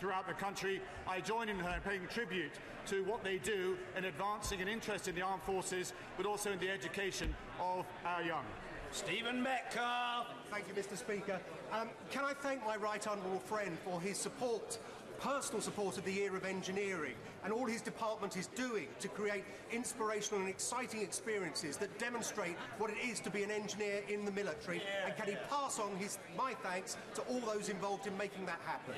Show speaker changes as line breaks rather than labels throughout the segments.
throughout the country. I join in paying tribute to what they do in advancing an interest in the armed forces, but also in the education of our young.
Stephen Metcalfe.
Thank you, Mr. Speaker. Can I thank my right honourable friend for his personal support of the year of engineering and all his department is doing to create inspirational and exciting experiences that demonstrate what it is to be an engineer in the military, and can he pass on my thanks to all those involved in making that happen?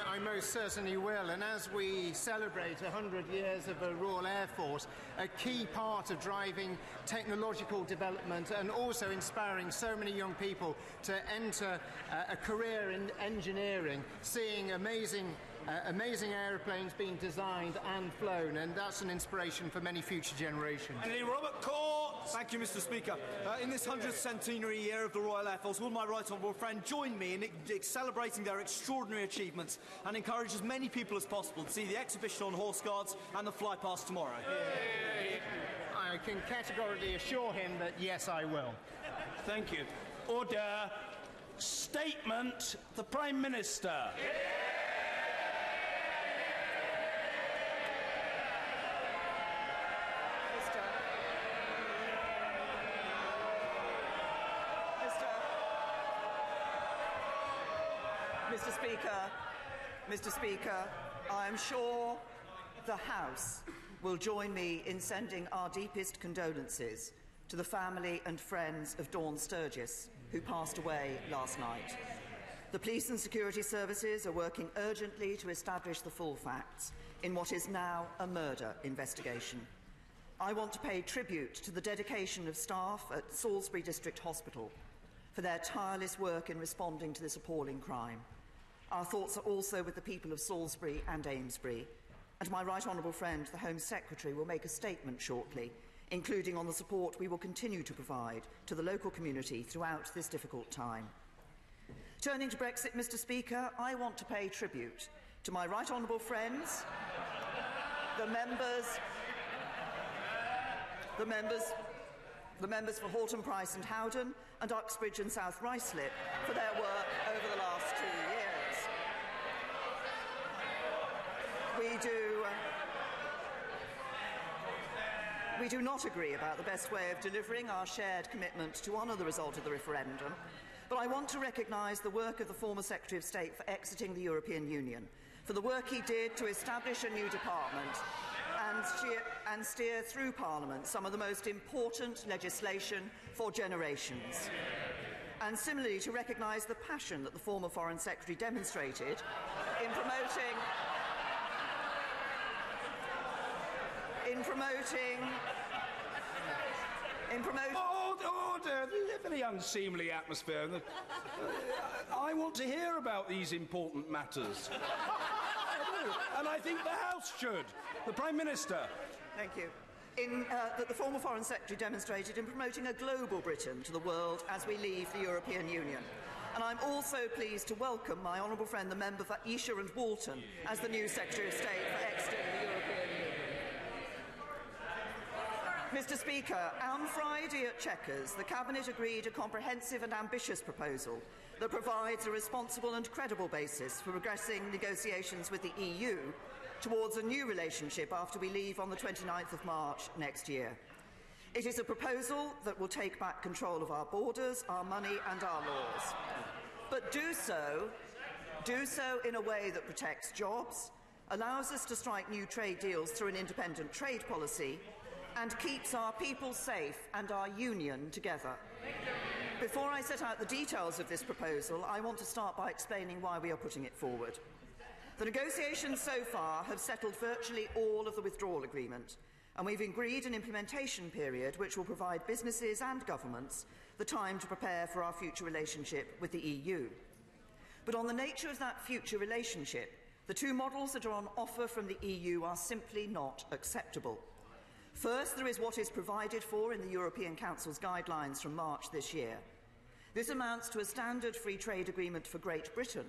I most certainly will, and as we celebrate 100 years of the Royal Air Force, a key part of driving technological development and also inspiring so many young people to enter a career in engineering, seeing amazing aeroplanes being designed and flown, and that's an inspiration for many future generations.
And Robert Court.
Thank you, Mr. Speaker. In this 100th centenary year of the Royal Air Force, will my right honourable friend join me in celebrating their extraordinary achievements and encourage as many people as possible to see the exhibition on Horse Guards and the flypast tomorrow?
I can categorically assure him that yes, I will.
Thank you. Order. Statement, the Prime Minister.
Mr. Speaker, I am sure the House will join me in sending our deepest condolences to the family and friends of Dawn Sturgis, who passed away last night. The police and security services are working urgently to establish the full facts in what is now a murder investigation. I want to pay tribute to the dedication of staff at Salisbury District Hospital for their tireless work in responding to this appalling crime. Our thoughts are also with the people of Salisbury and Amesbury, and my right honourable friend, the Home Secretary, will make a statement shortly, including on the support we will continue to provide to the local community throughout this difficult time. Turning to Brexit, Mr. Speaker, I want to pay tribute to my right honourable friends, the members for Halton Price and Howden, and Uxbridge and South Ruislip for their work over the last 2 years. We do not agree about the best way of delivering our shared commitment to honour the result of the referendum, but I want to recognise the work of the former Secretary of State for exiting the European Union, for the work he did to establish a new department and steer through Parliament some of the most important legislation for generations. And similarly to recognise the passion that the former Foreign Secretary demonstrated in promoting
Order! A very unseemly atmosphere. I want to hear about these important matters. And I think the House should. The Prime Minister.
Thank you. That the former Foreign Secretary demonstrated in promoting a global Britain to the world as we leave the European Union. And I'm also pleased to welcome my honourable friend, the member for Esher and Walton, as the new Secretary of State for exiting the European Union. Mr. Speaker, on Friday at Chequers, the Cabinet agreed a comprehensive and ambitious proposal that provides a responsible and credible basis for progressing negotiations with the EU towards a new relationship after we leave on the 29th of March next year. It is a proposal that will take back control of our borders, our money and our laws, but do so in a way that protects jobs, allows us to strike new trade deals through an independent trade policy, and keeps our people safe and our union together. Before I set out the details of this proposal, I want to start by explaining why we are putting it forward. The negotiations so far have settled virtually all of the withdrawal agreement, and we've agreed an implementation period which will provide businesses and governments the time to prepare for our future relationship with the EU. But on the nature of that future relationship, the two models that are on offer from the EU are simply not acceptable. First, there is what is provided for in the European Council's guidelines from March this year. This amounts to a standard free trade agreement for Great Britain,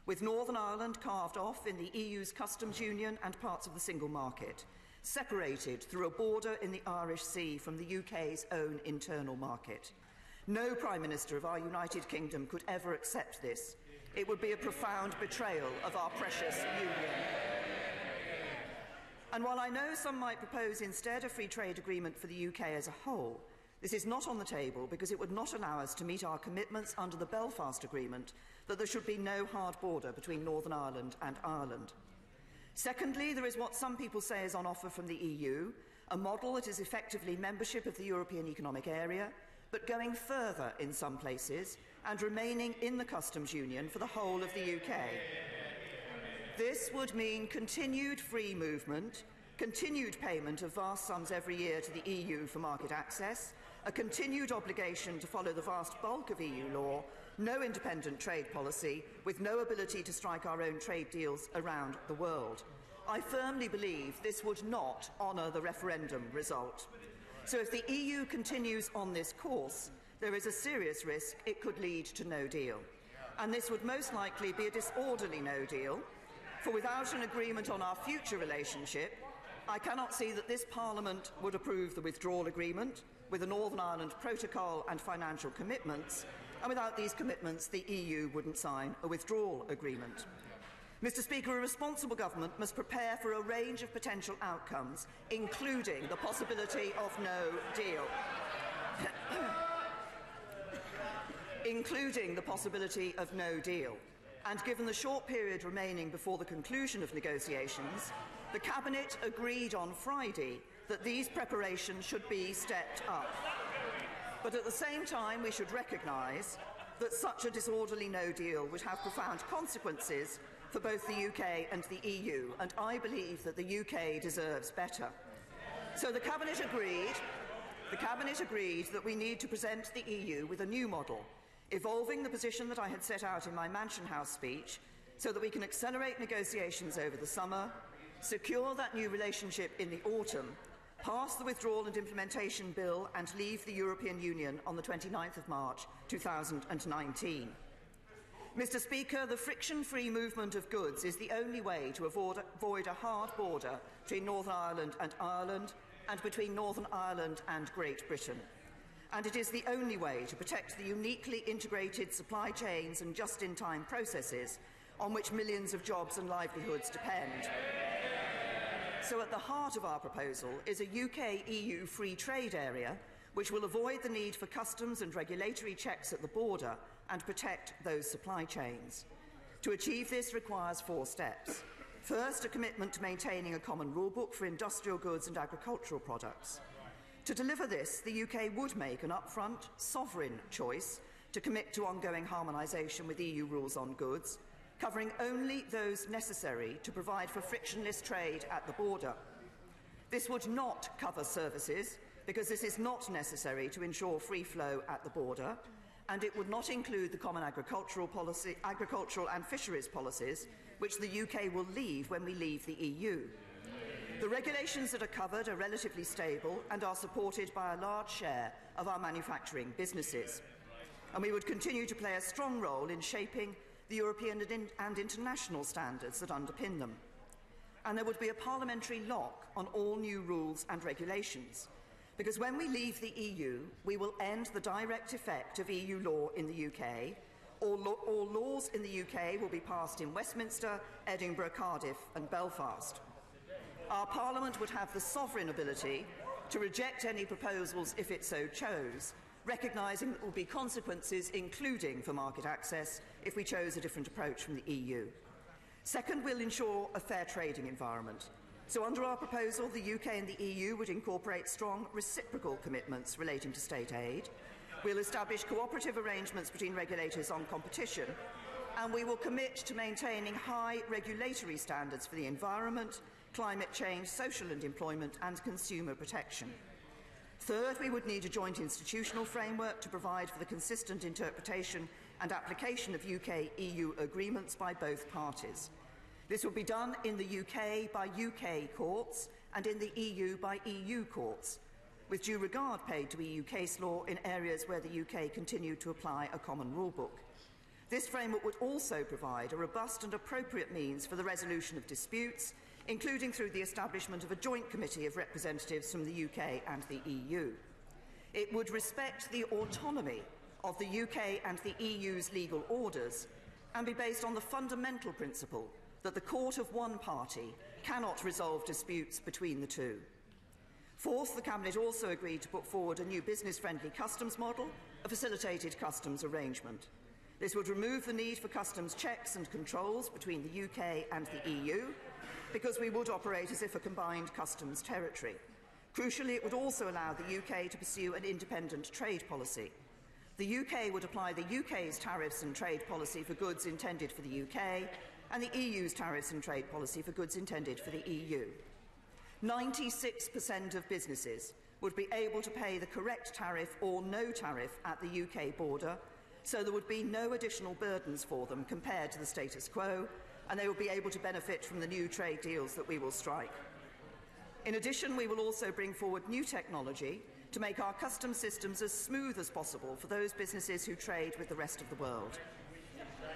with Northern Ireland carved off in the EU's customs union and parts of the single market, separated through a border in the Irish Sea from the UK's own internal market. No Prime Minister of our United Kingdom could ever accept this, It would be a profound betrayal of our precious union. And while I know some might propose instead a free trade agreement for the UK as a whole, this is not on the table because it would not allow us to meet our commitments under the Belfast Agreement that there should be no hard border between Northern Ireland and Ireland. Secondly, there is what some people say is on offer from the EU, a model that is effectively membership of the European Economic Area, but going further in some places and remaining in the customs union for the whole of the UK. This would mean continued free movement, continued payment of vast sums every year to the EU for market access, a continued obligation to follow the vast bulk of EU law, no independent trade policy, with no ability to strike our own trade deals around the world. I firmly believe this would not honour the referendum result. So if the EU continues on this course, there is a serious risk it could lead to no deal. And this would most likely be a disorderly no deal, for without an agreement on our future relationship, I cannot see that this Parliament would approve the withdrawal agreement, with the Northern Ireland Protocol and financial commitments, and without these commitments, the EU wouldn't sign a withdrawal agreement. Mr. Speaker, a responsible government must prepare for a range of potential outcomes, including the possibility of no deal. Including the possibility of no deal. And given the short period remaining before the conclusion of negotiations, the Cabinet agreed on Friday that these preparations should be stepped up. But at the same time, we should recognise that such a disorderly no deal would have profound consequences for both the UK and the EU, and I believe that the UK deserves better. So the Cabinet agreed that we need to present the EU with a new model, evolving the position that I had set out in my Mansion House speech so that we can accelerate negotiations over the summer, secure that new relationship in the autumn, pass the withdrawal and implementation bill and leave the European Union on the 29th of March 2019. Mr. Speaker, the friction-free movement of goods is the only way to avoid a hard border between Northern Ireland and between Northern Ireland and Great Britain. And it is the only way to protect the uniquely integrated supply chains and just-in-time processes on which millions of jobs and livelihoods depend. So at the heart of our proposal is a UK-EU free trade area which will avoid the need for customs and regulatory checks at the border and protect those supply chains. To achieve this requires 4 steps. First, a commitment to maintaining a common rulebook for industrial goods and agricultural products. To deliver this, the UK would make an upfront, sovereign choice to commit to ongoing harmonisation with EU rules on goods, covering only those necessary to provide for frictionless trade at the border. This would not cover services, because this is not necessary to ensure free flow at the border, and it would not include the common agricultural and fisheries policies, which the UK will leave when we leave the EU. The regulations that are covered are relatively stable and are supported by a large share of our manufacturing businesses. And we would continue to play a strong role in shaping the European and international standards that underpin them. And there would be a parliamentary lock on all new rules and regulations, because when we leave the EU, we will end the direct effect of EU law in the UK. All laws in the UK will be passed in Westminster, Edinburgh, Cardiff and Belfast. Our Parliament would have the sovereign ability to reject any proposals if it so chose, recognising that there will be consequences, including for market access, if we chose a different approach from the EU. Second, we'll ensure a fair trading environment. So under our proposal, the UK and the EU would incorporate strong reciprocal commitments relating to state aid. We'll establish cooperative arrangements between regulators on competition, and we will commit to maintaining high regulatory standards for the environment, climate change, social and employment, and consumer protection. Third, we would need a joint institutional framework to provide for the consistent interpretation and application of UK-EU agreements by both parties. This will be done in the UK by UK courts and in the EU by EU courts, with due regard paid to EU case law in areas where the UK continued to apply a common rulebook. This framework would also provide a robust and appropriate means for the resolution of disputes, including through the establishment of a joint committee of representatives from the UK and the EU. It would respect the autonomy of the UK and the EU's legal orders, and be based on the fundamental principle that the court of one party cannot resolve disputes between the two. Fourth, the Cabinet also agreed to put forward a new business-friendly customs model, a facilitated customs arrangement. This would remove the need for customs checks and controls between the UK and the EU, because we would operate as if a combined customs territory. Crucially, it would also allow the UK to pursue an independent trade policy. The UK would apply the UK's tariffs and trade policy for goods intended for the UK, and the EU's tariffs and trade policy for goods intended for the EU. 96% of businesses would be able to pay the correct tariff or no tariff at the UK border, so there would be no additional burdens for them compared to the status quo, and they will be able to benefit from the new trade deals that we will strike. In addition, we will also bring forward new technology to make our customs systems as smooth as possible for those businesses who trade with the rest of the world.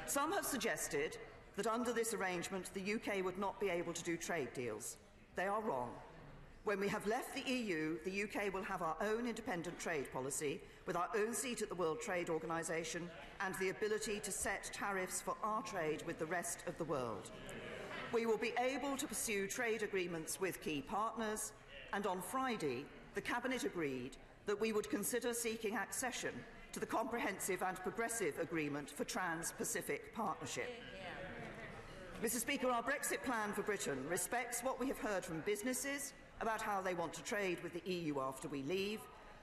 Some have suggested that under this arrangement the UK would not be able to do trade deals. They are wrong. When we have left the EU, the UK will have our own independent trade policy, with our own seat at the World Trade Organization and the ability to set tariffs for our trade with the rest of the world. We will be able to pursue trade agreements with key partners, and on Friday, the Cabinet agreed that we would consider seeking accession to the Comprehensive and Progressive Agreement for Trans-Pacific Partnership. Mr. Speaker, our Brexit plan for Britain respects what we have heard from businesses about how they want to trade with the EU after we leave,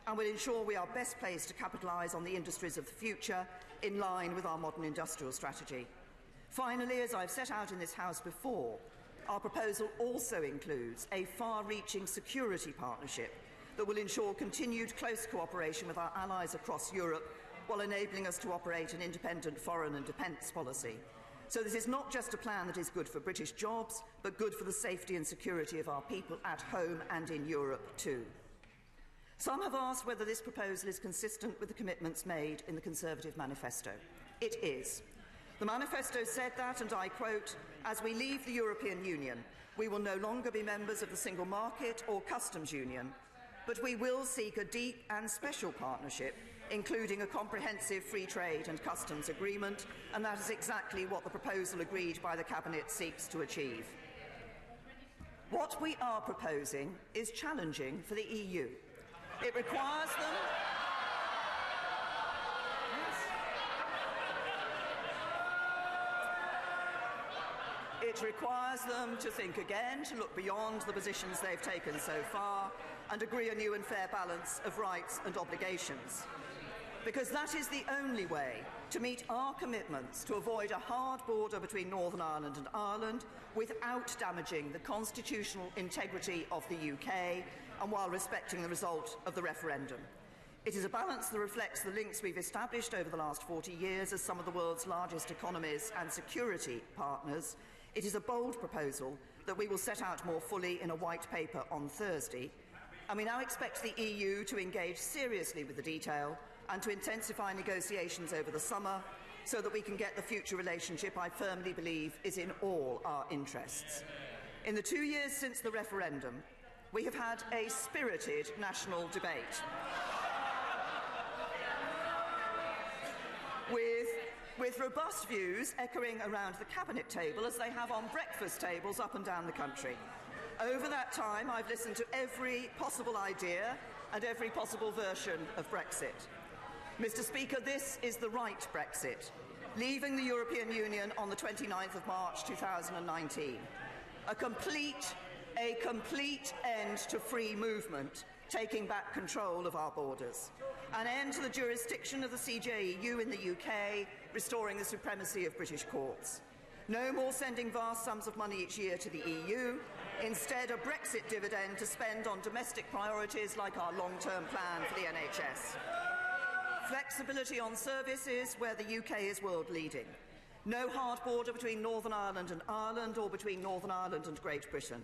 and will ensure we are best placed to capitalise on the industries of the future in line with our modern industrial strategy. Finally, as I've set out in this House before, our proposal also includes a far-reaching security partnership that will ensure continued close cooperation with our allies across Europe, while enabling us to operate an independent foreign and defence policy. So this is not just a plan that is good for British jobs, but good for the safety and security of our people at home and in Europe too. Some have asked whether this proposal is consistent with the commitments made in the Conservative manifesto. It is. The manifesto said that, and I quote, "As we leave the European Union, we will no longer be members of the single market or customs union, but we will seek a deep and special partnership, including a comprehensive free trade and customs agreement," and that is exactly what the proposal agreed by the Cabinet seeks to achieve. What we are proposing is challenging for the EU. It requires them... It requires them to think again, to look beyond the positions they've taken so far, and agree a new and fair balance of rights and obligations. Because that is the only way to meet our commitments to avoid a hard border between Northern Ireland and Ireland without damaging the constitutional integrity of the UK and while respecting the result of the referendum. It is a balance that reflects the links we've established over the last 40 years as some of the world's largest economies and security partners. It is a bold proposal that we will set out more fully in a white paper on Thursday, and we now expect the EU to engage seriously with the detail and to intensify negotiations over the summer so that we can get the future relationship I firmly believe is in all our interests. In the 2 years since the referendum, we have had a spirited national debate with robust views echoing around the Cabinet table as they have on breakfast tables up and down the country. Over that time, I've listened to every possible idea and every possible version of Brexit. Mr. Speaker, this is the right Brexit, leaving the European Union on the 29th of March 2019. A complete end to free movement, taking back control of our borders. An end to the jurisdiction of the CJEU in the UK, restoring the supremacy of British courts. No more sending vast sums of money each year to the EU. Instead, a Brexit dividend to spend on domestic priorities like our long-term plan for the NHS. Flexibility on services where the UK is world-leading. No hard border between Northern Ireland and Ireland or between Northern Ireland and Great Britain.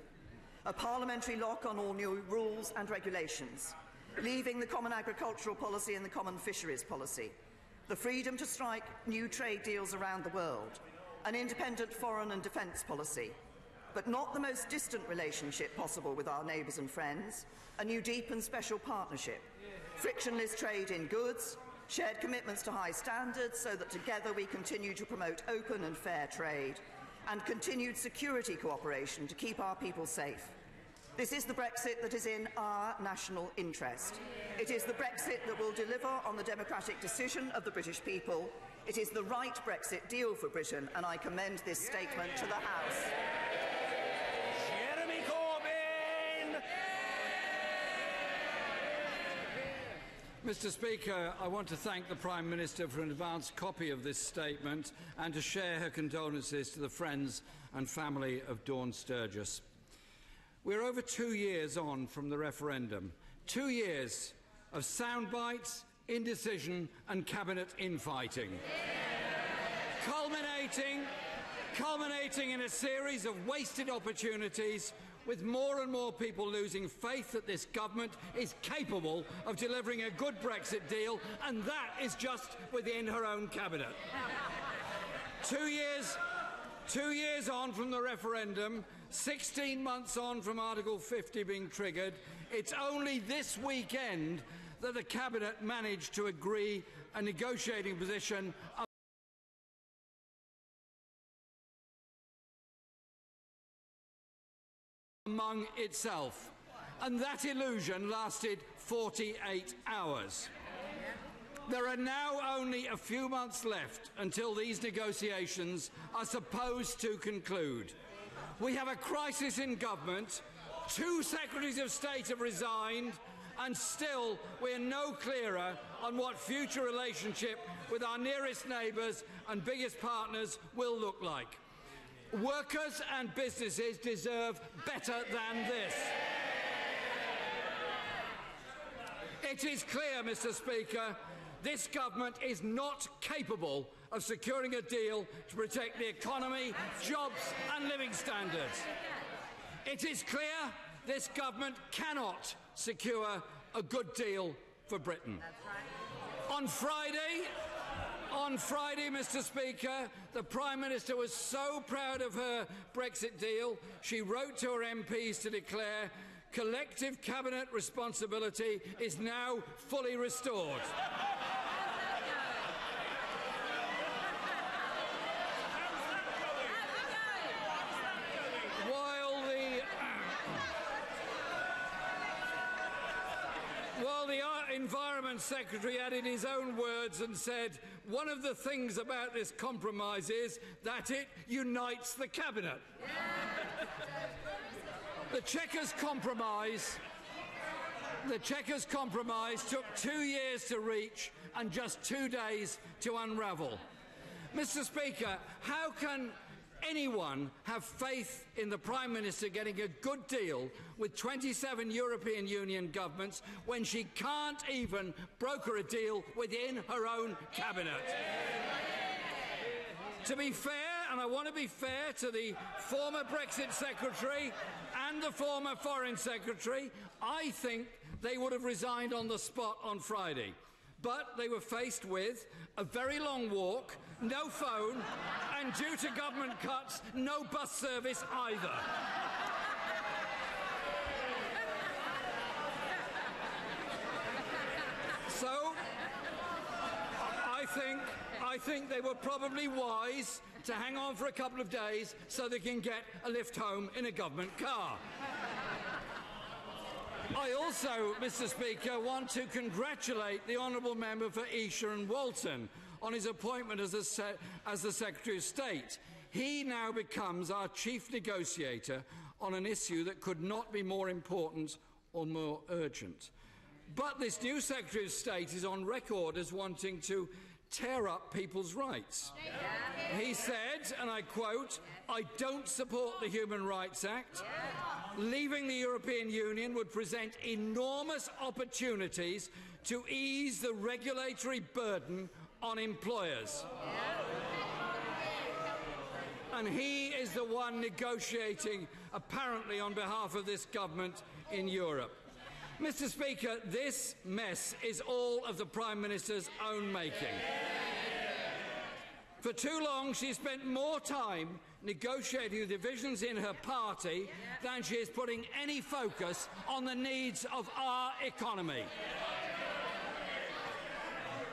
A parliamentary lock on all new rules and regulations. Leaving the common agricultural policy and the common fisheries policy. The freedom to strike new trade deals around the world. An independent foreign and defence policy. But not the most distant relationship possible with our neighbours and friends. A new deep and special partnership. Frictionless trade in goods. shared commitments to high standards so that together we continue to promote open and fair trade, and continued security cooperation to keep our people safe. This is the Brexit that is in our national interest. It is the Brexit that will deliver on the democratic decision of the British people. It is the right Brexit deal for Britain, and I commend this statement to the House.
Jeremy Corbyn!
Mr. Speaker, I want to thank the Prime Minister for an advance copy of this statement and to share her condolences to the friends and family of Dawn Sturgis. We're over 2 years on from the referendum. 2 years of soundbites, indecision and cabinet infighting. Culminating in a series of wasted opportunities, with more and more people losing faith that this government is capable of delivering a good Brexit deal, and that is just within her own cabinet. 2 years on from the referendum, 16 months on from Article 50 being triggered, it's only this weekend that the Cabinet managed to agree a negotiating position among itself. And that illusion lasted 48 hours. There are now only a few months left until these negotiations are supposed to conclude. We have a crisis in government, 2 Secretaries of State have resigned, and still we are no clearer on what future relationship with our nearest neighbours and biggest partners will look like. Workers and businesses deserve better than this. It is clear, Mr. Speaker, this government is not capable of securing a deal to protect the economy, jobs and living standards. It is clear this government cannot secure a good deal for Britain. On Friday, Mr. Speaker, the Prime Minister was so proud of her Brexit deal, she wrote to her MPs to declare collective cabinet responsibility is now fully restored. While the Environment Secretary added his own words and said, one of the things about this compromise is that it unites the Cabinet. The Chequers Compromise took 2 years to reach and just 2 days to unravel. Mr. Speaker, how can anyone have faith in the Prime Minister getting a good deal with 27 European Union governments when she can't even broker a deal within her own cabinet? To be fair, and I want to be fair to the former Brexit Secretary and the former Foreign Secretary, I think they would have resigned on the spot on Friday. But they were faced with a very long walk, no phone, and due to government cuts, no bus service either. So, I think they were probably wise to hang on for a couple of days so they can get a lift home in a government car. I also, Mr. Speaker, want to congratulate the Honourable Member for Esher and Walton on his appointment as the Secretary of State. He now becomes our chief negotiator on an issue that could not be more important or more urgent. But this new Secretary of State is on record as wanting to tear up people's rights. He said, and I quote, "I don't support the Human Rights Act. Leaving the European Union would present enormous opportunities to ease the regulatory burden on employers." And he is the one negotiating, apparently on behalf of this government in Europe. Mr. Speaker, this mess is all of the Prime Minister's own making. For too long, she spent more time negotiating the divisions in her party than she is putting any focus on the needs of our economy.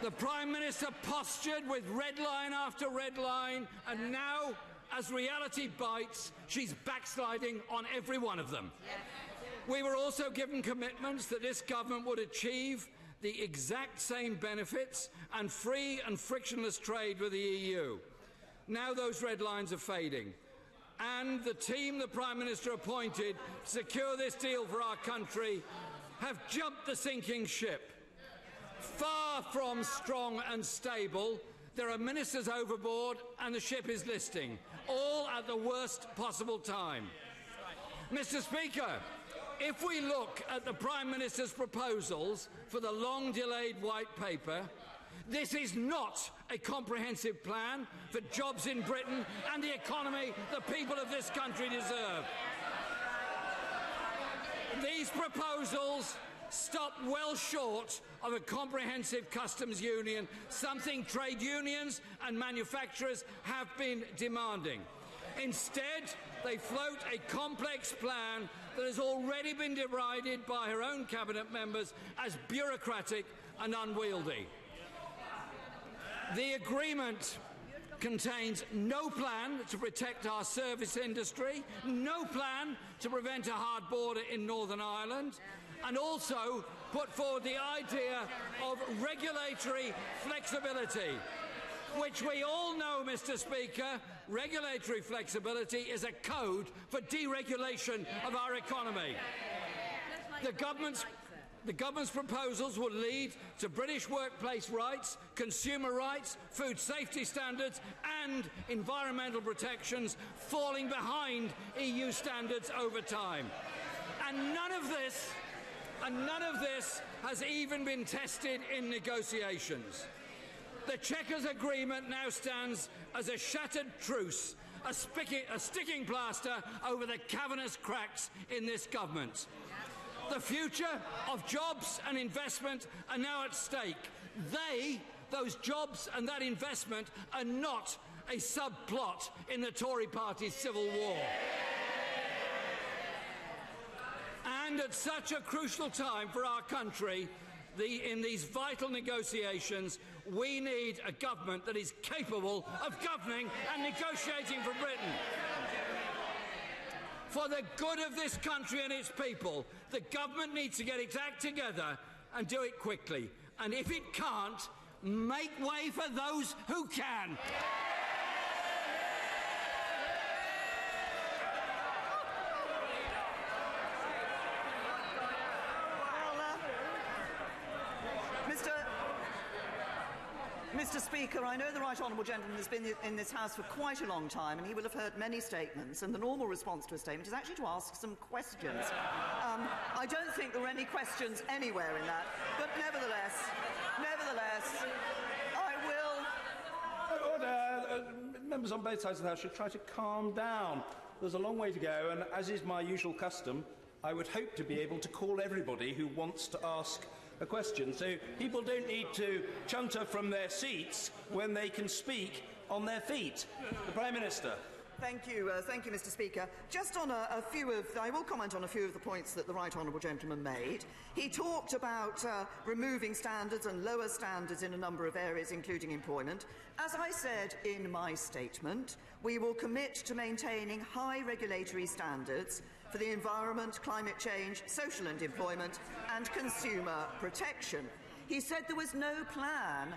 The Prime Minister postured with red line after red line, and now, as reality bites, she's backsliding on every one of them. We were also given commitments that this government would achieve the exact same benefits and free and frictionless trade with the EU. Now those red lines are fading, and the team the Prime Minister appointed to secure this deal for our country have jumped the sinking ship. Far from strong and stable, there are ministers overboard and the ship is listing, all at the worst possible time. Mr. Speaker, if we look at the Prime Minister's proposals for the long-delayed White Paper, this is not a comprehensive plan for jobs in Britain and the economy the people of this country deserve. These proposals stop well short of a comprehensive customs union, something trade unions and manufacturers have been demanding. Instead, they float a complex plan that has already been derided by her own cabinet members as bureaucratic and unwieldy. The agreement contains no plan to protect our service industry, no plan to prevent a hard border in Northern Ireland, and also put forward the idea of regulatory flexibility, which we all know, Mr. Speaker, regulatory flexibility is a code for deregulation of our economy. The government's proposals will lead to British workplace rights, consumer rights, food safety standards and environmental protections falling behind EU standards over time. And none of this has even been tested in negotiations. The Chequers Agreement now stands as a shattered truce, a sticking plaster over the cavernous cracks in this government. The future of jobs and investment are now at stake. Those jobs and that investment, are not a subplot in the Tory party's civil war. And at such a crucial time for our country, in these vital negotiations, we need a government that is capable of governing and negotiating for Britain. For the good of this country and its people, the government needs to get its act together and do it quickly. And if it can't, make way for those who can.
Mr. Speaker, I know the right honourable gentleman has been in this House for quite a long time and he will have heard many statements, and the normal response to a statement is actually to ask some questions. I don't think there are any questions anywhere in that, but nevertheless, I will...
Order. Members on both sides of the House should try to calm down. There's a long way to go, and as is my usual custom, I would hope to be able to call everybody who wants to ask a question, so people don't need to chunter from their seats when they can speak on their feet. The Prime Minister.
Thank you, Mr. Speaker. Just on I will comment on a few of the points that the right honourable gentleman made. He talked about removing standards and lower standards in a number of areas, including employment. As I said in my statement, we will commit to maintaining high regulatory standards for the environment, climate change, social and employment, and consumer protection. He said there was no plan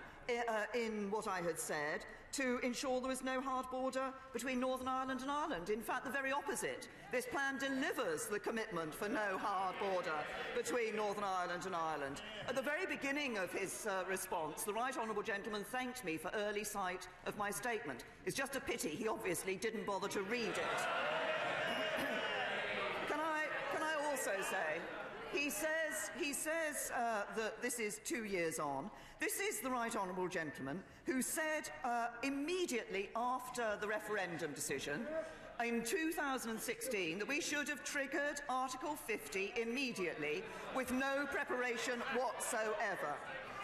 in what I had said to ensure there was no hard border between Northern Ireland and Ireland. In fact, the very opposite. This plan delivers the commitment for no hard border between Northern Ireland and Ireland. At the very beginning of his response, the right honourable gentleman thanked me for early sight of my statement. It's just a pity he obviously didn't bother to read it. Can I also say, he says that this is 2 years on. This is the right honourable gentleman who said immediately after the referendum decision in 2016 that we should have triggered Article 50 immediately with no preparation whatsoever.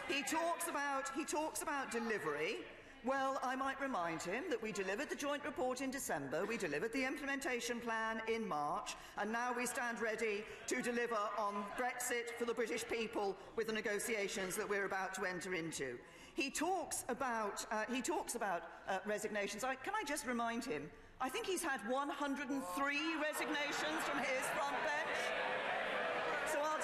He talks about delivery. Well, I might remind him that we delivered the joint report in December, we delivered the implementation plan in March, and now we stand ready to deliver on Brexit for the British people with the negotiations that we're about to enter into. He talks about resignations. Can I just remind him? I think he's had 103 resignations from his front bench. So I'll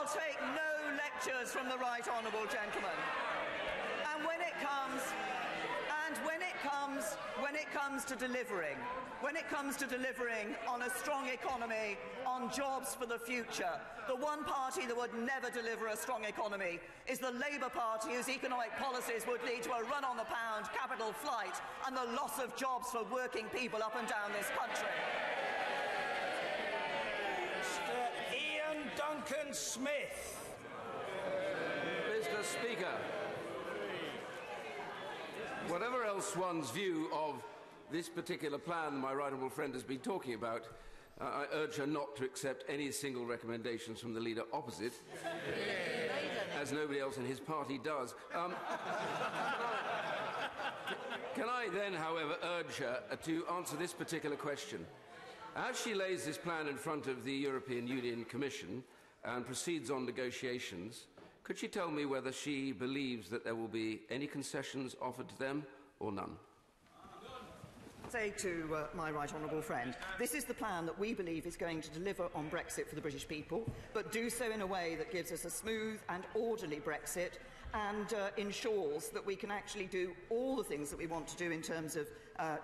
take no lectures from the right honourable gentleman. And when it comes to delivering on a strong economy, on jobs for the future, the one party that would never deliver a strong economy is the Labour Party, whose economic policies would lead to a run on the pound, capital flight, and the loss of jobs for working people up and down this country.
Mr. Ian Duncan Smith.
Mr. Speaker, whatever else one's view of this particular plan my right honourable friend has been talking about, I urge her not to accept any single recommendations from the leader opposite, as nobody else in his party does. Can I then, however, urge her to answer this particular question? As she lays this plan in front of the European Union Commission and proceeds on negotiations, could she tell me whether she believes that there will be any concessions offered to them or none?
Say to my right honourable friend, this is the plan that we believe is going to deliver on Brexit for the British people, but do so in a way that gives us a smooth and orderly Brexit and ensures that we can actually do all the things that we want to do in terms of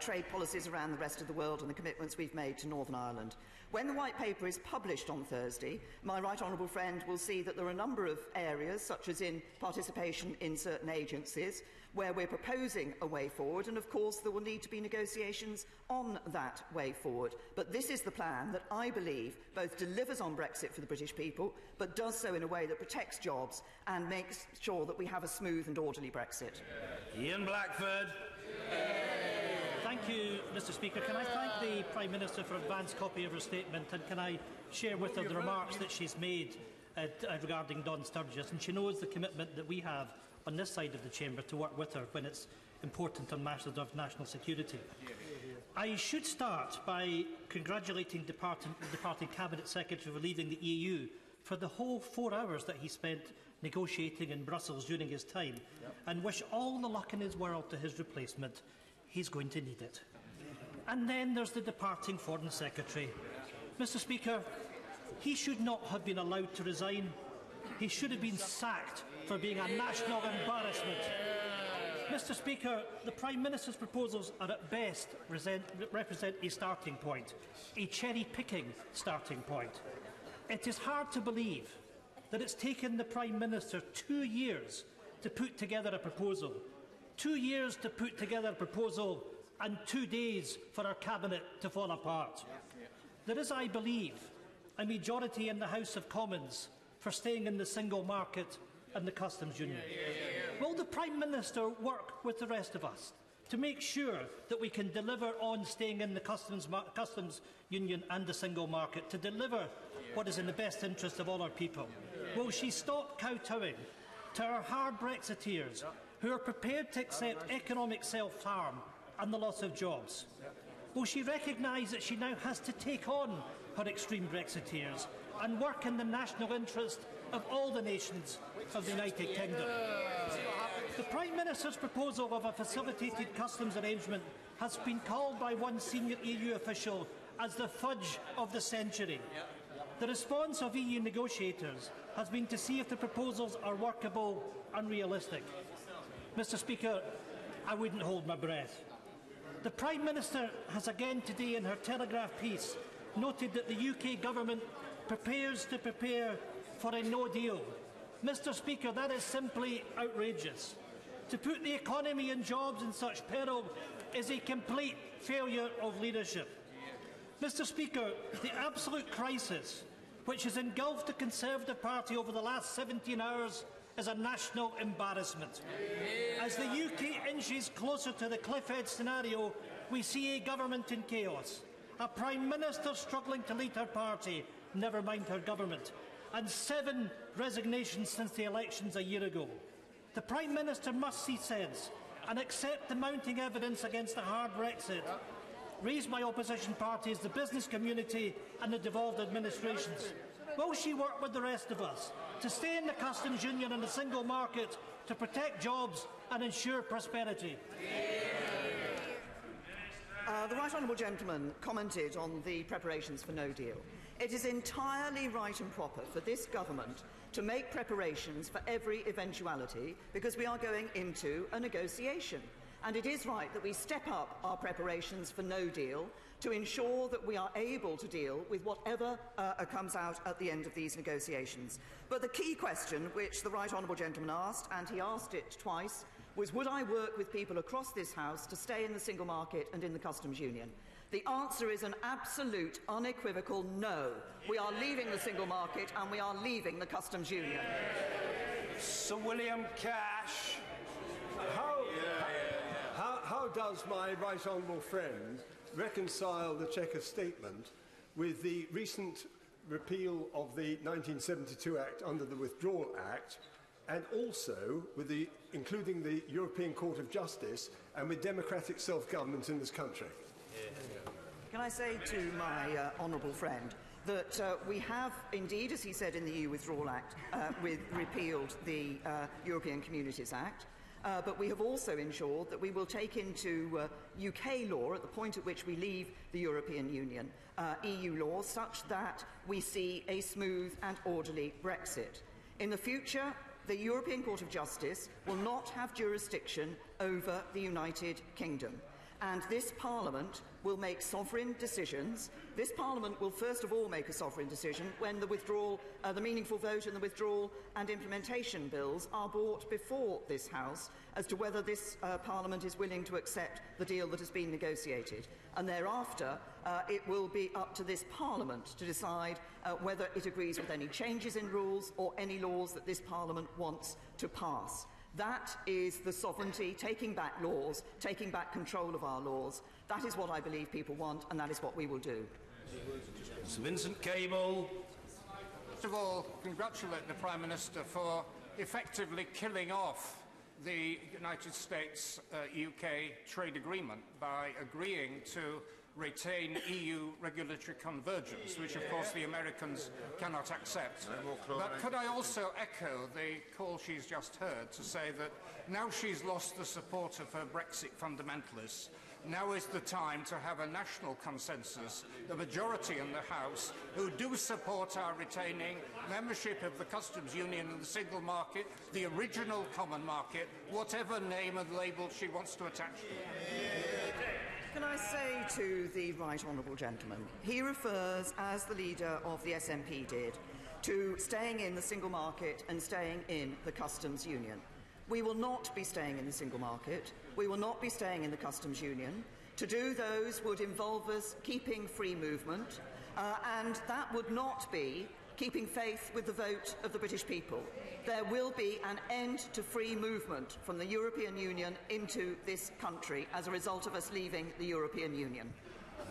trade policies around the rest of the world and the commitments we've made to Northern Ireland. When the White Paper is published on Thursday, my right honourable friend will see that there are a number of areas, such as in participation in certain agencies, where we're proposing a way forward, and of course there will need to be negotiations on that way forward. But this is the plan that I believe both delivers on Brexit for the British people, but does so in a way that protects jobs and makes sure that we have a smooth and orderly Brexit.
Ian Blackford.
Thank you, Mr. Speaker. Can I thank the Prime Minister for an advance copy of her statement, and can I share with her the remarks that she's made regarding Don Sturgis, and she knows the commitment that we have on this side of the chamber to work with her when it's important on matters of national security. I should start by congratulating the departing Cabinet Secretary for leaving the EU for the whole 4 hours that he spent negotiating in Brussels during his time, and wish all the luck in his world to his replacement. He's going to need it. And then there's the departing Foreign Secretary. Mr. Speaker, he should not have been allowed to resign. He should have been sacked for being a national embarrassment. Mr. Speaker, the Prime Minister's proposals are at best represent a starting point, a cherry-picking starting point. It is hard to believe that it's taken the Prime Minister 2 years to put together a proposal. 2 years to put together a proposal and 2 days for our Cabinet to fall apart. There is, I believe, a majority in the House of Commons for staying in the single market and the customs union. Will the Prime Minister work with the rest of us to make sure that we can deliver on staying in the customs union and the single market, to deliver what is in the best interest of all our people? Will she stop kowtowing to our hard Brexiteers who are prepared to accept economic self-harm and the loss of jobs? Will she recognise that she now has to take on her extreme Brexiteers and work in the national interest of all the nations of the United Kingdom? The Prime Minister's proposal of a facilitated customs arrangement has been called by one senior EU official as the fudge of the century. The response of EU negotiators has been to see if the proposals are workable and realistic. Mr. Speaker, I wouldn't hold my breath. The Prime Minister has again today in her Telegraph piece noted that the UK Government prepares to prepare for a no deal. Mr. Speaker, that is simply outrageous. To put the economy and jobs in such peril is a complete failure of leadership. Mr. Speaker, the absolute crisis which has engulfed the Conservative Party over the last 17 hours is a national embarrassment. As the UK inches closer to the cliff edge scenario, we see a government in chaos, a Prime Minister struggling to lead her party, never mind her government, and 7 resignations since the elections a year ago. The Prime Minister must see sense and accept the mounting evidence against a hard Brexit, raised by opposition parties, the business community and the devolved administrations. Will she work with the rest of us to stay in the customs union and the single market, to protect jobs and ensure prosperity?
The right honourable gentleman commented on the preparations for no deal. It is entirely right and proper for this government to make preparations for every eventuality, because we are going into a negotiation. And it is right that we step up our preparations for no deal to ensure that we are able to deal with whatever comes out at the end of these negotiations. But the key question which the right honourable gentleman asked, and he asked it twice, was would I work with people across this House to stay in the single market and in the customs union? The answer is an absolute, unequivocal no. We are leaving the single market and we are leaving the customs union.
Sir William Cash.
How does my right honourable friend reconcile the Chequers statement with the recent repeal of the 1972 Act under the Withdrawal Act, and also with including the European Court of Justice and with democratic self-government in this country?
Can I say to my honourable friend that we have indeed, as he said in the EU Withdrawal Act, repealed the European Communities Act, but we have also ensured that we will take into UK law, at the point at which we leave the European Union, EU law, such that we see a smooth and orderly Brexit. In the future, the European Court of Justice will not have jurisdiction over the United Kingdom. And this Parliament will make sovereign decisions. This Parliament will first of all make a sovereign decision when the withdrawal, the meaningful vote and the withdrawal and implementation bills are brought before this House as to whether this Parliament is willing to accept the deal that has been negotiated. And thereafter, it will be up to this Parliament to decide whether it agrees with any changes in rules or any laws that this Parliament wants to pass. That is the sovereignty, taking back laws, taking back control of our laws. That is what I believe people want, and that is what we will do.
Sir Vincent Cable.
First of all, congratulate the Prime Minister for effectively killing off the United States-UK trade agreement by agreeing to retain EU regulatory convergence, which of course the Americans cannot accept. But could I also echo the call she's just heard to say that now she's lost the support of her Brexit fundamentalists, now is the time to have a national consensus, the majority in the House, who do support our retaining membership of the customs union and the single market, the original common market, whatever name and label she wants to attach to it.
Can I say to the right honourable gentleman, he refers, as the leader of the SNP did, to staying in the single market and staying in the customs union. We will not be staying in the single market. We will not be staying in the customs union. To do those would involve us keeping free movement, and that would not be keeping faith with the vote of the British people. There will be an end to free movement from the European Union into this country as a result of us leaving the European Union.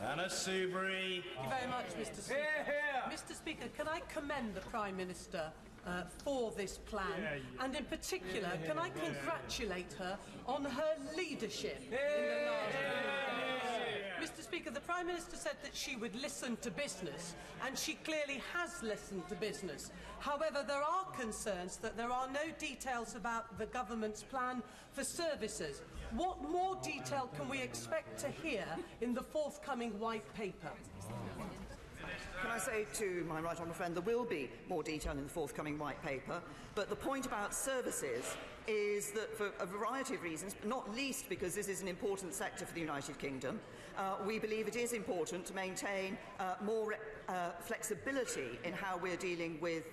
Anna Salisbury.
Thank you very much, Mr. Speaker.
Hear, hear.
Mr. Speaker, can I commend the Prime Minister for this plan, and in particular, can I congratulate her on her leadership in the last few years? Mr. Speaker, the Prime Minister said that she would listen to business, and she clearly has listened to business. However, there are concerns that there are no details about the government's plan for services. What more detail can we expect to hear in the forthcoming white paper?
Can I say to my right honourable friend, there will be more detail in the forthcoming white paper, but the point about services is that for a variety of reasons, not least because this is an important sector for the United Kingdom, we believe it is important to maintain more flexibility in how we're dealing with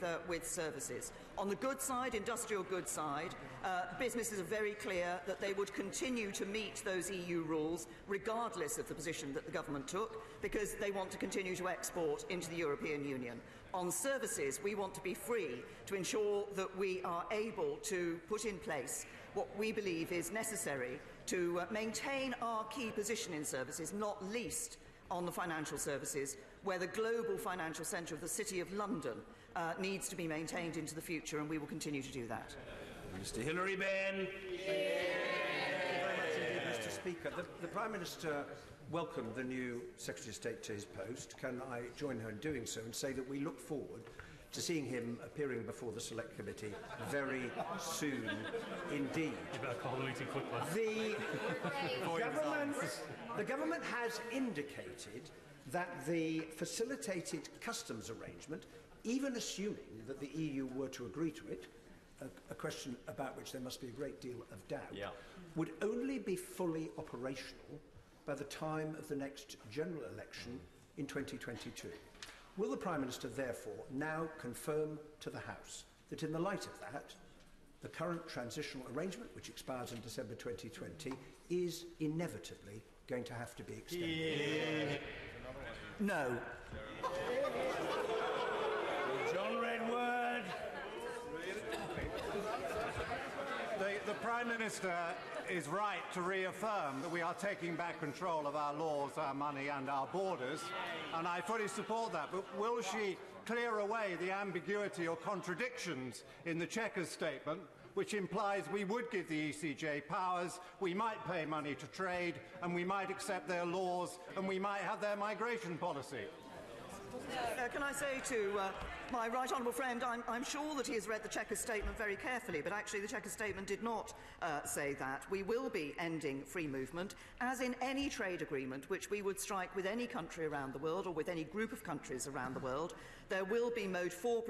services. On the goods side, industrial goods side, businesses are very clear that they would continue to meet those EU rules regardless of the position that the government took, because they want to continue to export into the European Union. On services, we want to be free to ensure that we are able to put in place what we believe is necessary to maintain our key position in services, not least on the financial services, where the global financial centre of the City of London needs to be maintained into the future, and we will continue to do that.
Mr. Hilary Benn.
Thank you very much indeed, Mr. Speaker. The Prime Minister welcomed the new Secretary of State to his post. Can I join her in doing so and say that we look forward to seeing him appearing before the Select Committee very soon indeed.
You better call the meeting quickly.
The government has indicated that the facilitated customs arrangement, even assuming that the EU were to agree to it, a question about which there must be a great deal of doubt, would only be fully operational by the time of the next general election in 2022. Will the Prime Minister therefore now confirm to the House that in the light of that, the current transitional arrangement, which expires in December 2020, is inevitably going to have to be extended? No.
John Redwood.
The Prime Minister is right to reaffirm that we are taking back control of our laws, our money and our borders, and I fully support that. But will she clear away the ambiguity or contradictions in the Chequers statement, which implies we would give the ECJ powers, we might pay money to trade, and we might accept their laws, and we might have their migration policy?
Can I say to my right honourable friend, I'm sure that he has read the Chequers statement very carefully, but actually the Chequers statement did not say that. We will be ending free movement, as in any trade agreement which we would strike with any country around the world or with any group of countries around the world. There will be Mode 4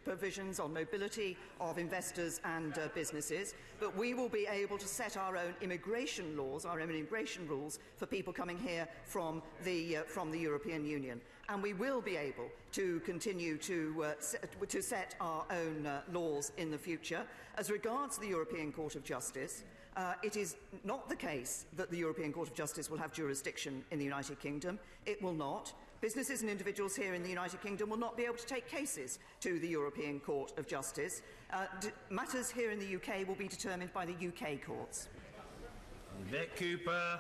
provisions on mobility of investors and businesses, but we will be able to set our own immigration laws, our own immigration rules for people coming here from the European Union. And we will be able to continue to set our own laws in the future. As regards the European Court of Justice, it is not the case that the European Court of Justice will have jurisdiction in the United Kingdom. It will not. Businesses and individuals here in the United Kingdom will not be able to take cases to the European Court of Justice. Matters here in the UK will be determined by the UK courts.
Vic Cooper.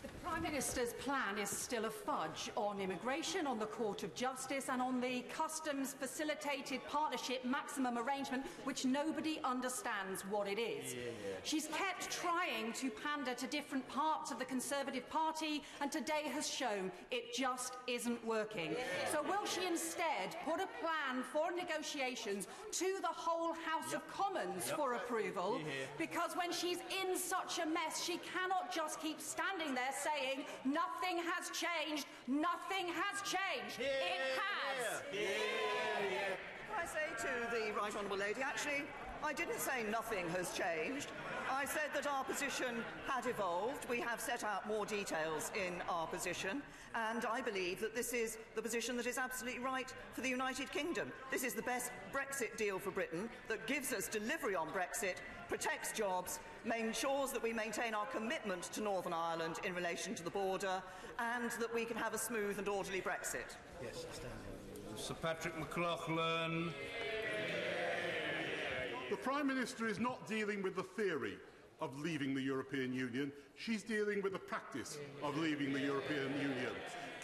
The Prime Minister's plan is still a fudge on immigration, on the Court of Justice and on the customs facilitated partnership maximum arrangement, which nobody understands what it is. She's kept trying to pander to different parts of the Conservative Party, and today has shown it just isn't working. So will she instead put a plan for negotiations to the whole House of Commons for approval? Because when she's in such a mess, she cannot just keep standing there saying nothing has changed, nothing has changed. It has.
Can I say to the right honourable lady, actually, I didn't say nothing has changed. I said that our position had evolved. We have set out more details in our position, and I believe that this is the position that is absolutely right for the United Kingdom. This is the best Brexit deal for Britain that gives us delivery on Brexit, protects jobs, ensures that we maintain our commitment to Northern Ireland in relation to the border, and that we can have a smooth and orderly Brexit.
Yes, Sir Patrick McLaughlin.
The Prime Minister is not dealing with the theory of leaving the European Union. She's dealing with the practice of leaving the European Union.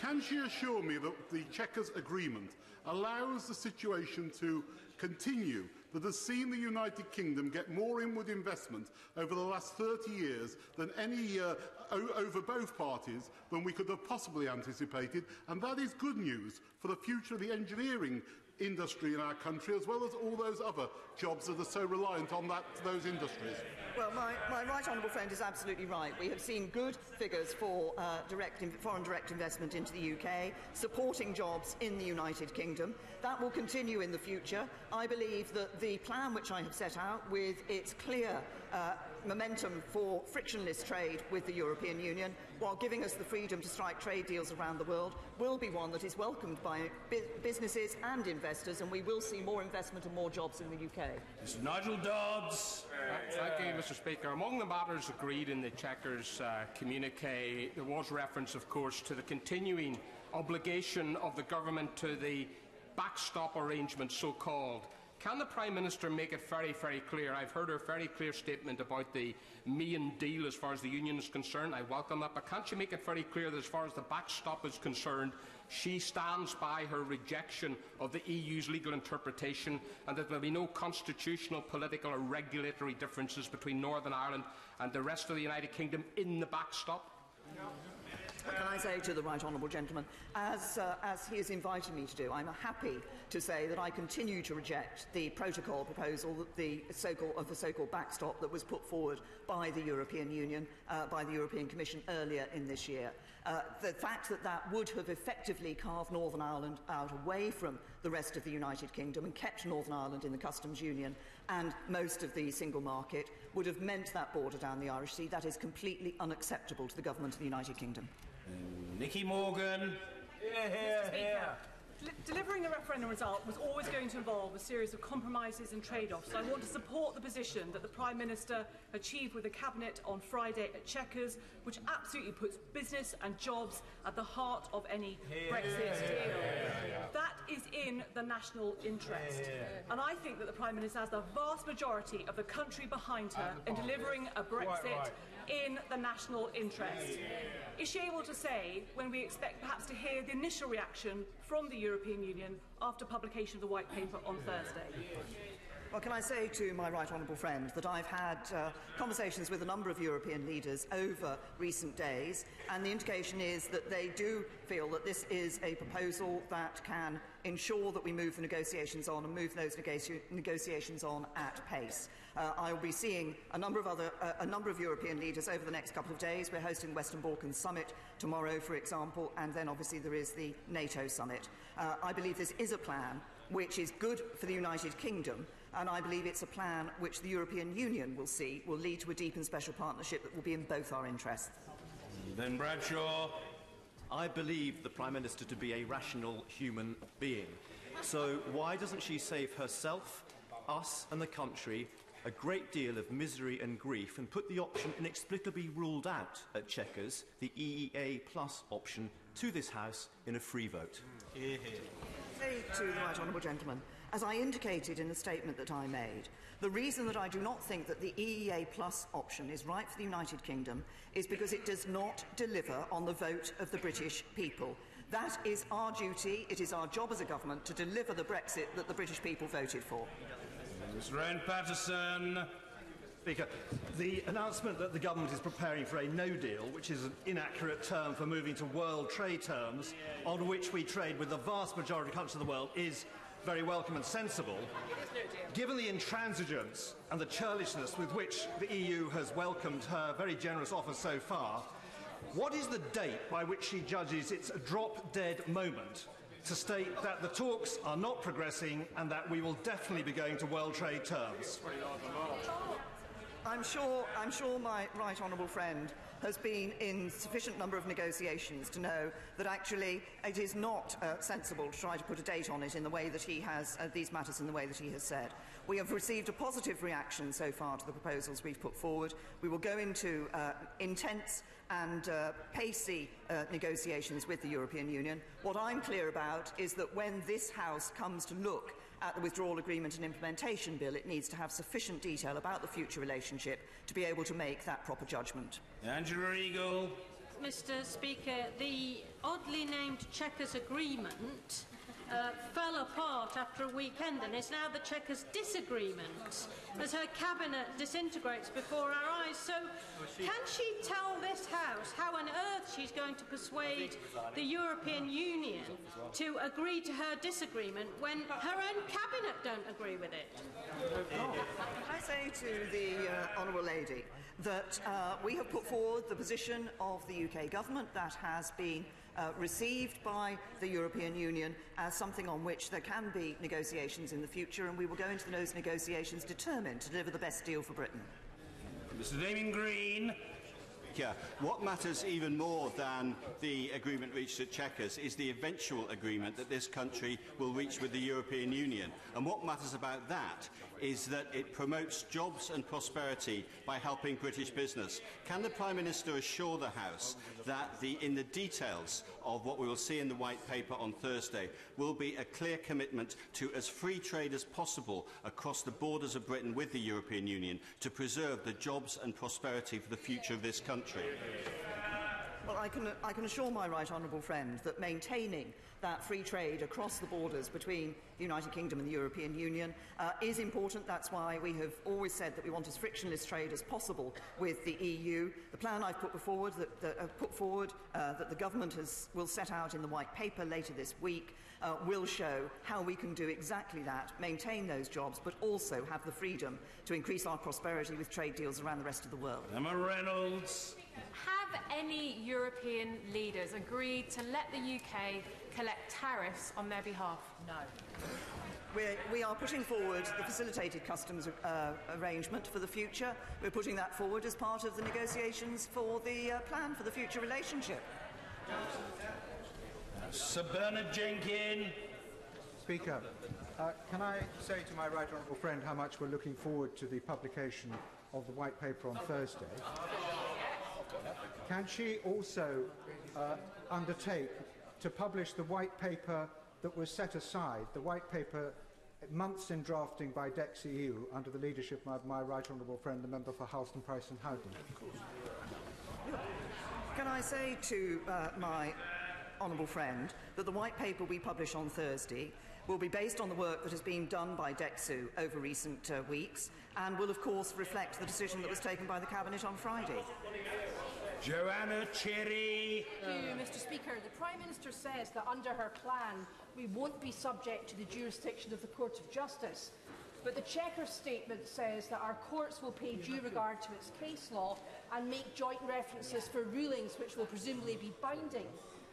Can she assure me that the Chequers Agreement allows the situation to continue that has seen the United Kingdom get more inward investment over the last 30 years than any over both parties than we could have possibly anticipated, and that is good news for the future of the engineering industry in our country, as well as all those other jobs that are so reliant on those industries.
Well, my right honourable friend is absolutely right. We have seen good figures for foreign direct investment into the UK, supporting jobs in the United Kingdom. That will continue in the future. I believe that the plan which I have set out, with its clear momentum for frictionless trade with the European Union, while giving us the freedom to strike trade deals around the world, will be one that is welcomed by businesses and investors, and we will see more investment and more jobs in the UK.
Mr. Nigel Dodds.
Thank you, Mr. Speaker. Among the matters agreed in the Chequers communique, there was reference, of course, to the continuing obligation of the government to the backstop arrangement, so-called. Can the Prime Minister make it very, very clear? I've heard her very clear statement about the main deal as far as the Union is concerned. I welcome that. But can't she make it very clear that as far as the backstop is concerned, she stands by her rejection of the EU's legal interpretation, and that there will be no constitutional, political or regulatory differences between Northern Ireland and the rest of the United Kingdom in the backstop?
Can I say to the right honourable gentleman, as he has invited me to do, I'm happy to say that I continue to reject the protocol proposal, the so-called backstop that was put forward by the European Union, by the European Commission earlier in this year. The fact that that would have effectively carved Northern Ireland out away from the rest of the United Kingdom and kept Northern Ireland in the customs union and most of the single market would have meant that border down the Irish Sea. That is completely unacceptable to the government of the United Kingdom.
Nicky Morgan.
Mr. Speaker, delivering a referendum result was always going to involve a series of compromises and trade-offs. So I want to support the position that the Prime Minister achieved with the Cabinet on Friday at Chequers, which absolutely puts business and jobs at the heart of any Brexit deal. That is in the national interest. And I think that the Prime Minister has the vast majority of the country behind her in delivering a Brexit in the national interest. Is she able to say when we expect perhaps to hear the initial reaction from the European Union after publication of the White Paper on Thursday?
Well, can I say to my right honourable friend that I've had conversations with a number of European leaders over recent days, and the indication is that they do feel that this is a proposal that can ensure that we move the negotiations on and move those negotiations on at pace. I will be seeing a number of European leaders over the next couple of days. We're hosting the Western Balkans Summit tomorrow, for example, and then obviously there is the NATO Summit. I believe this is a plan which is good for the United Kingdom, and I believe it's a plan which the European Union will see will lead to a deep and special partnership that will be in both our interests.
Then Bradshaw.
I believe the Prime Minister to be a rational human being. So why doesn't she save herself, us and the country a great deal of misery and grief and put the option inexplicably ruled out at Chequers, the EEA plus option, to this House in a free vote?
Say to the right honourable gentleman, as I indicated in the statement that I made, the reason that I do not think that the EEA plus option is right for the United Kingdom is because it does not deliver on the vote of the British people. That is our duty. It is our job as a government to deliver the Brexit that the British people voted for.
Mr. Patterson.
Speaker, the announcement that the government is preparing for a no deal, which is an inaccurate term for moving to world trade terms, on which we trade with the vast majority of countries of the world, is very welcome and sensible. Given the intransigence and the churlishness with which the EU has welcomed her very generous offer so far, what is the date by which she judges it's a drop-dead moment to state that the talks are not progressing and that we will definitely be going to world trade terms?
I'm sure my right honourable friend has been in sufficient number of negotiations to know that actually it is not sensible to try to put a date on it in the way that he has, these matters in the way that he has said. We have received a positive reaction so far to the proposals we've put forward. We will go into intense and pacey negotiations with the European Union. What I'm clear about is that when this House comes to look at the Withdrawal Agreement and Implementation Bill, it needs to have sufficient detail about the future relationship to be able to make that proper judgment.
Angela Eagle.
Mr. Speaker, the oddly named Chequers Agreement fell apart after a weekend and is now the Chequers Disagreement as her cabinet disintegrates before our eyes. So can she tell this House how on earth she's going to persuade the European Union to agree to her disagreement when her own cabinet don't agree with it?
I say to the honourable lady that we have put forward the position of the UK government that has been received by the European Union as something on which there can be negotiations in the future, and we will go into those negotiations determined to deliver the best deal for Britain.
Mr. Damien Green.
Yeah. What matters even more than the agreement reached at Chequers is the eventual agreement that this country will reach with the European Union. And what matters about that is that it promotes jobs and prosperity by helping British business. Can the Prime Minister assure the House that in the details of what we will see in the White Paper on Thursday will be a clear commitment to as free trade as possible across the borders of Britain with the European Union to preserve the jobs and prosperity for the future of this country?
Well, I can assure my right honourable friend that maintaining that free trade across the borders between the United Kingdom and the European Union is important. That's why we have always said that we want as frictionless trade as possible with the EU. The plan I've put forward that the government will set out in the White Paper later this week will show how we can do exactly that, maintain those jobs, but also have the freedom to increase our prosperity with trade deals around the rest of the world.
Emma Reynolds.
Have any European leaders agreed to let the UK collect tariffs on their behalf?
No. We are putting forward the facilitated customs arrangement for the future. We're putting that forward as part of the negotiations for the plan for the future relationship.
Sir Bernard Jenkins.
Speaker, can I say to my right honourable friend how much we're looking forward to the publication of the White Paper on Thursday? Can she also undertake to publish the White Paper that was set aside, the White Paper months in drafting by DexEU under the leadership of my right honourable friend, the member for Halston, Price and Howden?
Can I say to my honourable friend that the White Paper we publish on Thursday will be based on the work that has been done by DexEU over recent weeks and will, of course, reflect the decision that was taken by the Cabinet on Friday.
Joanna Cherry.
Thank you, Mr. Speaker. The Prime Minister says that under her plan we won't be subject to the jurisdiction of the Court of Justice. But the Chequers statement says that our courts will pay due regard to its case law and make joint references for rulings which will presumably be binding.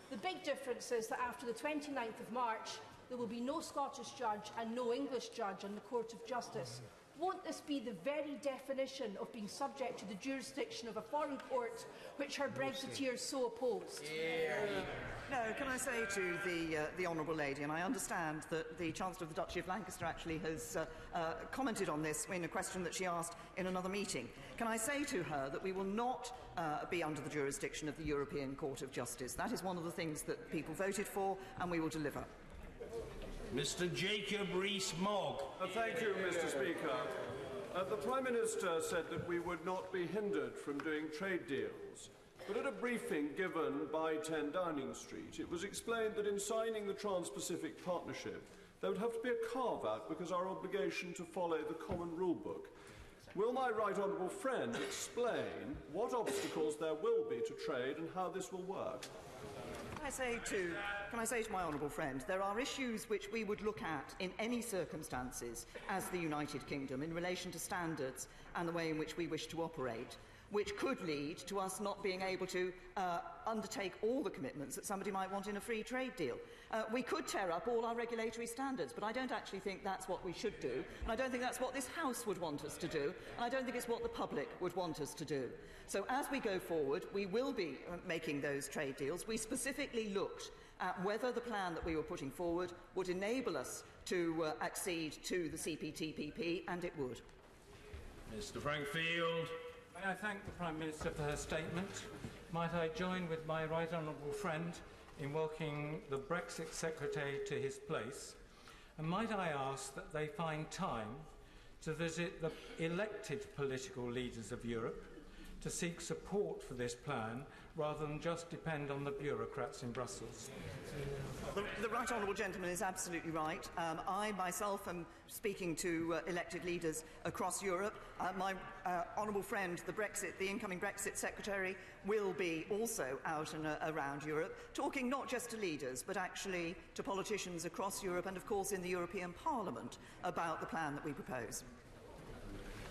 The big difference is that after the 29th of March there will be no Scottish judge and no English judge on the Court of Justice. Won't this be the very definition of being subject to the jurisdiction of a foreign court which her Brexiteers so opposed?
No, can I say to the honourable lady, and I understand that the Chancellor of the Duchy of Lancaster actually has commented on this in a question that she asked in another meeting. Can I say to her that we will not be under the jurisdiction of the European Court of Justice? That is one of the things that people voted for, and we will deliver.
Mr. Jacob Rees-Mogg.
Thank you, Mr. Speaker. The Prime Minister said that we would not be hindered from doing trade deals. But at a briefing given by 10 Downing Street, it was explained that in signing the Trans-Pacific Partnership, there would have to be a carve-out because our obligation to follow the common rule book. Will my right honourable friend explain what obstacles there will be to trade and how this will work?
Can I say to my honourable friend, there are issues which we would look at in any circumstances as the United Kingdom in relation to standards and the way in which we wish to operate, which could lead to us not being able to undertake all the commitments that somebody might want in a free trade deal. We could tear up all our regulatory standards, but I don't actually think that's what we should do, and I don't think that's what this House would want us to do, and I don't think it's what the public would want us to do. So as we go forward, we will be making those trade deals. We specifically looked at whether the plan that we were putting forward would enable us to accede to the CPTPP, and it would.
Mr. Frank Field.
May I thank the Prime Minister for her statement. Might I join with my right honourable friend in welcoming the Brexit Secretary to his place, and might I ask that they find time to visit the elected political leaders of Europe to seek support for this plan rather than just depend on the bureaucrats in Brussels.
The right honourable gentleman is absolutely right. I myself am speaking to elected leaders across Europe. My honourable friend, the incoming Brexit Secretary, will be also out and around Europe, talking not just to leaders, but actually to politicians across Europe and, of course, in the European Parliament about the plan that we propose.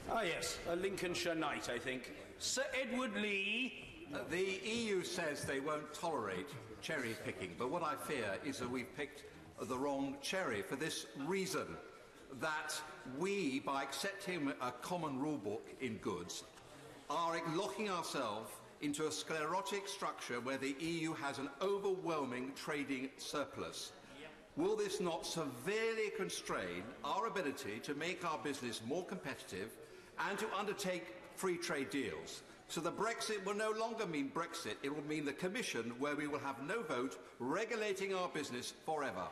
Ah, yes, a Lincolnshire knight, I think. Sir Edward Lee.
The EU says they won't tolerate cherry picking, but what I fear is that we've picked the wrong cherry for this reason, that we, by accepting a common rule book in goods, are locking ourselves into a sclerotic structure where the EU has an overwhelming trading surplus. Will this not severely constrain our ability to make our business more competitive and to undertake free trade deals? So the Brexit will no longer mean Brexit. It will mean the Commission, where we will have no vote, regulating our business forever.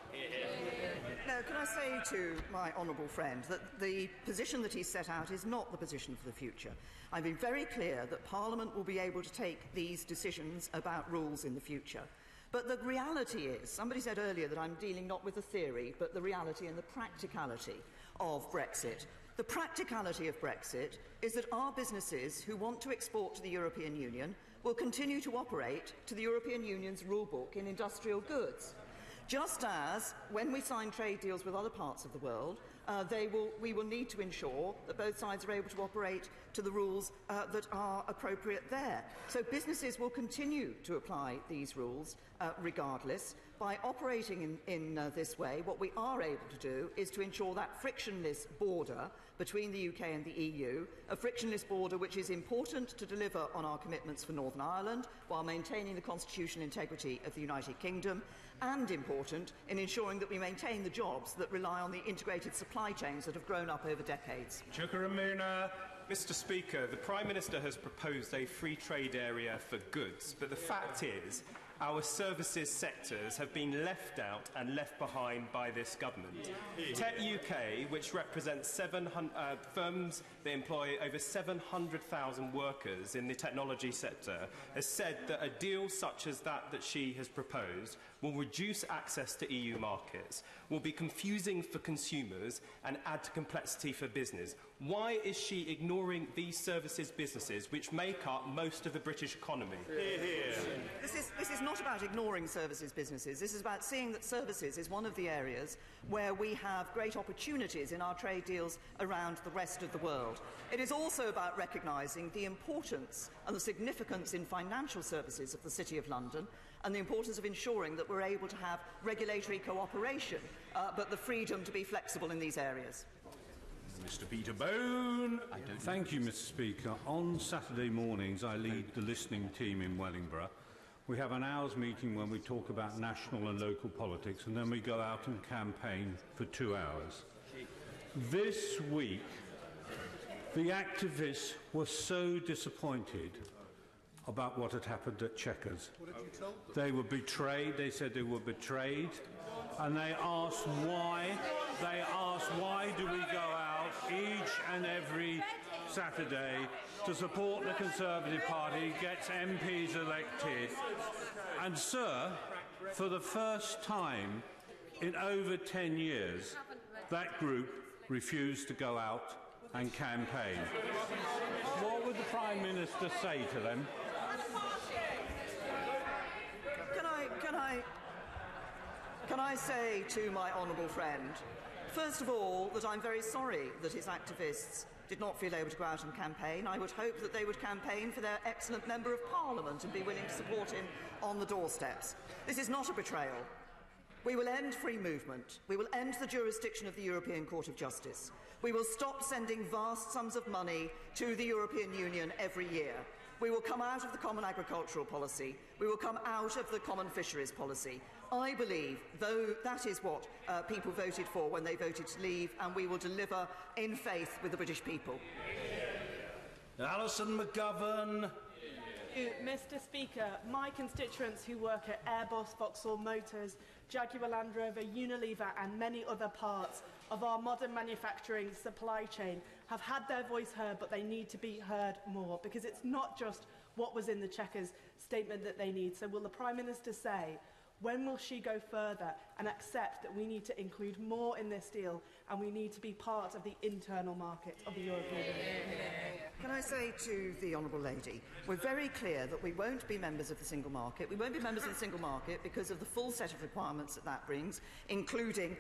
Now, can I say to my honourable friend that the position that he's set out is not the position for the future. I've been very clear that Parliament will be able to take these decisions about rules in the future. But the reality is, somebody said earlier that I'm dealing not with the theory, but the reality and the practicality of Brexit. The practicality of Brexit is that our businesses who want to export to the European Union will continue to operate to the European Union's rulebook in industrial goods. Just as, when we sign trade deals with other parts of the world, we will need to ensure that both sides are able to operate to the rules that are appropriate there. So businesses will continue to apply these rules regardless. By operating in this way, what we are able to do is to ensure that frictionless border between the UK and the EU, a frictionless border which is important to deliver on our commitments for Northern Ireland while maintaining the constitutional integrity of the United Kingdom, and important in ensuring that we maintain the jobs that rely on the integrated supply chains that have grown up over decades.
Mr. Speaker, the Prime Minister has proposed a free trade area for goods, but the fact is our services sectors have been left out and left behind by this government. Tech UK, which represents 700 firms that employ over 700,000 workers in the technology sector, has said that a deal such as that she has proposed will reduce access to EU markets, will be confusing for consumers and add to complexity for business. Why is she ignoring these services businesses which make up most of the British economy?
This is not about ignoring services businesses. This is about seeing that services is one of the areas where we have great opportunities in our trade deals around the rest of the world. It is also about recognising the importance and the significance in financial services of the City of London, and the importance of ensuring that we're able to have regulatory cooperation, but the freedom to be flexible in these areas.
Mr. Peterbone. Thank you, Mr. Speaker. On Saturday mornings, I lead the listening team in Wellingborough. We have an hour's meeting when we talk about national and local politics, and then we go out and campaign for 2 hours. This week, the activists were so disappointed about what had happened at Chequers. They were betrayed. They said they were betrayed, and they asked why. They asked why do we go out each and every Saturday to support the Conservative Party, gets MPs elected. And, sir, for the first time in over 10 years, that group refused to go out and campaign. What would the Prime Minister say to them?
Can I say to my honourable friend, first of all, that I'm very sorry that his activists did not feel able to go out and campaign. I would hope that they would campaign for their excellent Member of Parliament and be willing to support him on the doorsteps. This is not a betrayal. We will end free movement. We will end the jurisdiction of the European Court of Justice. We will stop sending vast sums of money to the European Union every year. We will come out of the common agricultural policy. We will come out of the common fisheries policy. I believe, though, that is what people voted for when they voted to leave, and we will deliver in faith with the British people.
Alison McGovern.
Mr. Speaker, my constituents who work at Airbus, Vauxhall Motors, Jaguar Land Rover, Unilever and many other parts of our modern manufacturing supply chain have had their voice heard, but they need to be heard more, because it's not just what was in the Chequers statement that they need. So will the Prime Minister say, when will she go further and accept that we need to include more in this deal and we need to be part of the internal market of the European Union?
Can I say to the Honourable Lady, we're very clear that we won't be members of the single market. We won't be members of the single market because of the full set of requirements that that brings, including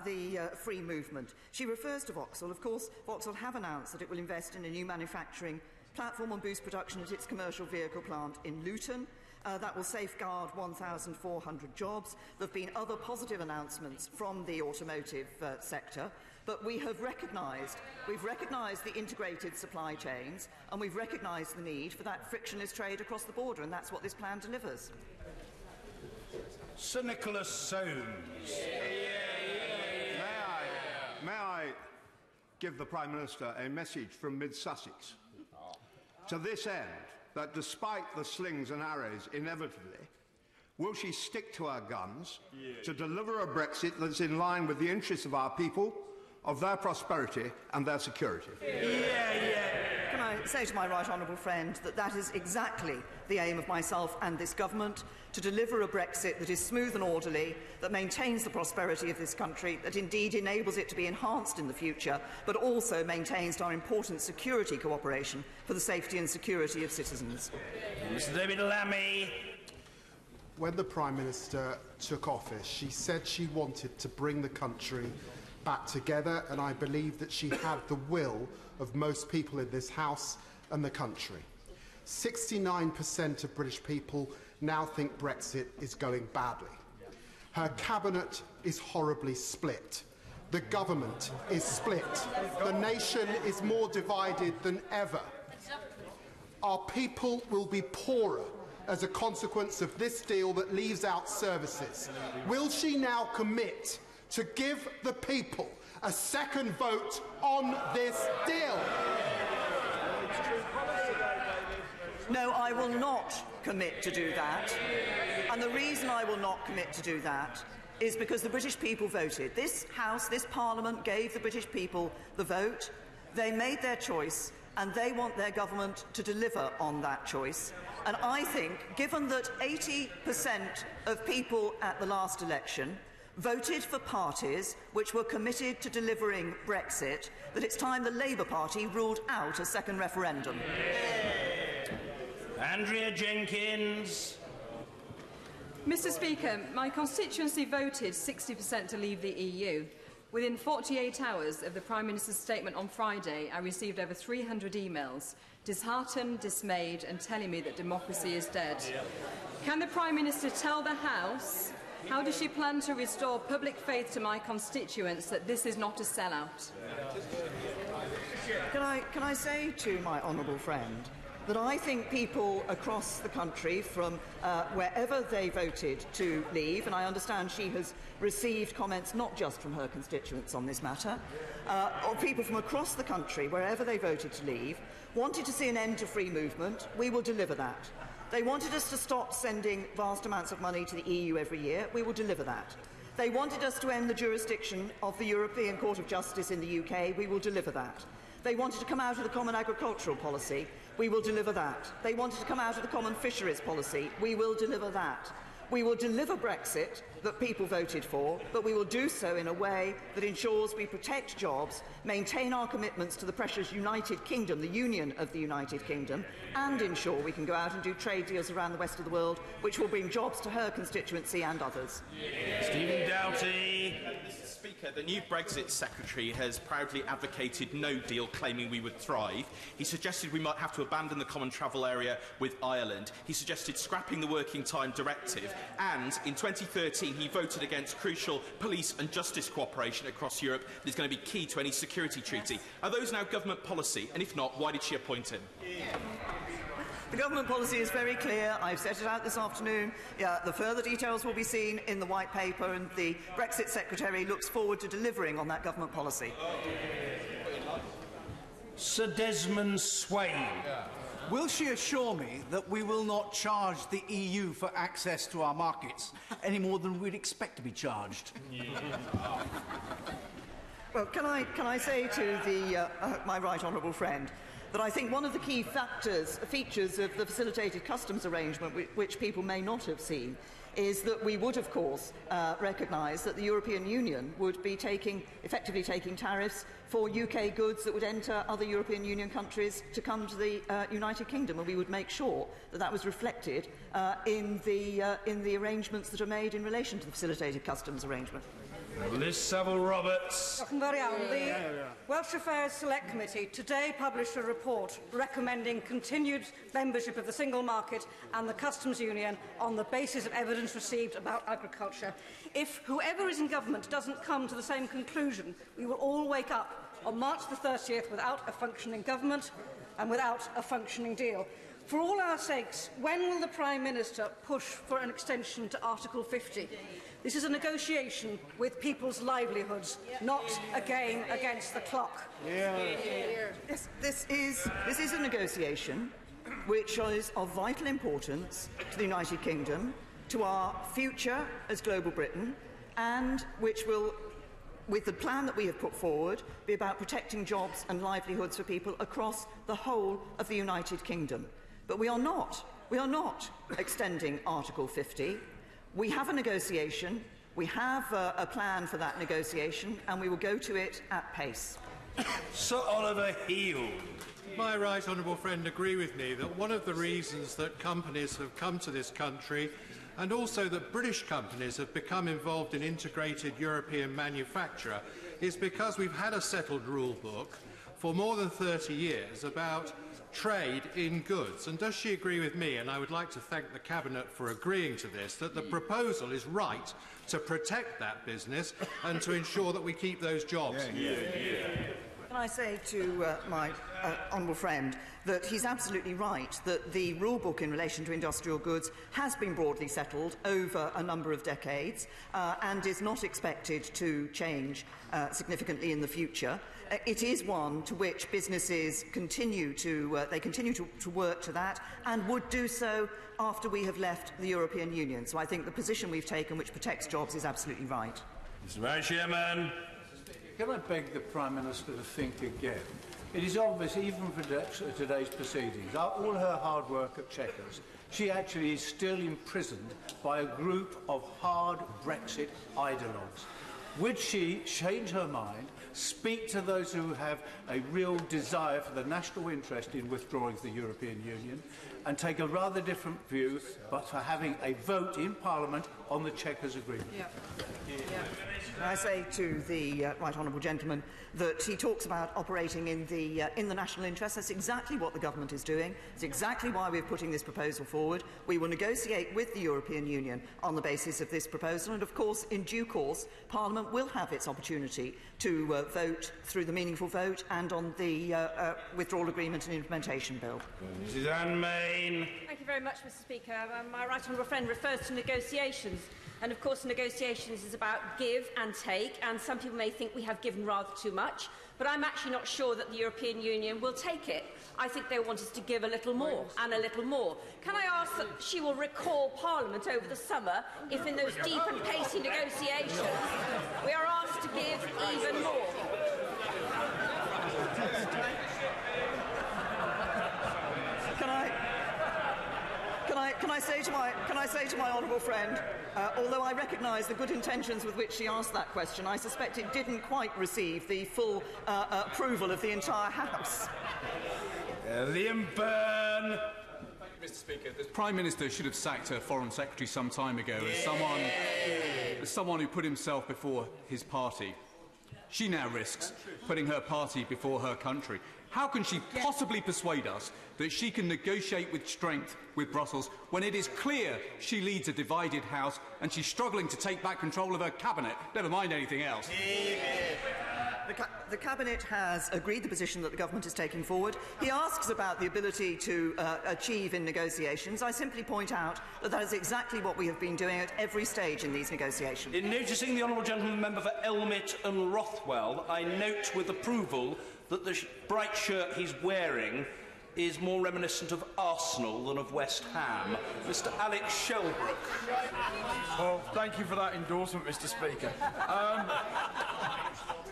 the free movement. She refers to Vauxhall. Of course, Vauxhall have announced that it will invest in a new manufacturing platform and boost production at its commercial vehicle plant in Luton. That will safeguard 1,400 jobs. There have been other positive announcements from the automotive sector, but we've recognised the integrated supply chains, and we've recognised the need for that frictionless trade across the border, and that's what this plan delivers.
Sir Nicholas Soames.
May I give the Prime Minister a message from mid-Sussex? To this end,
that despite the slings and arrows, inevitably, will she stick to her guns to deliver a Brexit that's in line with the interests of our people, of their prosperity and their security?
Can I say to my right honourable friend that that is exactly the aim of myself and this government, to deliver a Brexit that is smooth and orderly, that maintains the prosperity of this country, that indeed enables it to be enhanced in the future, but also maintains our important security cooperation for the safety and security of citizens.
Mr David Lammy.
When the Prime Minister took office, she said she wanted to bring the country back together, and I believe that she had the will of most people in this House and the country. 69% of British people now think Brexit is going badly. Her cabinet is horribly split. The government is split. The nation is more divided than ever. Our people will be poorer as a consequence of this deal that leaves out services. Will she now commit to give the people a second vote on this deal?
No, I will not commit to do that. And the reason I will not commit to do that is because the British people voted. This House, this Parliament gave the British people the vote. They made their choice, and they want their government to deliver on that choice. And I think, given that 80% of people at the last election voted for parties which were committed to delivering Brexit, that it's time the Labour Party ruled out a second referendum.
Andrea Jenkins.
Mr Speaker, my constituency voted 60% to leave the EU. Within 48 hours of the Prime Minister's statement on Friday, I received over 300 emails, disheartened, dismayed and telling me that democracy is dead. Can the Prime Minister tell the House how does she plan to restore public faith to my constituents that this is not a sellout?
Can I say to my honourable friend that I think people across the country, from wherever they voted to leave, and I understand she has received comments not just from her constituents on this matter, or people from across the country, wherever they voted to leave, wanted to see an end to free movement. We will deliver that. They wanted us to stop sending vast amounts of money to the EU every year. We will deliver that. They wanted us to end the jurisdiction of the European Court of Justice in the UK. We will deliver that. They wanted to come out of the common agricultural policy. We will deliver that. They wanted to come out of the common fisheries policy. We will deliver that. We will deliver Brexit that people voted for, but we will do so in a way that ensures we protect jobs, maintain our commitments to the precious United Kingdom, the Union of the United Kingdom, and ensure we can go out and do trade deals around the rest of the world, which will bring jobs to her constituency and others.
Stephen Doughty.
Mr Speaker, the new Brexit Secretary has proudly advocated no deal, claiming we would thrive. He suggested we might have to abandon the common travel area with Ireland. He suggested scrapping the Working Time Directive. And in 2013, he voted against crucial police and justice cooperation across Europe that is going to be key to any security treaty. Are those now government policy? And if not, why did she appoint him?
The government policy is very clear. I've set it out this afternoon. The further details will be seen in the White Paper, and the Brexit Secretary looks forward to delivering on that government policy.
Sir Desmond Swain.
Will she assure me that we will not charge the EU for access to our markets any more than we'd expect to be charged?
Well, can I say to my right honourable friend that I think one of the key features of the facilitated customs arrangement, which people may not have seen, is that we would, of course, recognise that the European Union would be effectively taking tariffs for UK goods that would enter other European Union countries to come to the United Kingdom, and we would make sure that that was reflected in the arrangements that are made in relation to the facilitated customs arrangement.
Liz Saville-Roberts.
The Welsh Affairs Select Committee today published a report recommending continued membership of the single market and the customs union on the basis of evidence received about agriculture. If whoever is in government doesn't come to the same conclusion, we will all wake up on March the 30th without a functioning government and without a functioning deal. For all our sakes, when will the Prime Minister push for an extension to Article 50? This is a negotiation with people's livelihoods, not a game against the clock.
This is a negotiation which is of vital importance to the United Kingdom, to our future as global Britain, and which will, with the plan that we have put forward, be about protecting jobs and livelihoods for people across the whole of the United Kingdom. But we are not extending Article 50. We have a negotiation, we have a plan for that negotiation, and we will go to it at pace.
Sir Oliver Heald.
My right honourable friend agree with me that one of the reasons that companies have come to this country, and also that British companies have become involved in integrated European manufacture, is because we've had a settled rule book for more than 30 years about trade in goods. And does she agree with me, and I would like to thank the Cabinet for agreeing to this, that the proposal is right to protect that business and to ensure that we keep those jobs?
Can I say to my honourable friend that he's absolutely right that the rule book in relation to industrial goods has been broadly settled over a number of decades and is not expected to change significantly in the future. It is one to which businesses continue to work to that, and would do so after we have left the European Union. So I think the position we've taken, which protects jobs, is absolutely right.
Mr. Chairman.
Can I beg the Prime Minister to think again? It is obvious, even for today's proceedings, all her hard work at Chequers, she actually is still imprisoned by a group of hard Brexit ideologues. Would she change her mind, speak to those who have a real desire for the national interest in withdrawing from the European Union, and take a rather different view, but for having a vote in Parliament on the Chequers Agreement?
I say to the right honourable gentleman that he talks about operating in the national interest. That's exactly what the government is doing. It's exactly why we're putting this proposal forward. We will negotiate with the European Union on the basis of this proposal, and of course, in due course, Parliament will have its opportunity to vote through the meaningful vote and on the withdrawal agreement and implementation bill.
Mrs. Anne Main.
Thank you very much, Mr. Speaker. My right honourable friend refers to negotiations. And of course, negotiations is about give and take, and some people may think we have given rather too much, but I'm actually not sure that the European Union will take it. I think they want us to give a little more and a little more. Can I ask that she will recall Parliament over the summer if in those deep and pacey negotiations we are asked to give even more?
Can I say to my honourable friend, although I recognise the good intentions with which she asked that question, I suspect it didn't quite receive the full approval of the entire House.
Liam Byrne.
Mr. Speaker, the Prime Minister should have sacked her Foreign Secretary some time ago as someone who put himself before his party. She now risks putting her party before her country. How can she possibly persuade us that she can negotiate with strength with Brussels when it is clear she leads a divided House and she's struggling to take back control of her cabinet, never mind anything else?
The Cabinet has agreed the position that the Government is taking forward. He asks about the ability to achieve in negotiations. I simply point out that that is exactly what we have been doing at every stage in these negotiations.
In noticing the honourable gentleman member for Elmet and Rothwell, I note with approval that the bright shirt he's wearing is more reminiscent of Arsenal than of West Ham. Mr. Alex Shelbrook.
Well, thank you for that endorsement, Mr. Speaker.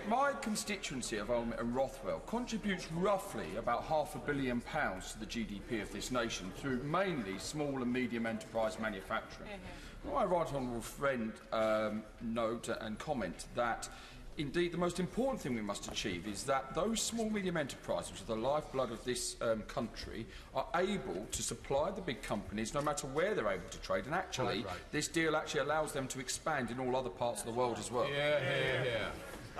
My constituency of Elmet and Rothwell contributes roughly about £500 million to the GDP of this nation through mainly small and medium enterprise manufacturing. My right honourable friend note and comment that indeed, the most important thing we must achieve is that those small medium enterprises, which are the lifeblood of this country, are able to supply the big companies no matter where they're able to trade. And actually, this deal actually allows them to expand in all other parts of the world as well.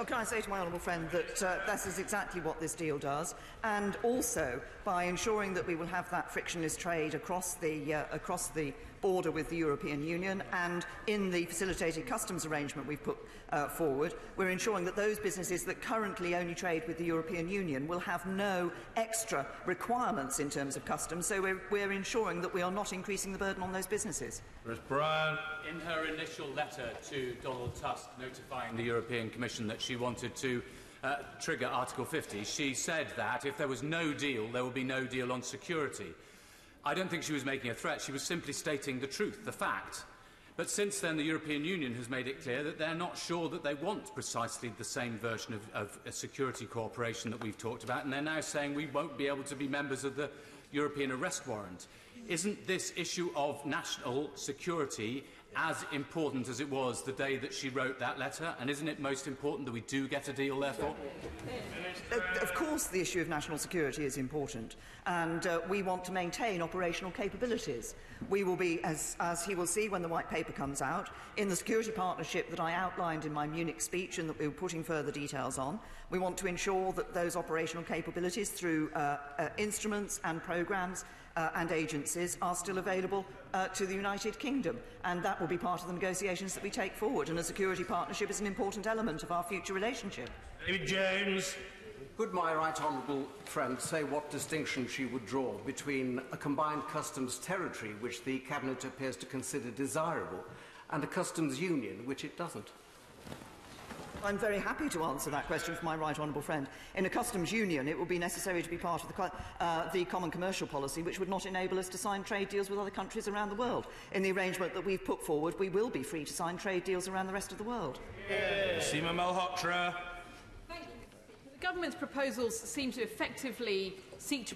Oh, can I say to my honourable friend that that is exactly what this deal does, and also by ensuring that we will have that frictionless trade across the border with the European Union, and in the facilitated customs arrangement we've put forward, we're ensuring that those businesses that currently only trade with the European Union will have no extra requirements in terms of customs, so we're ensuring that we are not increasing the burden on those businesses.
Brian.
In her initial letter to Donald Tusk notifying the European Commission that she wanted to trigger Article 50, she said that if there was no deal, there would be no deal on security. I don't think she was making a threat. She was simply stating the truth, the fact. But since then, the European Union has made it clear that they're not sure that they want precisely the same version of security cooperation that we've talked about, and they're now saying we won't be able to be members of the European arrest warrant. Isn't this issue of national security as important as it was the day that she wrote that letter? And isn't it most important that we do get a deal, therefore?
Of course the issue of national security is important, and we want to maintain operational capabilities. We will be, as he will see when the White Paper comes out, in the security partnership that I outlined in my Munich speech and that we were putting further details on. We want to ensure that those operational capabilities through instruments and programmes and agencies are still available to the United Kingdom, and that will be part of the negotiations that we take forward, and a security partnership is an important element of our future relationship.
David Jones.
Could my right honourable friend say what distinction she would draw between a combined customs territory, which the Cabinet appears to consider desirable, and a customs union, which it doesn't?
I'm very happy to answer that question for my right honourable friend. In a customs union, it will be necessary to be part of the common commercial policy, which would not enable us to sign trade deals with other countries around the world. In the arrangement that we've put forward, we will be free to sign trade deals around the rest of the world.
Seema Malhotra.
The government's proposals seem to effectively seek to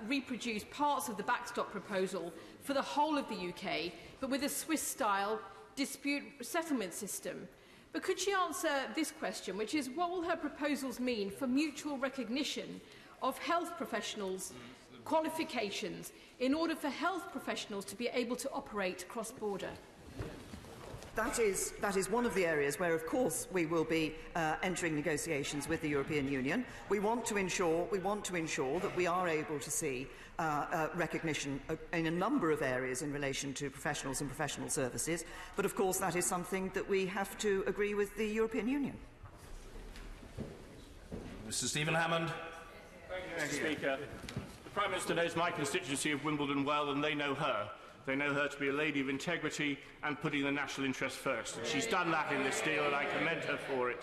reproduce parts of the backstop proposal for the whole of the UK, but with a Swiss-style dispute settlement system. But could she answer this question, which is, what will her proposals mean for mutual recognition of health professionals' qualifications in order for health professionals to be able to operate cross-border?
That is one of the areas where, of course, we will be entering negotiations with the European Union. We want to ensure that we are able to see recognition in a number of areas in relation to professionals and professional services. But, of course, that is something that we have to agree with the European Union.
Mr. Stephen Hammond.
Thank you, Mr. Speaker. The Prime Minister knows my constituency of Wimbledon well, and they know her. They know her to be a lady of integrity and putting the national interest first. And she's done that in this deal, and I commend her for it.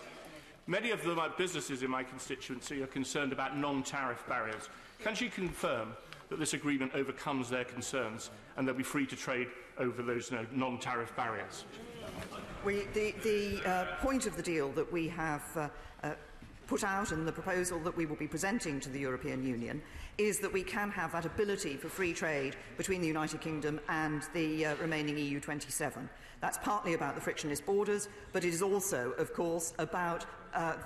Many of the businesses in my constituency are concerned about non-tariff barriers. Can she confirm that this agreement overcomes their concerns and they'll be free to trade over those non-tariff barriers?
The point of the deal that we have put out and the proposal that we will be presenting to the European Union is that we can have that ability for free trade between the United Kingdom and the remaining EU 27. That's partly about the frictionless borders, but it is also, of course, about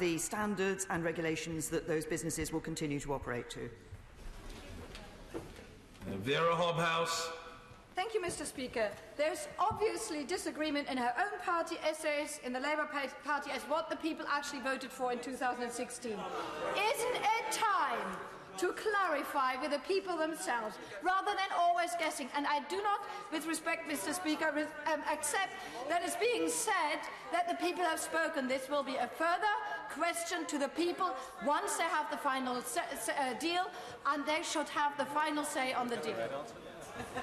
the standards and regulations that those businesses will continue to operate to.
Vera Hobhouse.
Thank you, Mr. Speaker. There's obviously disagreement in her own party essays, in the Labour Party, as what the people actually voted for in 2016. Isn't it time to clarify with the people themselves, rather than always guessing? And I do not, with respect, Mr. Speaker, accept that it's being said that the people have spoken. This will be a further question to the people once they have the final deal, and they should have the final say on the deal.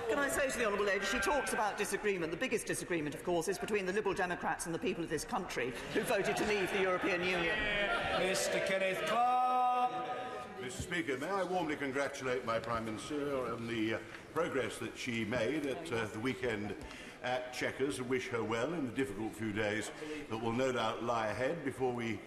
Can I say to the Honourable Lady, she talks about disagreement. The biggest disagreement, of course, is between the Liberal Democrats and the people of this country who voted to leave the European Union.
Mr. Kenneth Clark.
Mr. Speaker, may I warmly congratulate my Prime Minister on the progress that she made at the weekend at Chequers and wish her well in the difficult few days that will no doubt lie ahead before we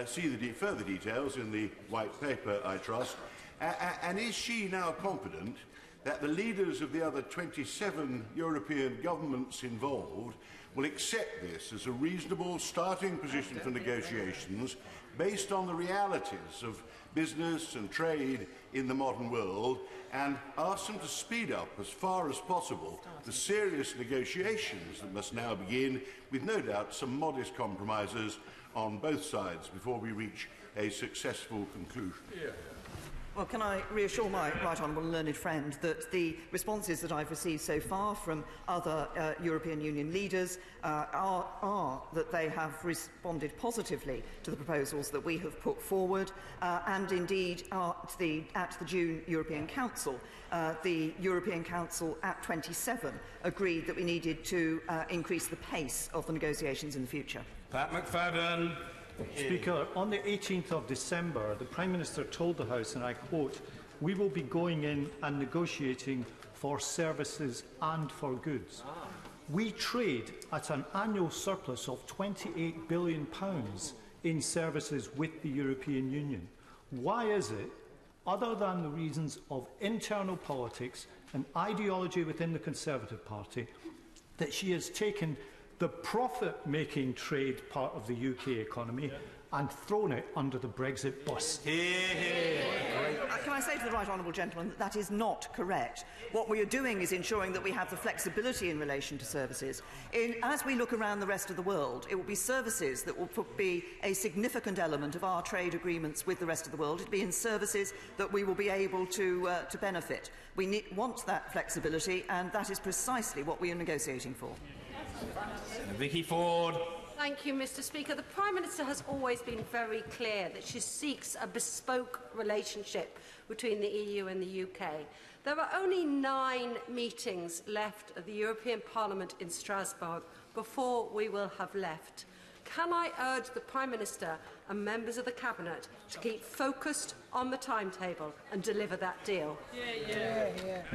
see the further details in the White Paper, I trust. And is she now confident that the leaders of the other 27 European governments involved will accept this as a reasonable starting position for negotiations based on the realities of business and trade in the modern world, and ask them to speed up as far as possible the serious negotiations that must now begin, with no doubt some modest compromises on both sides before we reach a successful conclusion?
Well, can I reassure my right honourable and learned friend that the responses that I've received so far from other European Union leaders are that they have responded positively to the proposals that we have put forward, and indeed at the June European Council, the European Council at 27 agreed that we needed to increase the pace of the negotiations in the future.
Pat McFadden.
Speaker, on the 18th of December, the Prime Minister told the House, and I quote, "We will be going in and negotiating
for services and for goods. We trade at an annual surplus of £28 billion in services with the European Union. Why is it, other than the reasons of internal politics and ideology within the Conservative Party, that she has taken the profit-making trade part of the UK economy and thrown it under the Brexit bus?
Can I say to the right honourable gentleman that that is not correct? What we are doing is ensuring that we have the flexibility in relation to services. As we look around the rest of the world, it will be services that will be a significant element of our trade agreements with the rest of the world. It will be in services that we will be able to benefit. We want that flexibility, and that is precisely what we are negotiating for.
Vicky Ford.
Thank you, Mr. Speaker. The Prime Minister has always been very clear that she seeks a bespoke relationship between the EU and the UK. There are only 9 meetings left of the European Parliament in Strasbourg before we will have left. Can I urge the Prime Minister and members of the Cabinet to keep focused on the timetable and deliver that deal?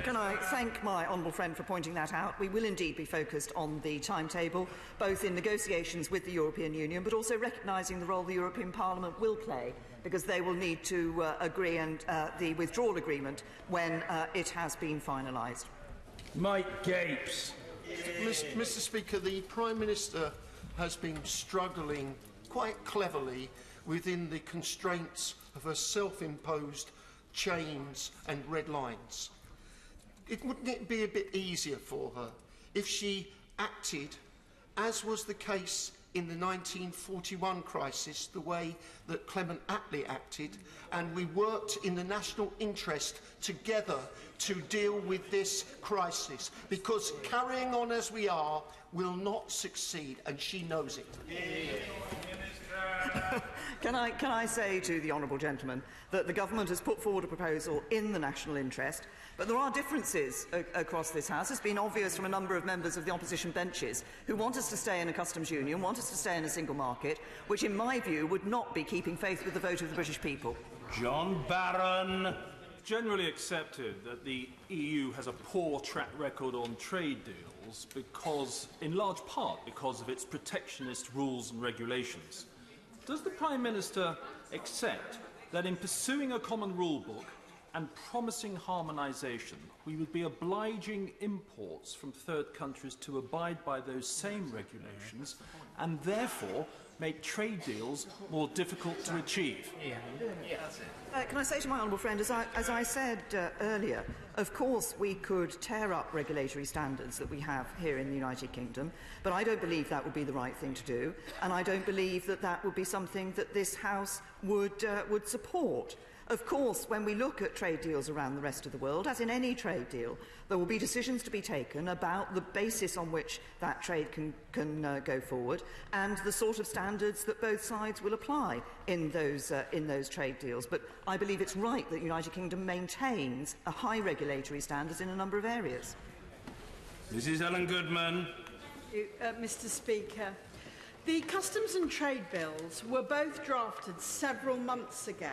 Can I thank my honourable friend for pointing that out? We will indeed be focused on the timetable, both in negotiations with the European Union, but also recognising the role the European Parliament will play, because they will need to agree and the withdrawal agreement when it has been finalised.
Mike Gapes.
Mr. Speaker, the Prime Minister has been struggling quite cleverly within the constraints of her self-imposed chains and red lines. Wouldn't it be a bit easier for her if she acted, as was the case in the 1941 crisis, the way that Clement Attlee acted, and we worked in the national interest together to deal with this crisis? Because carrying on as we are will not succeed, and she knows it.
Can I say to the honourable gentleman that the government has put forward a proposal in the national interest, but there are differences across this House. It's been obvious from a number of members of the opposition benches who want us to stay in a customs union, want us to stay in a single market, which in my view would not be keeping faith with the vote of the British people.
John Barron. Generally accepted that the EU has a poor track record on trade deals because, in large part, because of its protectionist rules and regulations. Does the Prime Minister accept that in pursuing a common rule book and promising harmonisation, we would be obliging imports from third countries to abide by those same regulations and therefore make trade deals more difficult to achieve?
Can I say to my honourable friend, as I said earlier, of course we could tear up regulatory standards that we have here in the United Kingdom, but I don't believe that would be the right thing to do, and I don't believe that that would be something that this House would support. Of course, when we look at trade deals around the rest of the world, as in any trade deal, there will be decisions to be taken about the basis on which that trade can go forward and the sort of standards that both sides will apply in those trade deals. But I believe it's right that the United Kingdom maintains a high regulatory standards in a number of areas.
Mrs. Ellen Goodman.
Mr. Speaker, the customs and trade bills were both drafted several months ago.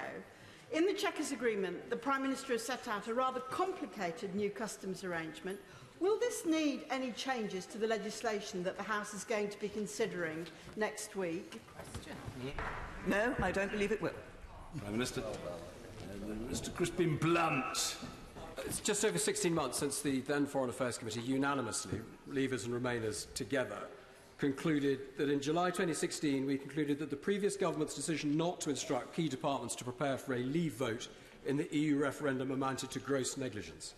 In the Chequers Agreement, the Prime Minister has set out a rather complicated new customs arrangement. Will this need any changes to the legislation that the House is going to be considering next week?
No, I don't believe it will.
Prime Minister. Mr. Crispin Blunt.
It's just over 16 months since the then Foreign Affairs Committee unanimously, Leavers and Remainers together, concluded that in July 2016 we concluded that the previous government's decision not to instruct key departments to prepare for a leave vote in the EU referendum amounted to gross negligence.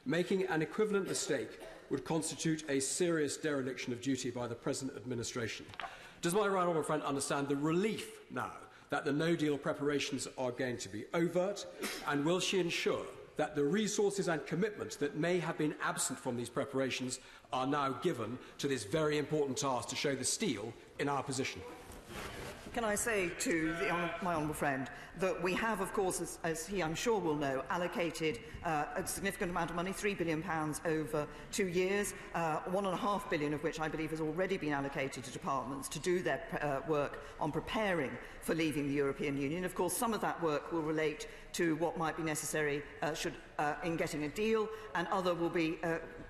Making an equivalent mistake would constitute a serious dereliction of duty by the present administration. Does my right honourable friend understand the relief now that the no-deal preparations are going to be overt, and will she ensure that the resources and commitment that may have been absent from these preparations are now given to this very important task to show the steel in our position?
Can I say to my honourable friend that we have, of course, as he I'm sure will know, allocated a significant amount of money, £3 billion over 2 years, £1.5 billion of which I believe has already been allocated to departments to do their work on preparing for leaving the European Union. Of course, some of that work will relate to what might be necessary in getting a deal, and other will be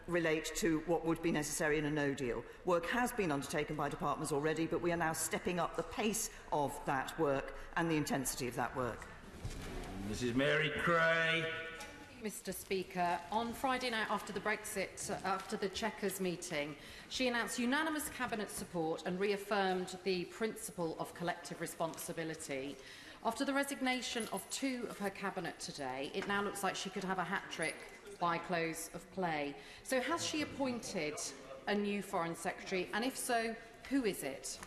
relate to what would be necessary in a no-deal. Work has been undertaken by departments already, but we are now stepping up the pace of that work and the intensity of that work.
Mrs Mary Cray.
Mr Speaker, on Friday night after the Chequers meeting, she announced unanimous Cabinet support and reaffirmed the principle of collective responsibility. After the resignation of 2 of her Cabinet today, it now looks like she could have a hat-trick by close of play. So has she appointed a new Foreign Secretary, and if so, who is it?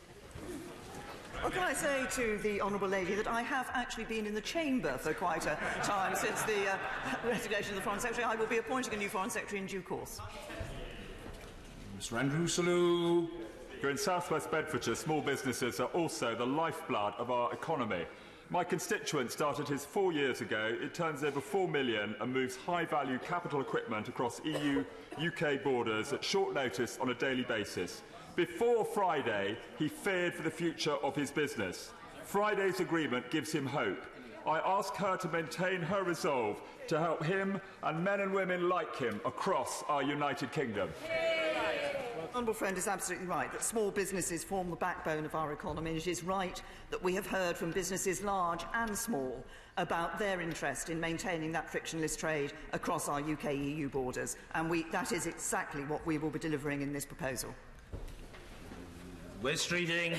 Well, can I say to the honourable lady that I have actually been in the chamber for quite a time since the resignation of the Foreign Secretary. I will be appointing a new Foreign Secretary in due course.
Mr Andrew Salou.
In South West Bedfordshire, small businesses are also the lifeblood of our economy. My constituent started his 4 years ago. It turns over 4 million and moves high-value capital equipment across EU-UK borders at short notice on a daily basis. Before Friday, he feared for the future of his business. Friday's agreement gives him hope. I ask her to maintain her resolve to help him and men and women like him across our United Kingdom.
My honourable friend is absolutely right that small businesses form the backbone of our economy, and it is right that we have heard from businesses large and small about their interest in maintaining that frictionless trade across our UK-EU borders, and that is exactly what we will be delivering in this proposal.
West Streeting.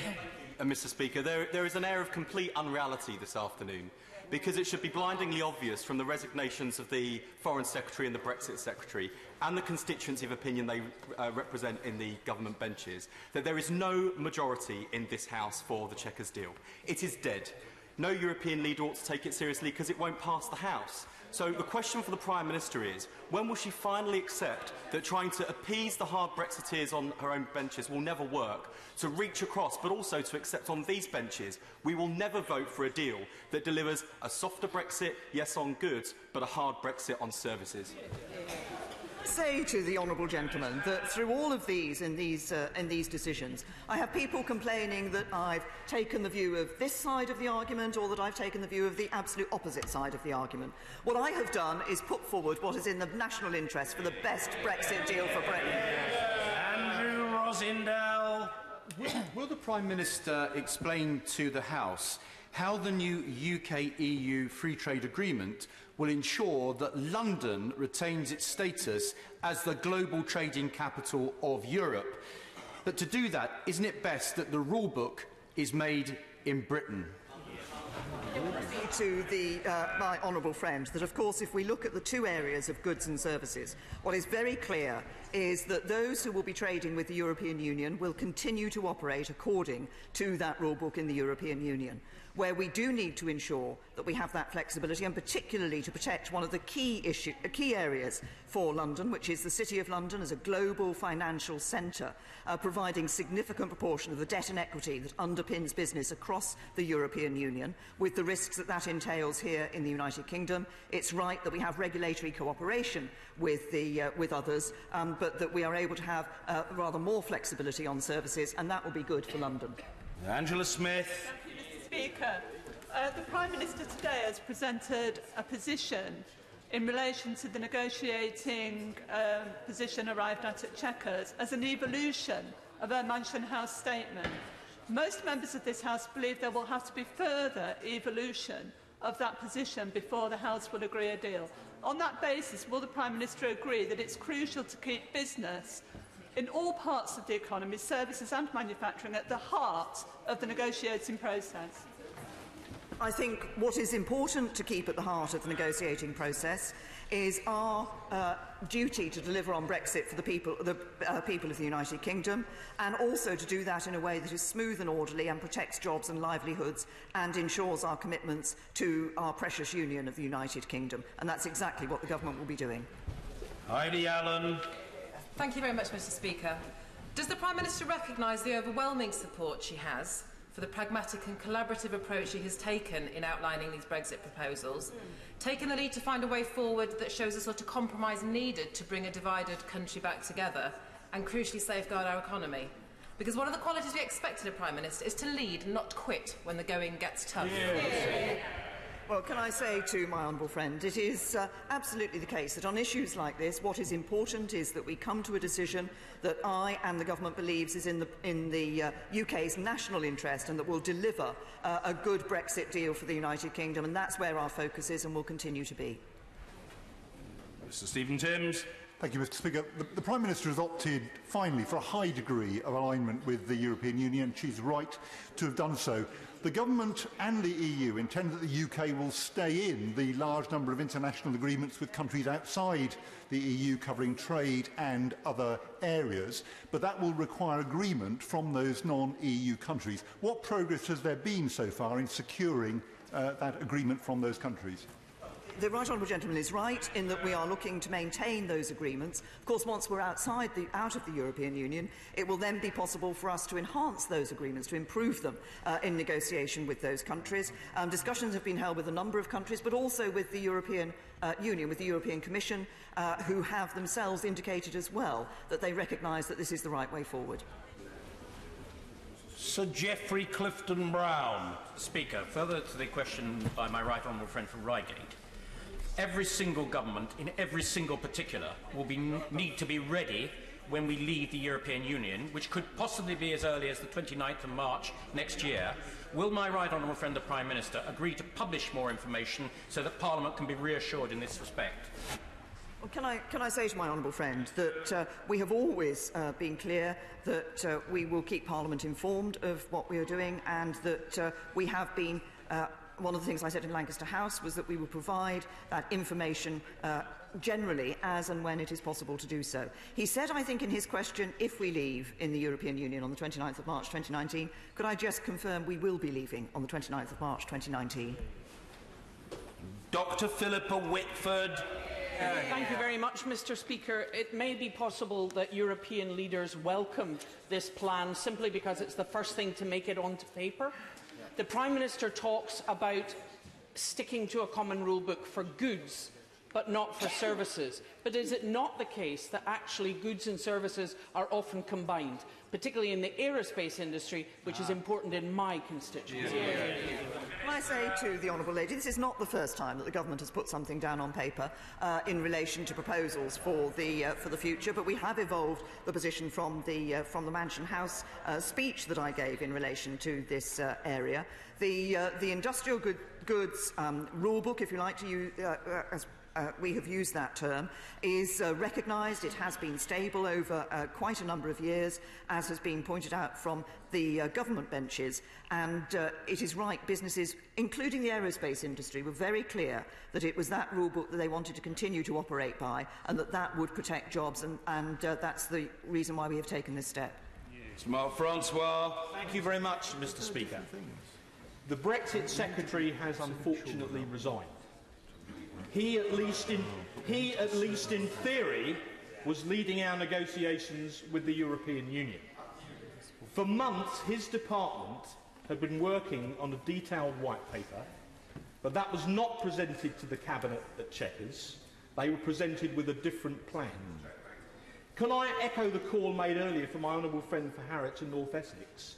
Mr Speaker, there is an air of complete unreality this afternoon, because it should be blindingly obvious from the resignations of the Foreign Secretary and the Brexit Secretary and the constituency of opinion they represent in the government benches that there is no majority in this House for the Chequers deal. It is dead. No European leader ought to take it seriously because it won't pass the House. So the question for the Prime Minister is, when will she finally accept that trying to appease the hard Brexiteers on her own benches will never work, to reach across, but also to accept on these benches we will never vote for a deal that delivers a softer Brexit, yes, on goods, but a hard Brexit on services?
Say to the honourable gentleman that through all of these in these decisions, I have people complaining that I've taken the view of this side of the argument or that I've taken the view of the absolute opposite side of the argument. What I have done is put forward what is in the national interest for the best Brexit deal for Britain.
Andrew Rosindell.
Will the Prime Minister explain to the House how the new UK-EU free trade agreement will ensure that London retains its status as the global trading capital of Europe? But to do that, isn't it best that the rulebook is made in Britain?
To my honourable friend that, of course, if we look at the 2 areas of goods and services, what is very clear is that those who will be trading with the European Union will continue to operate according to that rulebook in the European Union. Where we do need to ensure that we have that flexibility, and particularly to protect one of the key areas for London, which is the City of London as a global financial centre, providing significant proportion of the debt and equity that underpins business across the European Union, with the risks that that entails here in the United Kingdom. It's right that we have regulatory cooperation with others, but that we are able to have rather more flexibility on services, and that will be good for London.
Angela Smith.
Speaker, the Prime Minister today has presented a position in relation to the negotiating position arrived at Chequers as an evolution of her Mansion House statement. Most members of this House believe there will have to be further evolution of that position before the House will agree a deal. On that basis, will the Prime Minister agree that it's crucial to keep business in all parts of the economy, services and manufacturing, at the heart of the negotiating process?
I think what is important to keep at the heart of the negotiating process is our duty to deliver on Brexit for the people of the United Kingdom, and also to do that in a way that is smooth and orderly and protects jobs and livelihoods and ensures our commitments to our precious union of the United Kingdom. And that's exactly what the government will be doing.
Heidi Allen.
Thank you very much, Mr Speaker. Does the Prime Minister recognise the overwhelming support she has for the pragmatic and collaborative approach he has taken in outlining these Brexit proposals, taken the lead to find a way forward that shows the sort of compromise needed to bring a divided country back together and crucially safeguard our economy. Because one of the qualities we expect in a Prime Minister is to lead, not quit, when the going gets tough.
Yeah. Well, can I say to my honourable friend, it is absolutely the case that on issues like this, what is important is that we come to a decision that I and the government believes is in the UK's national interest and that will deliver a good Brexit deal for the United Kingdom, and that's where our focus is and will continue to be.
Mr. Stephen Timms.
Thank you, Mr. Speaker. The Prime Minister has opted, finally, for a high degree of alignment with the European Union. She's right to have done so. The Government and the EU intend that the UK will stay in the large number of international agreements with countries outside the EU covering trade and other areas, but that will require agreement from those non-EU countries. What progress has there been so far in securing that agreement from those countries?
The right honourable gentleman is right in that we are looking to maintain those agreements. Of course, once we're out of the European Union, it will then be possible for us to enhance those agreements, to improve them in negotiation with those countries. Discussions have been held with a number of countries, but also with the European Union, with the European Commission, who have themselves indicated as well that they recognise that this is the right way forward.
Sir Geoffrey Clifton Brown. Speaker, further to the question by my right honourable friend from Reigate, every single government in every single particular will need to be ready when we leave the European Union, which could possibly be as early as the 29th of March next year. Will my right honourable friend, the Prime Minister, agree to publish more information so that Parliament can be reassured in this respect?
Well, can I say to my honourable friend that we have always been clear that we will keep Parliament informed of what we are doing, and that we have been one of the things I said in Lancaster House was that we will provide that information generally as and when it is possible to do so. He said, I think in his question, if we leave in the European Union on the 29th of March 2019, could I just confirm we will be leaving on the 29th of March 2019?
Dr. Philippa Whitford.
Thank you very much, Mr. Speaker. It may be possible that European leaders welcome this plan simply because it's the first thing to make it onto paper. The Prime Minister talks about sticking to a common rule book for goods, but not for services. But is it not the case that actually goods and services are often combined, particularly in the aerospace industry, which is important in my constituency?
Can I say to the honourable lady, this is not the first time that the government has put something down on paper in relation to proposals for the future, but we have evolved the position from the Mansion House speech that I gave in relation to this area. The industrial goods rule book, if you like to use, as we have used that term, is recognised. It has been stable over quite a number of years, as has been pointed out from the government benches, and it is right, businesses, including the aerospace industry, were very clear that it was that rule book that they wanted to continue to operate by, and that would protect jobs, and that's the reason why we have taken this step.
Mr. Mark Francois.
Thank you very much, Mr. Speaker. The Brexit Secretary has unfortunately resigned. He, at least in theory, was leading our negotiations with the European Union. For months, his department had been working on a detailed white paper, but that was not presented to the Cabinet at Chequers. They were presented with a different plan. Can I echo the call made earlier from my honourable friend for Harwich and North Essex,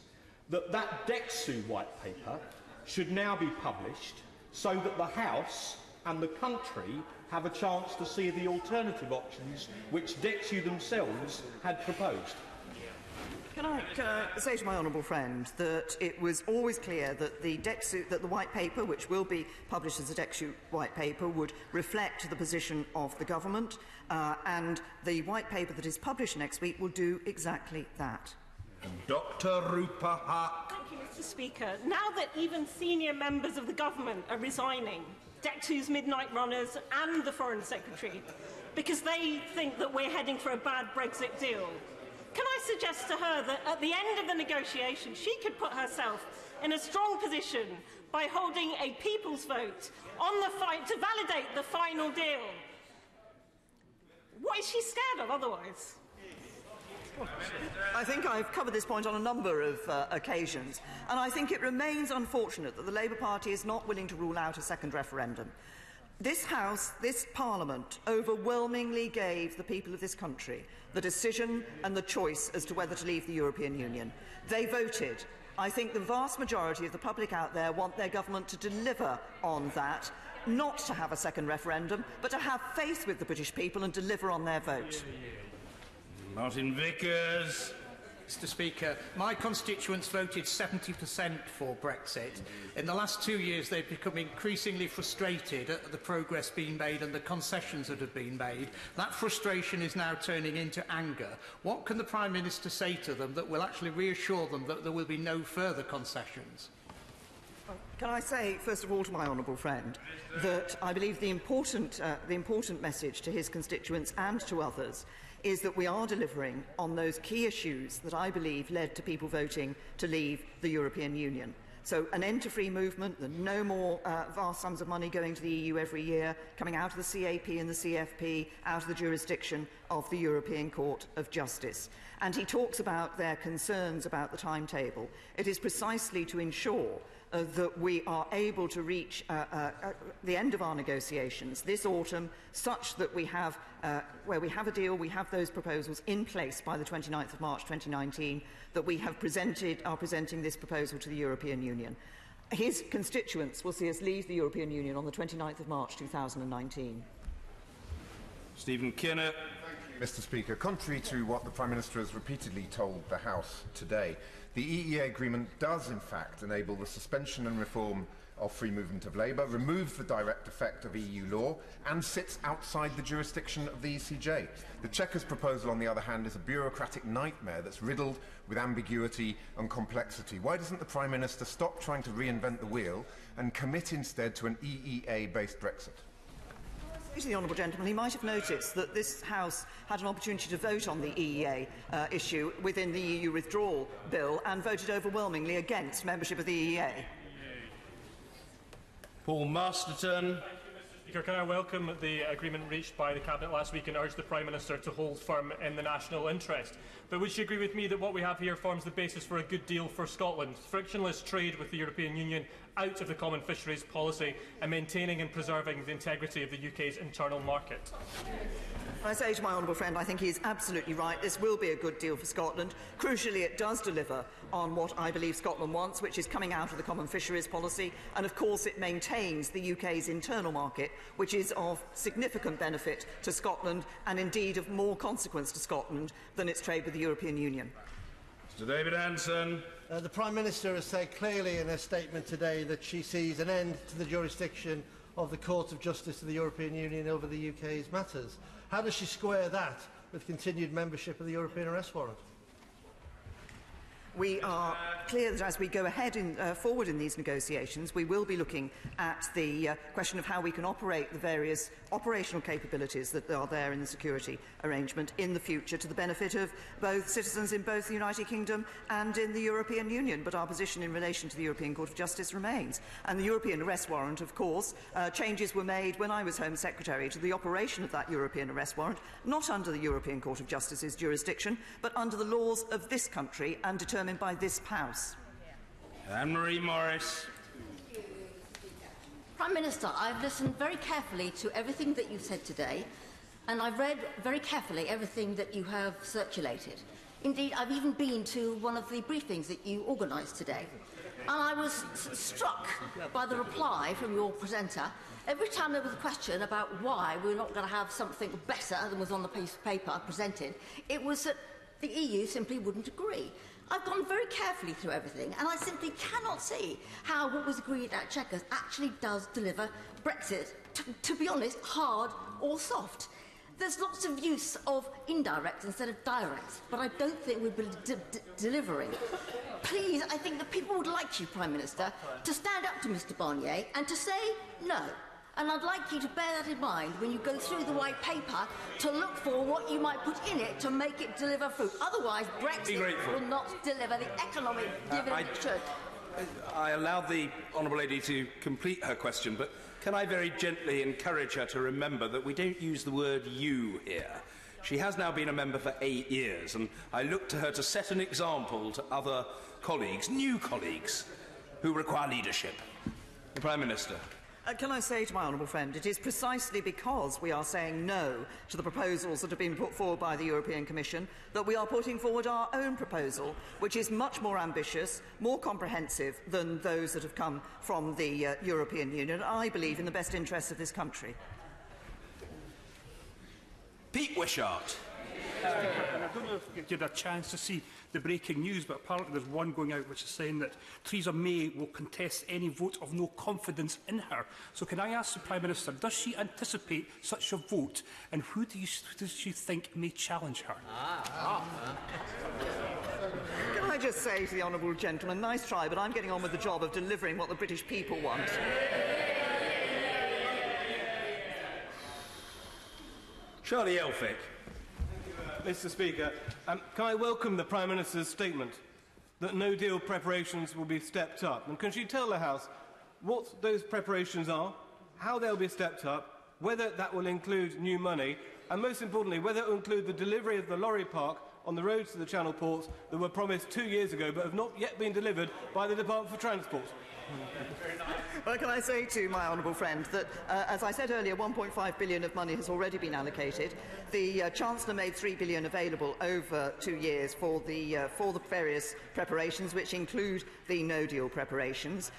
that DEXU white paper should now be published so that the House and the country have a chance to see the alternative options which DEXU themselves had proposed?
Can I say to my honourable friend that it was always clear that the white paper, which will be published as a DEXU white paper, would reflect the position of the government, and the white paper that is published next week will do exactly that.
Dr. Rupa Haq.
Thank you, Mr. Speaker. Now that even senior members of the government are resigning, DEXU's midnight runners and the Foreign Secretary, because they think that we're heading for a bad Brexit deal, can I suggest to her that at the end of the negotiation she could put herself in a strong position by holding a people's vote on the fight to validate the final deal? What is she scared of otherwise?
I think I've covered this point on a number of occasions, and I think it remains unfortunate that the Labour Party is not willing to rule out a second referendum. This House, this Parliament, overwhelmingly gave the people of this country the decision and the choice as to whether to leave the European Union. They voted. I think the vast majority of the public out there want their government to deliver on that, not to have a second referendum, but to have faith with the British people and deliver on their vote.
Martin Vickers.
Mr Speaker, my constituents voted 70% for Brexit. In the last 2 years, they've become increasingly frustrated at the progress being made and the concessions that have been made. That frustration is now turning into anger. What can the Prime Minister say to them that will actually reassure them that there will be no further concessions?
Can I say, first of all, to my honourable friend, that I believe the important message to his constituents and to others is that we are delivering on those key issues that I believe led to people voting to leave the European Union. So an end to free movement, no more vast sums of money going to the EU every year, coming out of the CAP and the CFP, out of the jurisdiction of the European Court of Justice. And he talks about their concerns about the timetable. It is precisely to ensure that we are able to reach the end of our negotiations this autumn, such that we have, where we have a deal, we have those proposals in place by the 29th of March 2019, that we have are presenting this proposal to the European Union. His constituents will see us leave the European Union on the 29th of March 2019.
Stephen Kinnock.
Mr Speaker, contrary to what the Prime Minister has repeatedly told the House today, the EEA agreement does in fact enable the suspension and reform of free movement of labour, removes the direct effect of EU law and sits outside the jurisdiction of the ECJ. The Chequers proposal, on the other hand, is a bureaucratic nightmare that's riddled with ambiguity and complexity. Why doesn't the Prime Minister stop trying to reinvent the wheel and commit instead to an EEA-based Brexit?
To the honourable gentleman, he might have noticed that this House had an opportunity to vote on the EEA issue within the EU withdrawal bill and voted overwhelmingly against membership of the EEA.
Paul Masterton.
Speaker, can I welcome the agreement reached by the Cabinet last week and urge the Prime Minister to hold firm in the national interest? But would she agree with me that what we have here forms the basis for a good deal for Scotland? Frictionless trade with the European Union, out of the common fisheries policy, and maintaining and preserving the integrity of the UK's internal market.
I say to my honourable friend, I think he is absolutely right. This will be a good deal for Scotland. Crucially, it does deliver on what I believe Scotland wants, which is coming out of the common fisheries policy, and of course it maintains the UK's internal market, which is of significant benefit to Scotland and indeed of more consequence to Scotland than its trade with the European Union.
Mr David Hanson.
The Prime Minister has said clearly in her statement today that she sees an end to the jurisdiction of the Court of Justice of the European Union over the UK's matters. How does she square that with continued membership of the European arrest warrant?
We are clear that as we go ahead forward in these negotiations, we will be looking at the question of how we can operate the various operational capabilities that are there in the security arrangement in the future to the benefit of both citizens in both the United Kingdom and in the European Union. But our position in relation to the European Court of Justice remains. And the European arrest warrant, of course, changes were made when I was Home Secretary to the operation of that European arrest warrant, not under the European Court of Justice's jurisdiction, but under the laws of this country and determined by this House.
Anne-Marie Morris.
Prime Minister, I've listened very carefully to everything that you've said today, and I've read very carefully everything that you have circulated. Indeed, I've even been to one of the briefings that you organised today. And I was struck by the reply from your presenter. Every time there was a question about why we're not going to have something better than was on the piece of paper presented, it was that the EU simply wouldn't agree. I've gone very carefully through everything, and I simply cannot see how what was agreed at Chequers actually does deliver Brexit, to be honest, hard or soft. There's lots of use of indirect instead of direct, but I don't think we've been delivering. Please, I think that people would like you, Prime Minister, to stand up to Mr Barnier and to say no. And I'd like you to bear that in mind when you go through the white paper to look for what you might put in it to make it deliver fruit. Otherwise, Brexit will not deliver the economic dividend it should.
I allowed the Honourable Lady to complete her question, but can I very gently encourage her to remember that we don't use the word you here? She has now been a member for 8 years, and I look to her to set an example to other colleagues, new colleagues, who require leadership. The Prime Minister.
Can I say to my honourable friend, it is precisely because we are saying no to the proposals that have been put forward by the European Commission that we are putting forward our own proposal, which is much more ambitious, more comprehensive than those that have come from the European Union, I believe in the best interests of this country.
Pete Wishart.
I don't know if you had a chance to see the breaking news, but apparently there's one going out which is saying that Theresa May will contest any vote of no confidence in her. So can I ask the Prime Minister, does she anticipate such a vote, and who does she think may challenge her?
Can I just say to the honourable gentleman, nice try, but I'm getting on with the job of delivering what the British people want.
Charlie Elphick.
Mr. Speaker, can I welcome the Prime Minister's statement that no deal preparations will be stepped up? And can she tell the House what those preparations are, how they'll be stepped up, whether that will include new money, and most importantly, whether it will include the delivery of the lorry park on the roads to the Channel ports that were promised 2 years ago but have not yet been delivered by the Department for Transport?
Well, can I say to my honourable friend that, as I said earlier, 1.5 billion of money has already been allocated. The Chancellor made 3 billion available over 2 years for the various preparations, which include the no-deal preparations.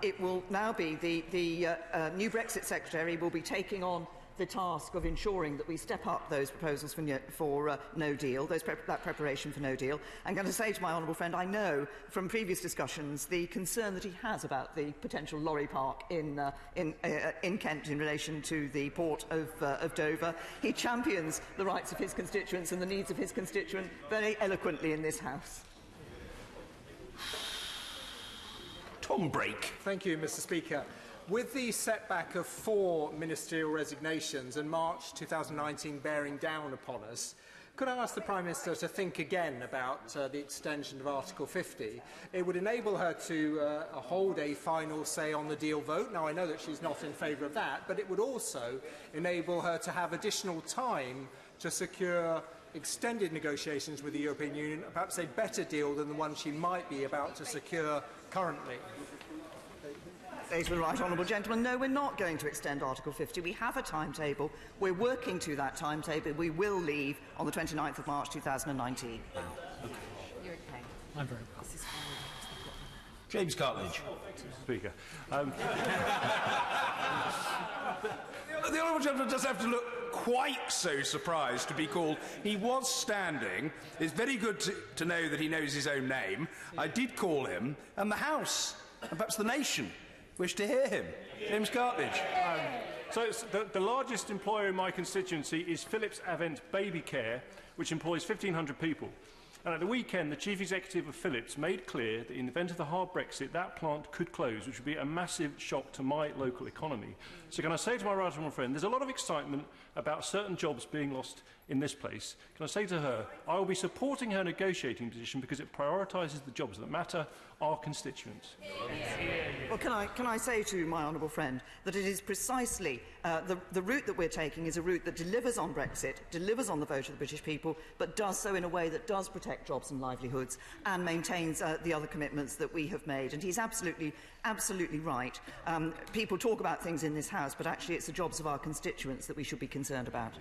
It will now be the new Brexit Secretary will be taking on the task of ensuring that we step up those proposals for no deal, that preparation for no deal. I'm going to say to my honourable friend, I know from previous discussions the concern that he has about the potential lorry park in Kent in relation to the port of Dover. He champions the rights of his constituents and the needs of his constituent very eloquently in this House.
Tom Brake.
Thank you, Mr. Speaker. With the setback of 4 ministerial resignations and March 2019 bearing down upon us, could I ask the Prime Minister to think again about the extension of Article 50? It would enable her to hold a final say on the deal vote. Now, I know that she's not in favour of that, but it would also enable her to have additional time to secure extended negotiations with the European Union, perhaps a better deal than the one she might be about to secure currently.
Thanks for the right honourable gentleman. No, we're not going to extend Article 50. We have a timetable. We're working to that timetable. We will leave on the 29th of March 2019.
You're okay.
I'm very well.
James Cartledge.
Speaker.
The honourable gentleman doesn't have to look quite so surprised to be called. He was standing. It's very good to know that he knows his own name. I did call him, and the House, and perhaps the nation, wish to hear him. James Cartledge.
The largest employer in my constituency is Philips Avent Baby Care, which employs 1,500 people. And at the weekend, the chief executive of Philips made clear that in the event of the hard Brexit, that plant could close, which would be a massive shock to my local economy. So can I say to my right honourable friend, there's a lot of excitement about certain jobs being lost in this place. Can I say to her, I will be supporting her negotiating position because it prioritises the jobs that matter, our constituents.
Well, can I say to my honourable friend that it is precisely the route that we're taking is a route that delivers on Brexit, delivers on the vote of the British people, but does so in a way that does protect jobs and livelihoods and maintains the other commitments that we have made. And he's absolutely right. People talk about things in this House, but actually it's the jobs of our constituents that we should be concerned about.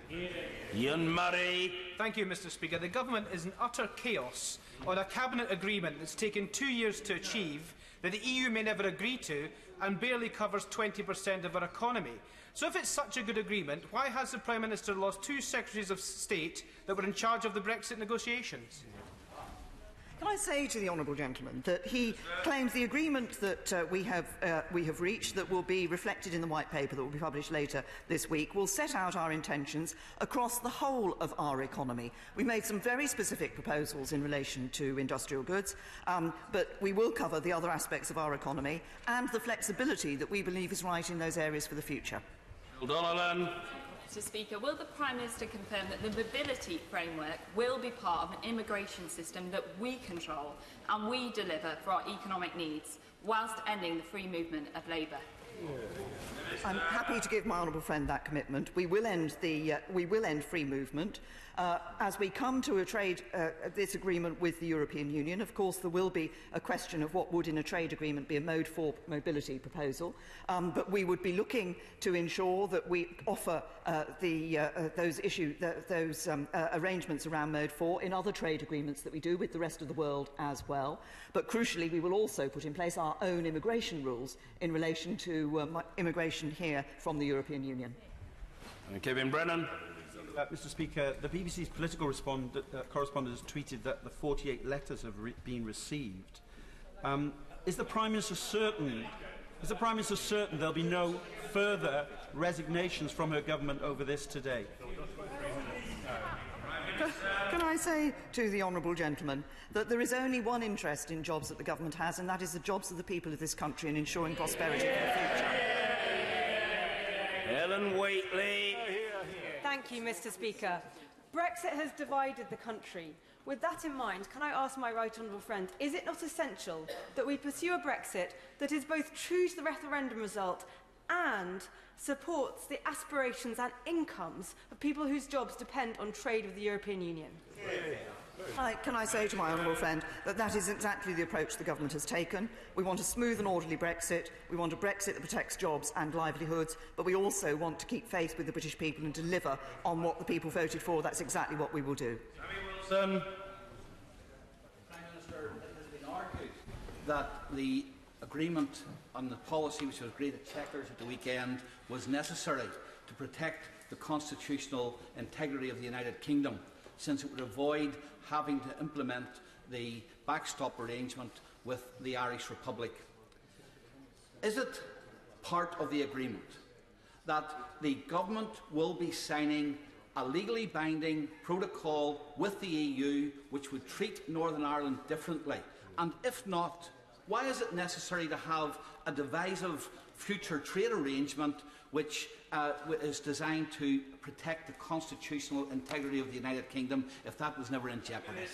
Ian Murray.
Thank you, Mr. Speaker. The government is in utter chaos on a cabinet agreement that's taken 2 years to achieve, that the EU may never agree to, and barely covers 20% of our economy. So if it's such a good agreement, why has the Prime Minister lost 2 Secretaries of State that were in charge of the Brexit negotiations?
Can I say to the honourable gentleman that he claims the agreement that we have reached, that will be reflected in the white paper that will be published later this week, will set out our intentions across the whole of our economy. We made some very specific proposals in relation to industrial goods, but we will cover the other aspects of our economy and the flexibility that we believe is right in those areas for the future.
Donnellan.
Mr. Speaker, will the Prime Minister confirm that the mobility framework will be part of an immigration system that we control and we deliver for our economic needs, whilst ending the free movement of labour?
I'm happy to give my honourable friend that commitment. We will end free movement. As we come to this agreement with the European Union, of course, there will be a question of what would, in a trade agreement, be a Mode 4 mobility proposal. But we would be looking to ensure that we offer those arrangements around Mode 4 in other trade agreements that we do with the rest of the world as well. But crucially, we will also put in place our own immigration rules in relation to immigration here from the European Union.
Kevin Brennan.
Mr. Speaker, the BBC's political correspondent has tweeted that the 48 letters have been received. Is the Prime Minister certain? Is the Prime Minister certain there'll be no further resignations from her government over this today?
Can I say to the honourable gentleman that there is only one interest in jobs that the government has, and that is the jobs of the people of this country and ensuring prosperity for the future.
Helen Whately.
Thank you, Mr. Speaker. Brexit has divided the country. With that in mind, can I ask my right honourable friend, is it not essential that we pursue a Brexit that is both true to the referendum result and supports the aspirations and incomes of people whose jobs depend on trade with the European Union?
Can I say to my honourable friend that that is exactly the approach the government has taken. We want a smooth and orderly Brexit. We want a Brexit that protects jobs and livelihoods, but we also want to keep faith with the British people and deliver on what the people voted for. That's exactly what we will do.
Prime Minister, it has been argued that the agreement on the policy which was agreed at Chequers at the weekend was necessary to protect the constitutional integrity of the United Kingdom, since it would avoid having to implement the backstop arrangement with the Irish Republic. Is it part of the agreement that the government will be signing a legally binding protocol with the EU which would treat Northern Ireland differently? And if not, why is it necessary to have a divisive future trade arrangement which is designed to protect the constitutional integrity of the United Kingdom if that was never in jeopardy?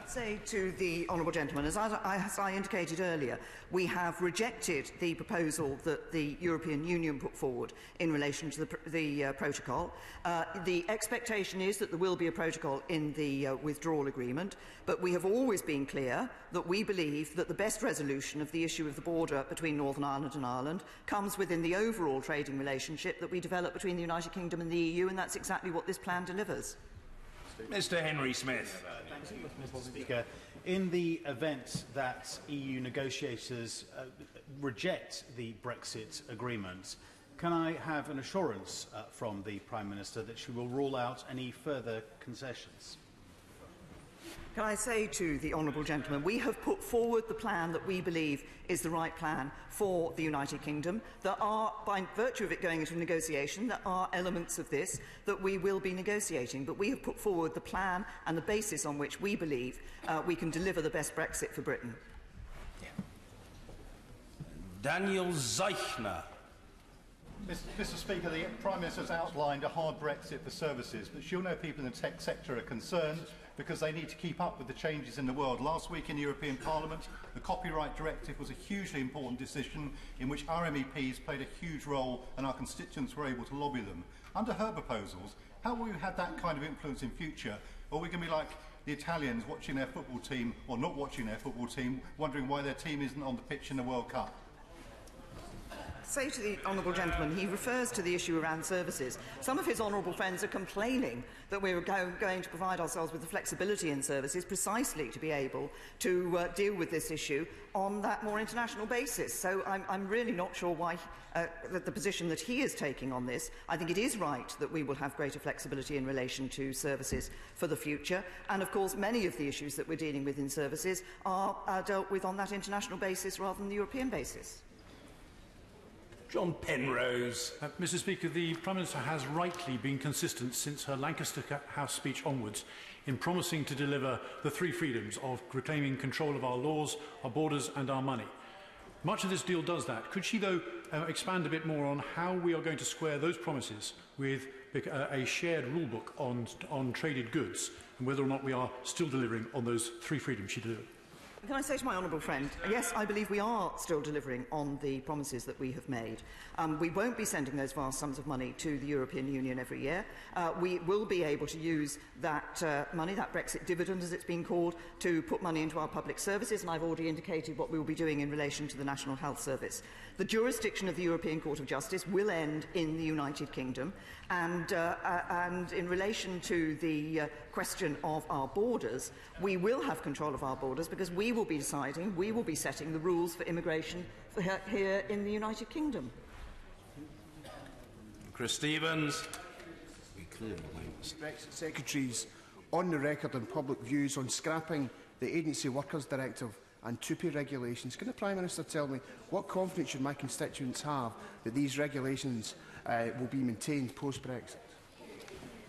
Say to the honourable gentleman, as I indicated earlier, we have rejected the proposal that the European Union put forward in relation to the protocol. The expectation is that there will be a protocol in the withdrawal agreement, but we have always been clear that we believe that the best resolution of the issue of the border between Northern Ireland and Ireland comes within the overall trading relationship that we develop between the United Kingdom and the EU, and that's exactly what this plan delivers.
Mr. Henry Smith.
Mr. Speaker, in the event that EU negotiators reject the Brexit agreement, can I have an assurance from the Prime Minister that she will rule out any further concessions?
Can I say to the honourable gentleman, we have put forward the plan that we believe is the right plan for the United Kingdom. There are, by virtue of it going into negotiation, there are elements of this that we will be negotiating, but we have put forward the plan and the basis on which we believe we can deliver the best Brexit for Britain.
Daniel Zeichner.
Mr. Speaker, the Prime Minister has outlined a hard Brexit for services, but she'll know people in the tech sector are concerned because they need to keep up with the changes in the world. Last week in the European Parliament, the Copyright Directive was a hugely important decision in which our MEPs played a huge role and our constituents were able to lobby them. Under her proposals, how will we have that kind of influence in future? Or are we going to be like the Italians watching their football team, or not watching their football team, wondering why their team isn't on the pitch in the World Cup?
Say to the honourable gentleman, he refers to the issue around services. Some of his honourable friends are complaining that we're going to provide ourselves with the flexibility in services precisely to be able to deal with this issue on that more international basis. So I'm really not sure why the position that he is taking on this. I think it is right that we will have greater flexibility in relation to services for the future. And of course, many of the issues that we're dealing with in services are dealt with on that international basis rather than the European basis.
John Penrose.
Mr. Speaker, the Prime Minister has rightly been consistent since her Lancaster House speech onwards in promising to deliver the three freedoms of reclaiming control of our laws, our borders and our money. Much of this deal does that. Could she, though, expand a bit more on how we are going to square those promises with a shared rulebook on traded goods and whether or not we are still delivering on those three freedoms she delivered?
Can I say to my honourable friend, yes, I believe we are still delivering on the promises that we have made. We won't be sending those vast sums of money to the European Union every year. We will be able to use that money, that Brexit dividend as it's been called, to put money into our public services, and I've already indicated what we will be doing in relation to the National Health Service. The jurisdiction of the European Court of Justice will end in the United Kingdom, and in relation to the question of our borders, we will have control of our borders because we will be deciding, we will be setting the rules for immigration here in the United Kingdom.
Chris Stevens.
Brexit Secretaries on the record and public views on scrapping the Agency Workers Directive and two-pay regulations. Can the Prime Minister tell me what confidence should my constituents have that these regulations will be maintained post-Brexit?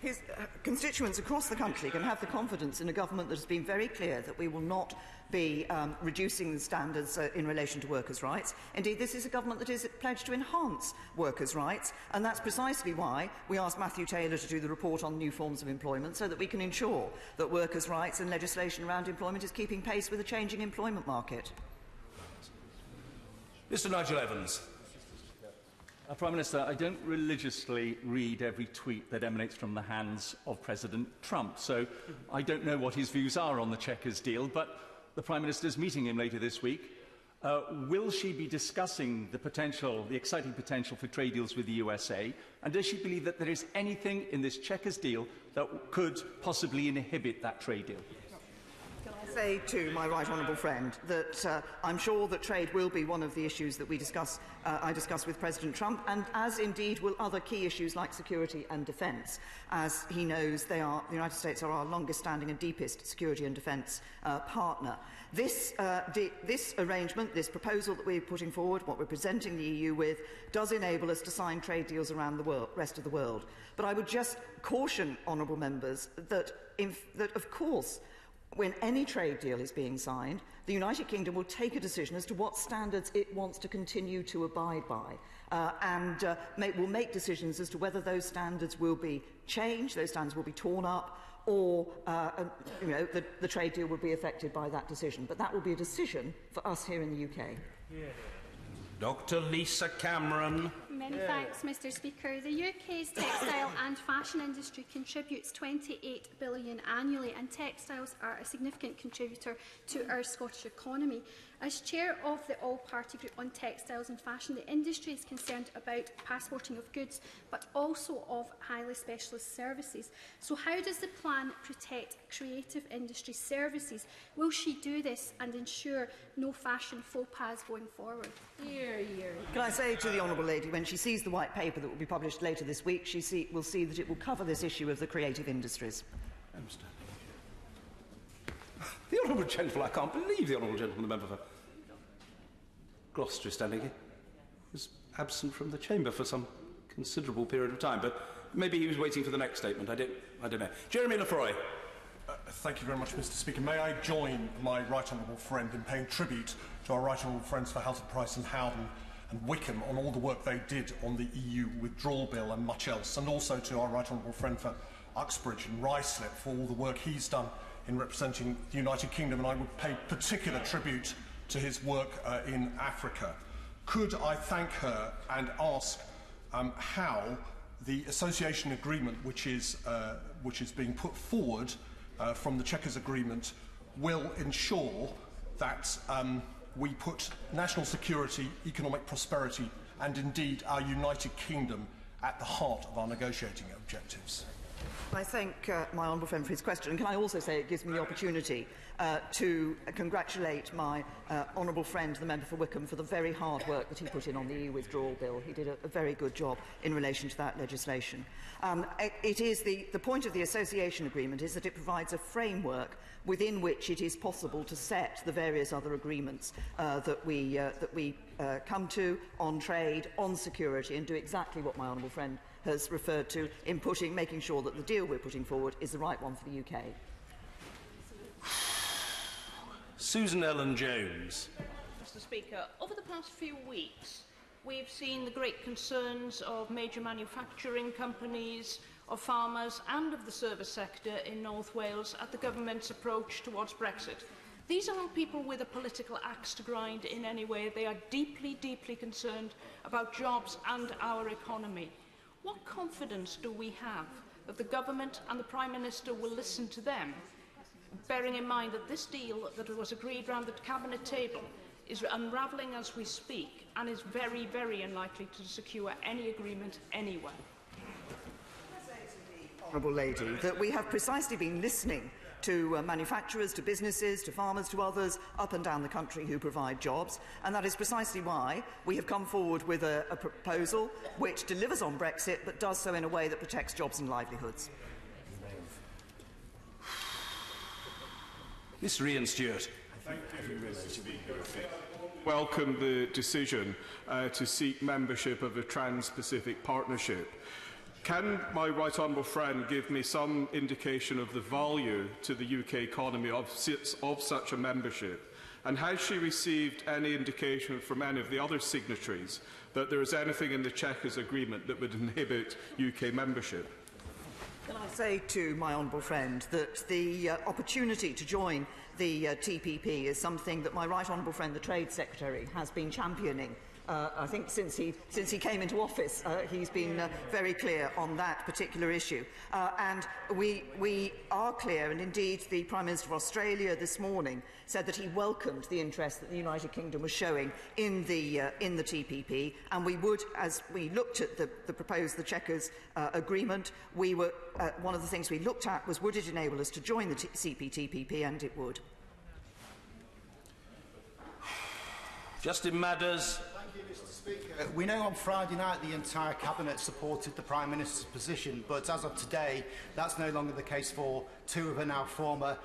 His constituents across the country can have the confidence in a government that has been very clear that we will not be reducing the standards in relation to workers' rights. Indeed, this is a government that is pledged to enhance workers' rights, and that's precisely why we asked Matthew Taylor to do the report on new forms of employment, so that we can ensure that workers' rights and legislation around employment is keeping pace with the changing employment market.
Mr. Nigel Evans.
Prime Minister, I don't religiously read every tweet that emanates from the hands of President Trump, so I don't know what his views are on the Chequers deal, but the Prime Minister is meeting him later this week. Will she be discussing the exciting potential for trade deals with the USA, and does she believe that there is anything in this Chequers deal that could possibly inhibit that trade deal?
Say to my right honourable friend that I'm sure that trade will be one of the issues that I discuss with President Trump, and as indeed will other key issues like security and defence. As he knows, the United States are our longest standing and deepest security and defence partner. This arrangement, this proposal that we're putting forward, what we're presenting the EU with, does enable us to sign trade deals around the rest of the world. But I would just caution honourable members that of course, when any trade deal is being signed, the United Kingdom will take a decision as to what standards it wants to continue to abide by, and will make decisions as to whether those standards will be changed, those standards will be torn up, or the trade deal will be affected by that decision. But that will be a decision for us here in the UK.
Yeah. Dr. Lisa Cameron.
Many thanks, Mr. Speaker. The UK's textile and fashion industry contributes £28 billion annually, and textiles are a significant contributor to our Scottish economy. As chair of the All-Party Group on Textiles and Fashion, the industry is concerned about passporting of goods, but also of highly specialist services. So how does the plan protect creative industry services? Will she do this and ensure no fashion faux pas going forward?
Can I say to the honourable lady, when she sees the white paper that will be published later this week, she will see that it will cover this issue of the creative industries.
The honourable gentleman, I can't believe the honourable gentleman, the member for Gloucester, is standing here, was absent from the chamber for some considerable period of time, but maybe he was waiting for the next statement. I don't know. Jeremy Lefroy.
Thank you very much, Mr. Speaker. May I join my right honourable friend in paying tribute to our right honourable friends for House of Price and Howden and Wickham on all the work they did on the EU withdrawal bill and much else, and also to our right honourable friend for Uxbridge and Ruislip for all the work he's done in representing the United Kingdom, and I would pay particular tribute to his work in Africa. Could I thank her and ask how the association agreement, which is being put forward from the Chequers Agreement, will ensure that we put national security, economic prosperity, and indeed our United Kingdom at the heart of our negotiating objectives?
I thank my honourable friend for his question, and can I also say it gives me the opportunity to congratulate my honourable friend, the member for Wickham, for the very hard work that he put in on the EU withdrawal bill. He did a very good job in relation to that legislation. The point of the association agreement is that it provides a framework within which it is possible to set the various other agreements that we come to on trade, on security, and do exactly what my honourable friend has referred to in making sure that the deal we're putting forward is the right one for the UK.
Susan Ellen Jones.
Mr. Speaker, over the past few weeks, we've seen the great concerns of major manufacturing companies, of farmers and of the service sector in North Wales at the government's approach towards Brexit. These aren't people with a political axe to grind in any way. They are deeply, deeply concerned about jobs and our economy. What confidence do we have that the government and the Prime Minister will listen to them, bearing in mind that this deal that was agreed round the Cabinet table is unravelling as we speak and is very, very unlikely to secure any agreement anywhere?
Honourable Lady, that we have precisely been listening to manufacturers, to businesses, to farmers, to others up and down the country who provide jobs, and that is precisely why we have come forward with a proposal which delivers on Brexit but does so in a way that protects jobs and livelihoods.
Mr. Ian Stewart.
Thank you, Mr. Speaker. Welcome the decision to seek membership of a Trans-Pacific Partnership. Can my right honourable friend give me some indication of the value to the UK economy of such a membership? And has she received any indication from any of the other signatories that there is anything in the Chequers Agreement that would inhibit UK membership?
Can I say to my honourable friend that the opportunity to join the TPP is something that my right honourable friend, the Trade Secretary, has been championing. I think since he came into office, he's been very clear on that particular issue. And we are clear, and indeed the Prime Minister of Australia this morning said that he welcomed the interest that the United Kingdom was showing in the TPP, and we would, as we looked at the Chequers agreement, we were one of the things we looked at was would it enable us to join the CPTPP, and it would.
Justin Madders.
We know on Friday night the entire Cabinet supported the Prime Minister's position, but as of today, that's no longer the case for two of her now former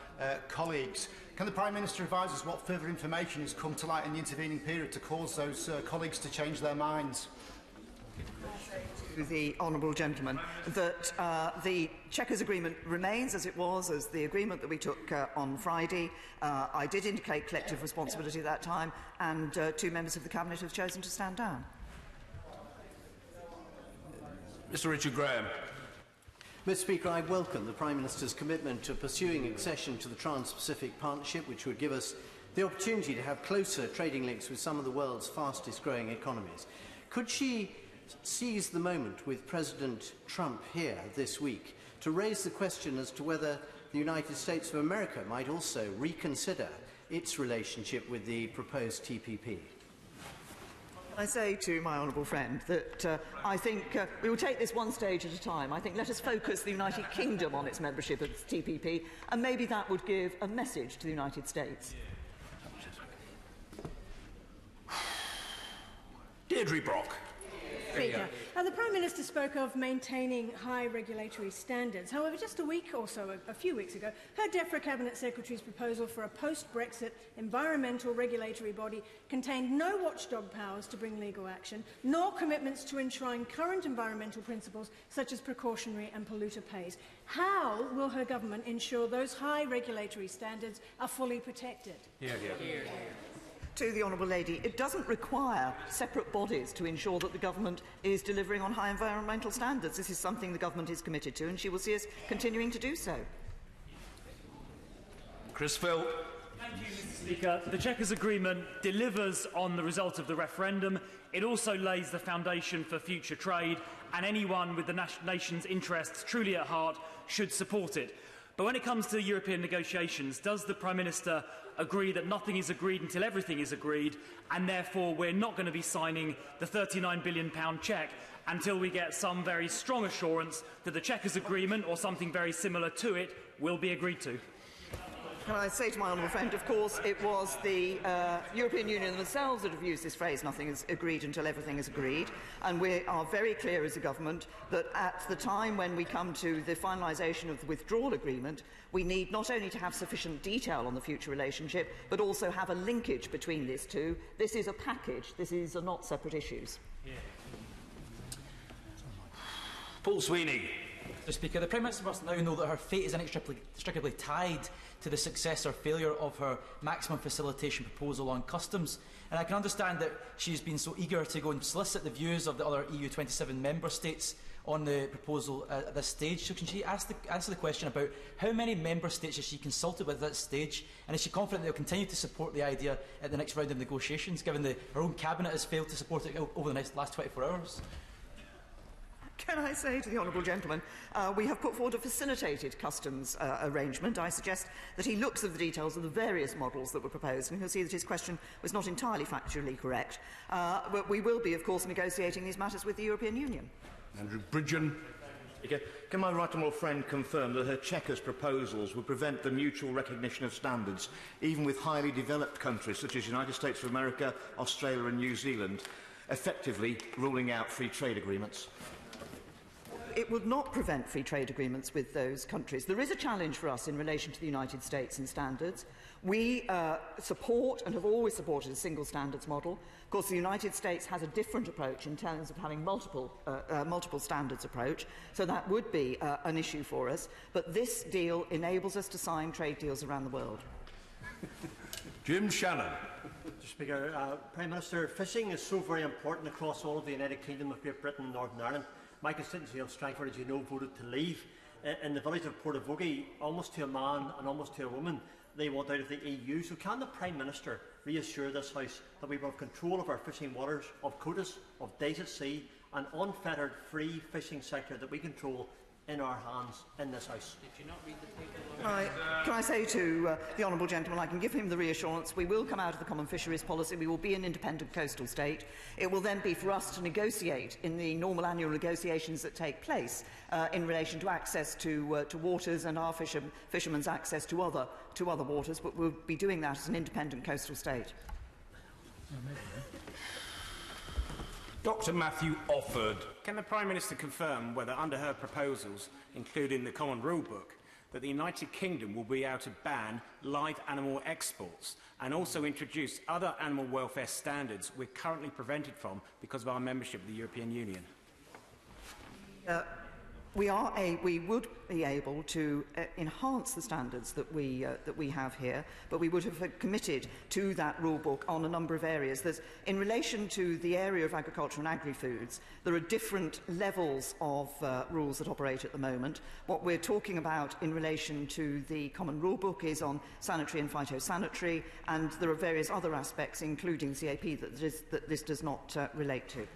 colleagues. Can the Prime Minister advise us what further information has come to light in the intervening period to cause those colleagues to change their minds?
To the honourable gentleman that the Chequers Agreement remains as it was, as the agreement that we took on Friday. I did indicate collective responsibility at that time, and two members of the Cabinet have chosen to stand down.
Mr. Richard Graham.
Mr. Speaker, I welcome the Prime Minister's commitment to pursuing accession to the Trans-Pacific Partnership, which would give us the opportunity to have closer trading links with some of the world's fastest-growing economies. Could she seize the moment with President Trump here this week to raise the question as to whether the United States of America might also reconsider its relationship with the proposed TPP?
I say to my honourable friend that I think we will take this one stage at a time. I think let us focus the United Kingdom on its membership of the TPP, and maybe that would give a message to the United States.
Deirdre Brock.
Speaker, the Prime Minister spoke of maintaining high regulatory standards. However, just a week or so, a few weeks ago, her DEFRA Cabinet Secretary's proposal for a post-Brexit environmental regulatory body contained no watchdog powers to bring legal action, nor commitments to enshrine current environmental principles such as precautionary and polluter pays. How will her government ensure those high regulatory standards are fully protected?
To the honourable lady, it doesn't require separate bodies to ensure that the government is delivering on high environmental standards. This is something the government is committed to, and she will see us continuing to do so.
Chris Phil.
Thank you, Mr. Speaker. The Chequers Agreement delivers on the result of the referendum. It also lays the foundation for future trade, and anyone with the nation's interests truly at heart should support it. But when it comes to European negotiations, does the Prime Minister agree that nothing is agreed until everything is agreed, and therefore we're not going to be signing the £39 billion cheque until we get some very strong assurance that the Chequers Agreement, or something very similar to it, will be agreed to?
Can I say to my honourable friend, of course, it was the European Union themselves that have used this phrase, nothing is agreed until everything is agreed, and we are very clear as a government that at the time when we come to the finalisation of the withdrawal agreement, we need not only to have sufficient detail on the future relationship, but also have a linkage between these two. This is a package, these are not separate issues.
Paul Sweeney.
Mr. Speaker, the Prime Minister must now know that her fate is inextricably tied to the success or failure of her maximum facilitation proposal on customs. And I can understand that she's been so eager to go and solicit the views of the other EU 27 member states on the proposal at this stage. So can she answer the question about how many member states has she consulted with at that stage, and is she confident they'll continue to support the idea at the next round of negotiations, given that her own cabinet has failed to support it over the last 24 hours?
Can I say to the honourable gentleman, we have put forward a facilitated customs arrangement. I suggest that he looks at the details of the various models that were proposed, and he'll see that his question was not entirely factually correct. But we will be, of course, negotiating these matters with the European Union.
Andrew Bridgen.
Can my right honourable friend confirm that her Chequers proposals would prevent the mutual recognition of standards, even with highly developed countries such as the United States of America, Australia and New Zealand, effectively ruling out free trade agreements?
It would not prevent free trade agreements with those countries. There is a challenge for us in relation to the United States and standards. We support and have always supported a single standards model. Of course, the United States has a different approach in terms of having multiple standards approach, so that would be an issue for us. But this deal enables us to sign trade deals around the world.
Jim Shannon.
Mr. Speaker, Prime Minister, fishing is so very important across all of the United Kingdom of Great Britain and Northern Ireland. My constituency of Strangford, as you know, voted to leave. In the village of Portavogie, almost to a man and almost to a woman, they want out of the EU. So can the Prime Minister reassure this House that we will have control of our fishing waters, of quotas, of days at sea, an unfettered free fishing sector that we control in our hands in this House?
Did you not read the paper?
Can I say to the honourable gentleman, I can give him the reassurance, we will come out of the common fisheries policy, we will be an independent coastal state. It will then be for us to negotiate in the normal annual negotiations that take place in relation to access to waters and our fishermen's access to other waters, but we'll be doing that as an independent coastal state.
Dr Matthew Offord.
Can the Prime Minister confirm whether, under her proposals, including the Common Rule Book, that the United Kingdom will be able to ban live animal exports and also introduce other animal welfare standards we're currently prevented from because of our membership of the European Union?
We would be able to enhance the standards that we have here, but we would have committed to that rule book on a number of areas. In relation to the area of agriculture and agri-foods, there are different levels of rules that operate at the moment. What we're talking about in relation to the common rule book is on sanitary and phytosanitary, and there are various other aspects, including CAP, that this does not relate to.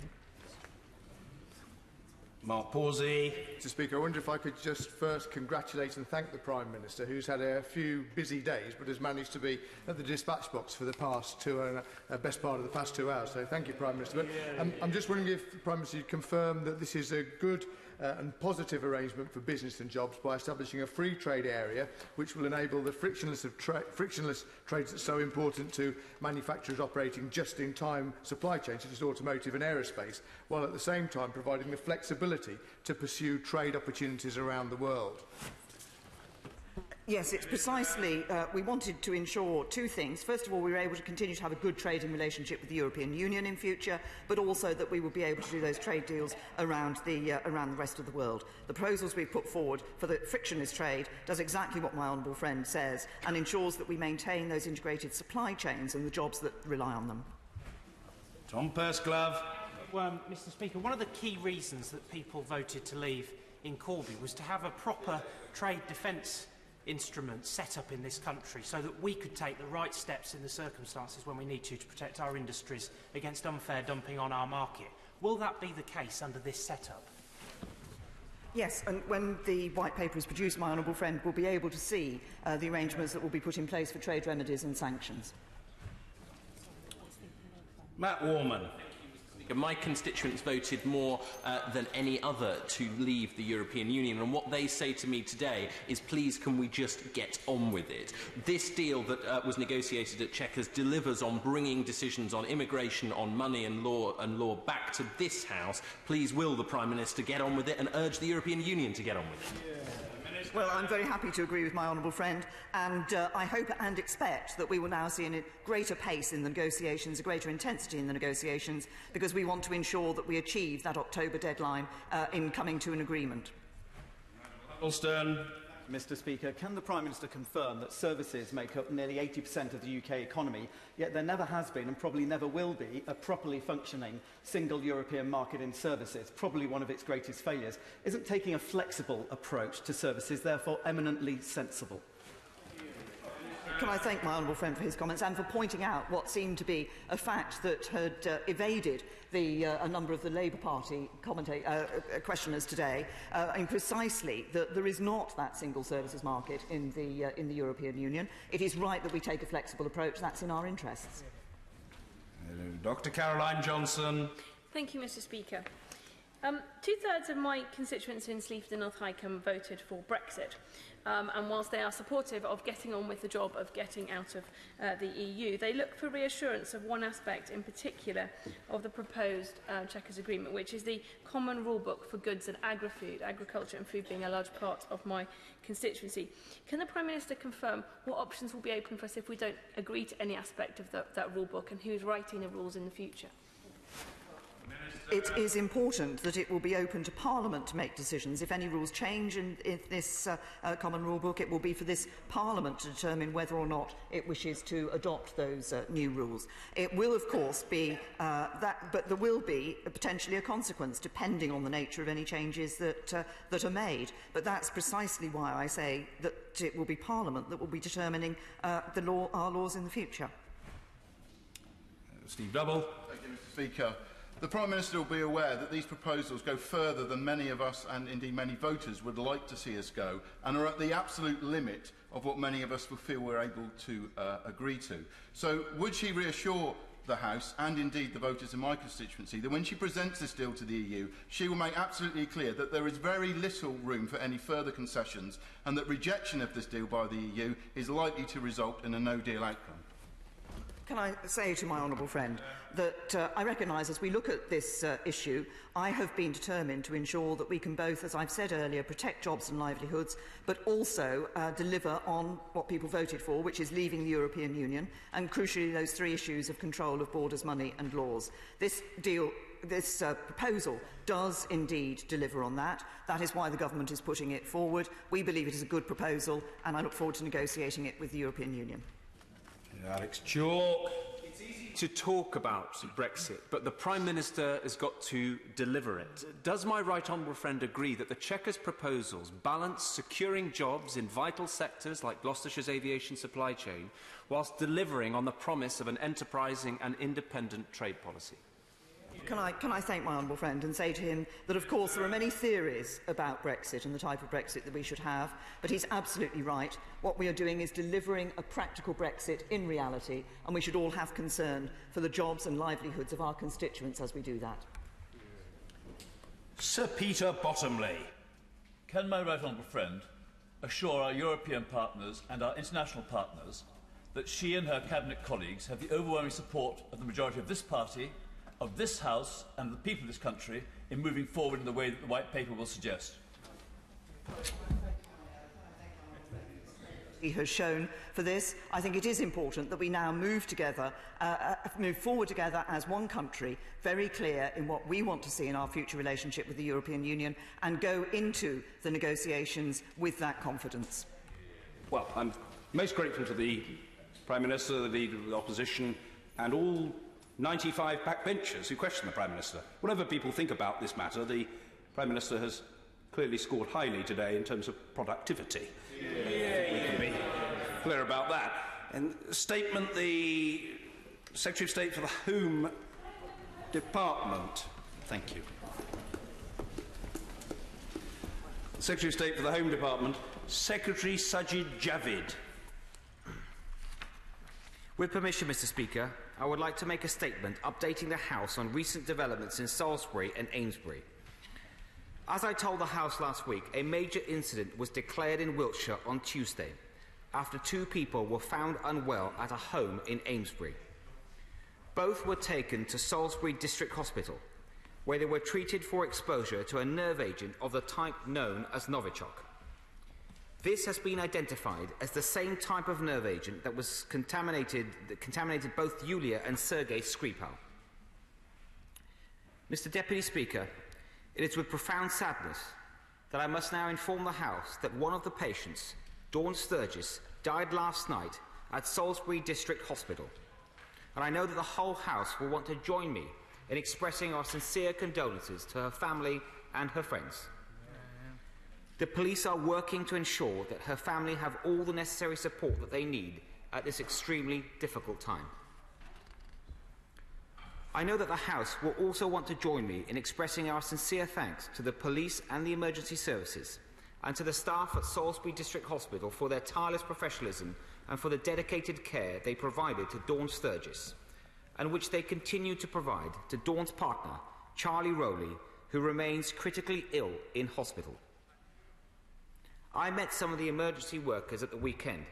Mark Pawsey.
Mr Speaker, I wonder if I could just first congratulate and thank the Prime Minister, who's had a few busy days but has managed to be at the dispatch box for the past best part of the past 2 hours. So thank you, Prime Minister. But I'm just wondering if the Prime Minister could confirm that this is a good and positive arrangement for business and jobs by establishing a free trade area which will enable the frictionless trades that's so important to manufacturers operating just-in-time supply chains such as automotive and aerospace, while at the same time providing the flexibility to pursue trade opportunities around the world.
Yes, it's precisely, we wanted to ensure two things. First of all, we were able to continue to have a good trading relationship with the European Union in future, but also that we would be able to do those trade deals around the rest of the world. The proposals we've put forward for the frictionless trade does exactly what my honourable friend says and ensures that we maintain those integrated supply chains and the jobs that rely on them.
Tom Pursglove.
Well, Mr Speaker, one of the key reasons that people voted to leave in Corby was to have a proper trade defence instrument set up in this country so that we could take the right steps in the circumstances when we need to protect our industries against unfair dumping on our market. Will that be the case under this setup?
Yes, and when the White Paper is produced, my honourable friend will be able to see the arrangements that will be put in place for trade remedies and sanctions.
Matt Warman.
My constituents voted more than any other to leave the European Union, and what they say to me today is, please, can we just get on with it? This deal that was negotiated at Chequers delivers on bringing decisions on immigration, on money and law back to this House. Please, will the Prime Minister get on with it and urge the European Union to get on with it?
Well, I'm very happy to agree with my honourable friend, and I hope and expect that we will now see a greater pace in the negotiations, a greater intensity in the negotiations, because we want to ensure that we achieve that October deadline in coming to an agreement.
Huddleston.
Mr. Speaker. Can the Prime Minister confirm that services make up nearly 80% of the UK economy, yet there never has been and probably never will be a properly functioning single European market in services, probably one of its greatest failures? Isn't taking a flexible approach to services therefore eminently sensible?
Can I thank my honourable friend for his comments and for pointing out what seemed to be a fact that had evaded a number of the Labour Party questioners today, and precisely that there is not that single services market in the European Union. It is right that we take a flexible approach. That's in our interests.
Dr. Caroline Johnson.
Thank you, Mr. Speaker. Two-thirds of my constituents in Sleaford North Wycombe voted for Brexit. And whilst they are supportive of getting on with the job of getting out of the EU, they look for reassurance of one aspect in particular of the proposed Chequers Agreement, which is the common rule book for goods and agri-food, agriculture and food being a large part of my constituency. Can the Prime Minister confirm what options will be open for us if we don't agree to any aspect of that rule book, and who is writing the rules in the future?
It is important that it will be open to Parliament to make decisions. If any rules change in this common rule book, it will be for this Parliament to determine whether or not it wishes to adopt those new rules. It will, of course, be but there will be potentially a consequence depending on the nature of any changes that are made. But that's precisely why I say that it will be Parliament that will be determining our laws in the future.
Steve Double.
Thank you, Mr. Speaker. The Prime Minister will be aware that these proposals go further than many of us and indeed many voters would like to see us go, and are at the absolute limit of what many of us will feel we're able to agree to. So would she reassure the House and indeed the voters in my constituency that when she presents this deal to the EU, she will make absolutely clear that there is very little room for any further concessions, and that rejection of this deal by the EU is likely to result in a no-deal outcome?
Can I say to my honourable friend that I recognise as we look at this issue, I have been determined to ensure that we can both, as I've said earlier, protect jobs and livelihoods, but also deliver on what people voted for, which is leaving the European Union, and crucially those three issues of control of borders, money and laws. This proposal does indeed deliver on that. That is why the government is putting it forward. We believe it is a good proposal, and I look forward to negotiating it with the European Union.
Alex Chalk.
It's easy to talk about Brexit, but the Prime Minister has got to deliver it. Does my right honourable friend agree that the Chequers proposals balance securing jobs in vital sectors like Gloucestershire's aviation supply chain, whilst delivering on the promise of an enterprising and independent trade policy?
Can I thank my honourable friend and say to him that, of course, there are many theories about Brexit and the type of Brexit that we should have, but he's absolutely right. What we are doing is delivering a practical Brexit in reality, and we should all have concern for the jobs and livelihoods of our constituents as we do that.
Sir Peter Bottomley.
Can my right honourable friend assure our European partners and our international partners that she and her cabinet colleagues have the overwhelming support of the majority of this party, of this House and the people of this country in moving forward in the way that the White Paper will suggest?
He has shown for this. I think it is important that we now move forward together as one country, very clear in what we want to see in our future relationship with the European Union, and go into the negotiations with that confidence.
Well, I'm most grateful to the Prime Minister, the Leader of the Opposition, and all 95 backbenchers who question the Prime Minister. Whatever people think about this matter, the Prime Minister has clearly scored highly today in terms of productivity. We can be clear about that. And statement, the Secretary of State for the Home Department. Thank you. Secretary of State for the Home Department, Secretary Sajid Javid.
With permission, Mr. Speaker, I would like to make a statement updating the House on recent developments in Salisbury and Amesbury. As I told the House last week, a major incident was declared in Wiltshire on Tuesday after two people were found unwell at a home in Amesbury. Both were taken to Salisbury District Hospital, where they were treated for exposure to a nerve agent of the type known as Novichok. This has been identified as the same type of nerve agent that contaminated both Yulia and Sergei Skripal. Mr. Deputy Speaker, it is with profound sadness that I must now inform the House that one of the patients, Dawn Sturgis, died last night at Salisbury District Hospital. And I know that the whole House will want to join me in expressing our sincere condolences to her family and her friends. The police are working to ensure that her family have all the necessary support that they need at this extremely difficult time. I know that the House will also want to join me in expressing our sincere thanks to the police and the emergency services, and to the staff at Salisbury District Hospital for their tireless professionalism and for the dedicated care they provided to Dawn Sturgis, and which they continue to provide to Dawn's partner, Charlie Rowley, who remains critically ill in hospital. I met some of the emergency workers at the weekend,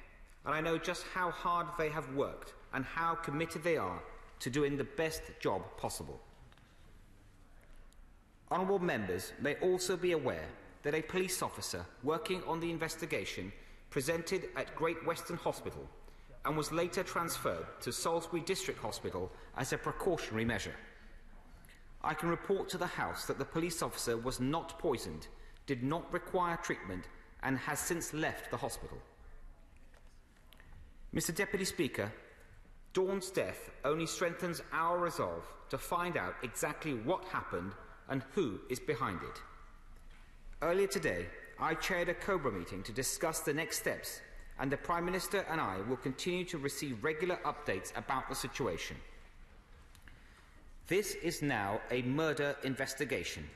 and I know just how hard they have worked and how committed they are to doing the best job possible. Honourable members may also be aware that a police officer working on the investigation presented at Great Western Hospital and was later transferred to Salisbury District Hospital as a precautionary measure. I can report to the House that the police officer was not poisoned, did not require treatment, and has since left the hospital. Mr. Deputy Speaker, Dawn's death only strengthens our resolve to find out exactly what happened and who is behind it. Earlier today, I chaired a COBRA meeting to discuss the next steps, and the Prime Minister and I will continue to receive regular updates about the situation. This is now a murder investigation,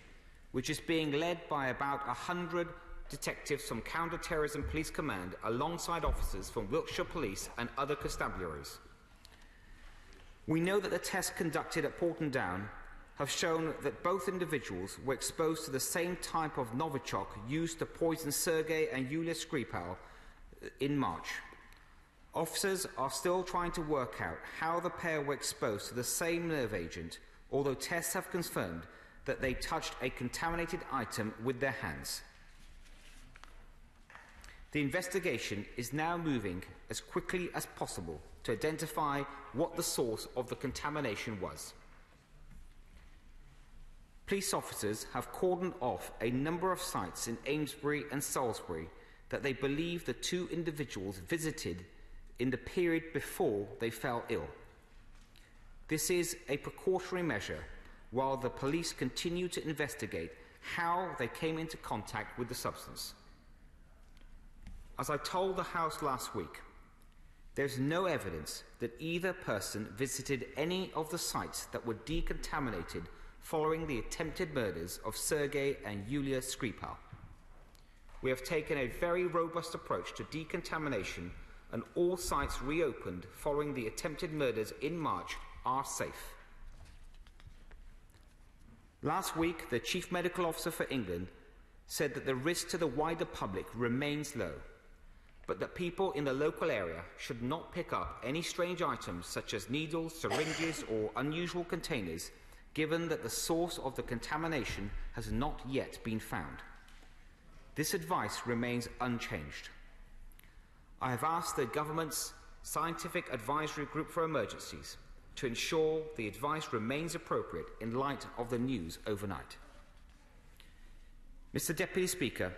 which is being led by about 100 detectives from Counter-Terrorism Police Command alongside officers from Wiltshire Police and other constabularies. We know that the tests conducted at Porton Down have shown that both individuals were exposed to the same type of Novichok used to poison Sergei and Yulia Skripal in March. Officers are still trying to work out how the pair were exposed to the same nerve agent, although tests have confirmed that they touched a contaminated item with their hands. The investigation is now moving as quickly as possible to identify what the source of the contamination was. Police officers have cordoned off a number of sites in Amesbury and Salisbury that they believe the two individuals visited in the period before they fell ill. This is a precautionary measure while the police continue to investigate how they came into contact with the substance. As I told the House last week, there is no evidence that either person visited any of the sites that were decontaminated following the attempted murders of Sergei and Yulia Skripal. We have taken a very robust approach to decontamination, and all sites reopened following the attempted murders in March are safe. Last week, the Chief Medical Officer for England said that the risk to the wider public remains low, but that people in the local area should not pick up any strange items such as needles, syringes or unusual containers, given that the source of the contamination has not yet been found. This advice remains unchanged. I have asked the Government's Scientific Advisory Group for Emergencies to ensure the advice remains appropriate in light of the news overnight. Mr. Deputy Speaker,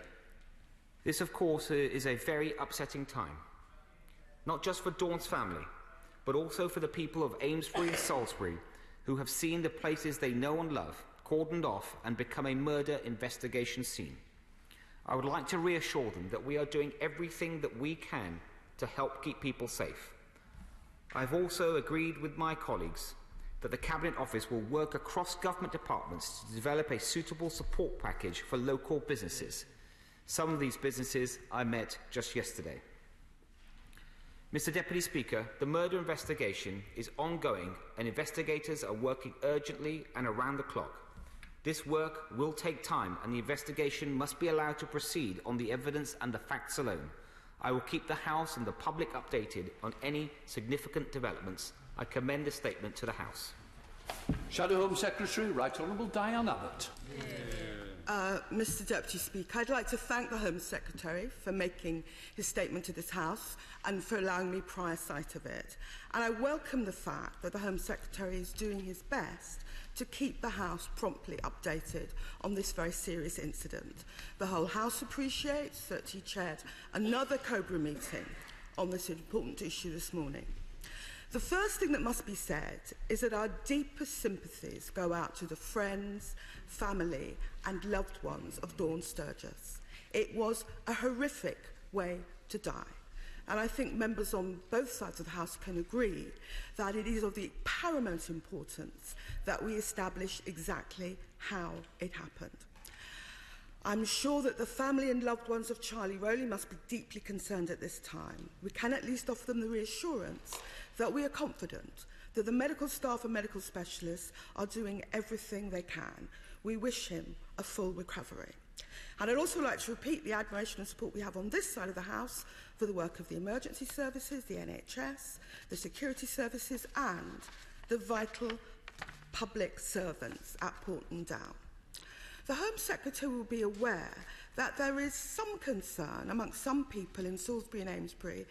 this, of course, is a very upsetting time, not just for Dawn's family, but also for the people of Amesbury and Salisbury, who have seen the places they know and love cordoned off and become a murder investigation scene. I would like to reassure them that we are doing everything that we can to help keep people safe. I have also agreed with my colleagues that the Cabinet Office will work across government departments to develop a suitable support package for local businesses. Some of these businesses I met just yesterday. Mr. Deputy Speaker, the murder investigation is ongoing and investigators are working urgently and around the clock. This work will take time and the investigation must be allowed to proceed on the evidence and the facts alone. I will keep the House and the public updated on any significant developments. I commend the statement to the House.
Shadow Home Secretary, Right Honourable Diane Abbott. Mr Deputy Speaker. I'd like to thank the Home Secretary for making his statement to this House and for allowing me prior sight of it. And I welcome the fact that the Home Secretary is doing his best to keep the House promptly updated on this very serious incident. The whole House appreciates that he chaired another Cobra meeting on this important issue this morning. The first thing that must be said is that our deepest sympathies go out to the friends, family and loved ones of Dawn Sturgis. It was a horrific way to die. And I think members on both sides of the House can agree that it is of the paramount importance that we establish exactly how it happened. I'm sure that the family and loved ones of Charlie Rowley must be deeply concerned at this time. We can at least offer them the reassurance that we are confident that the medical staff and medical specialists are doing everything they can. We wish him a full recovery. And I'd also like to repeat the admiration and support we have on this side of the House for the work of the emergency services, the NHS, the security services and the vital public servants at Porton Down. The Home Secretary will be aware that there is some concern amongst some people in Salisbury and Amesbury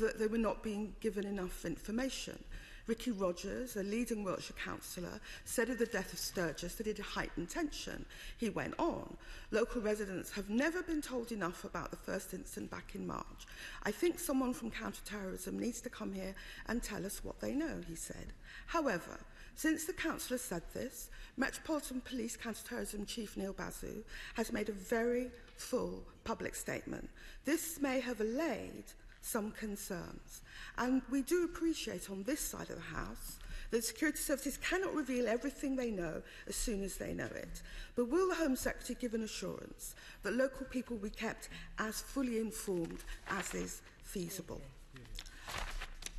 that they were not being given enough information. Ricky Rogers, a leading Wiltshire councillor, said of the death of Sturgis that it had heightened tension. He went on. Local residents have never been told enough about the first incident back in March. I think someone from counter-terrorism needs to come here and tell us what they know, he said. However, since the councillor said this, Metropolitan Police Counter-Terrorism Chief Neil Bazoo has made a very full public statement. This may have allayed some concerns, and we do appreciate on this side of the House that security services cannot reveal everything they know as soon as they know it. But will the Home Secretary give an assurance that local people will be kept as fully informed as is feasible?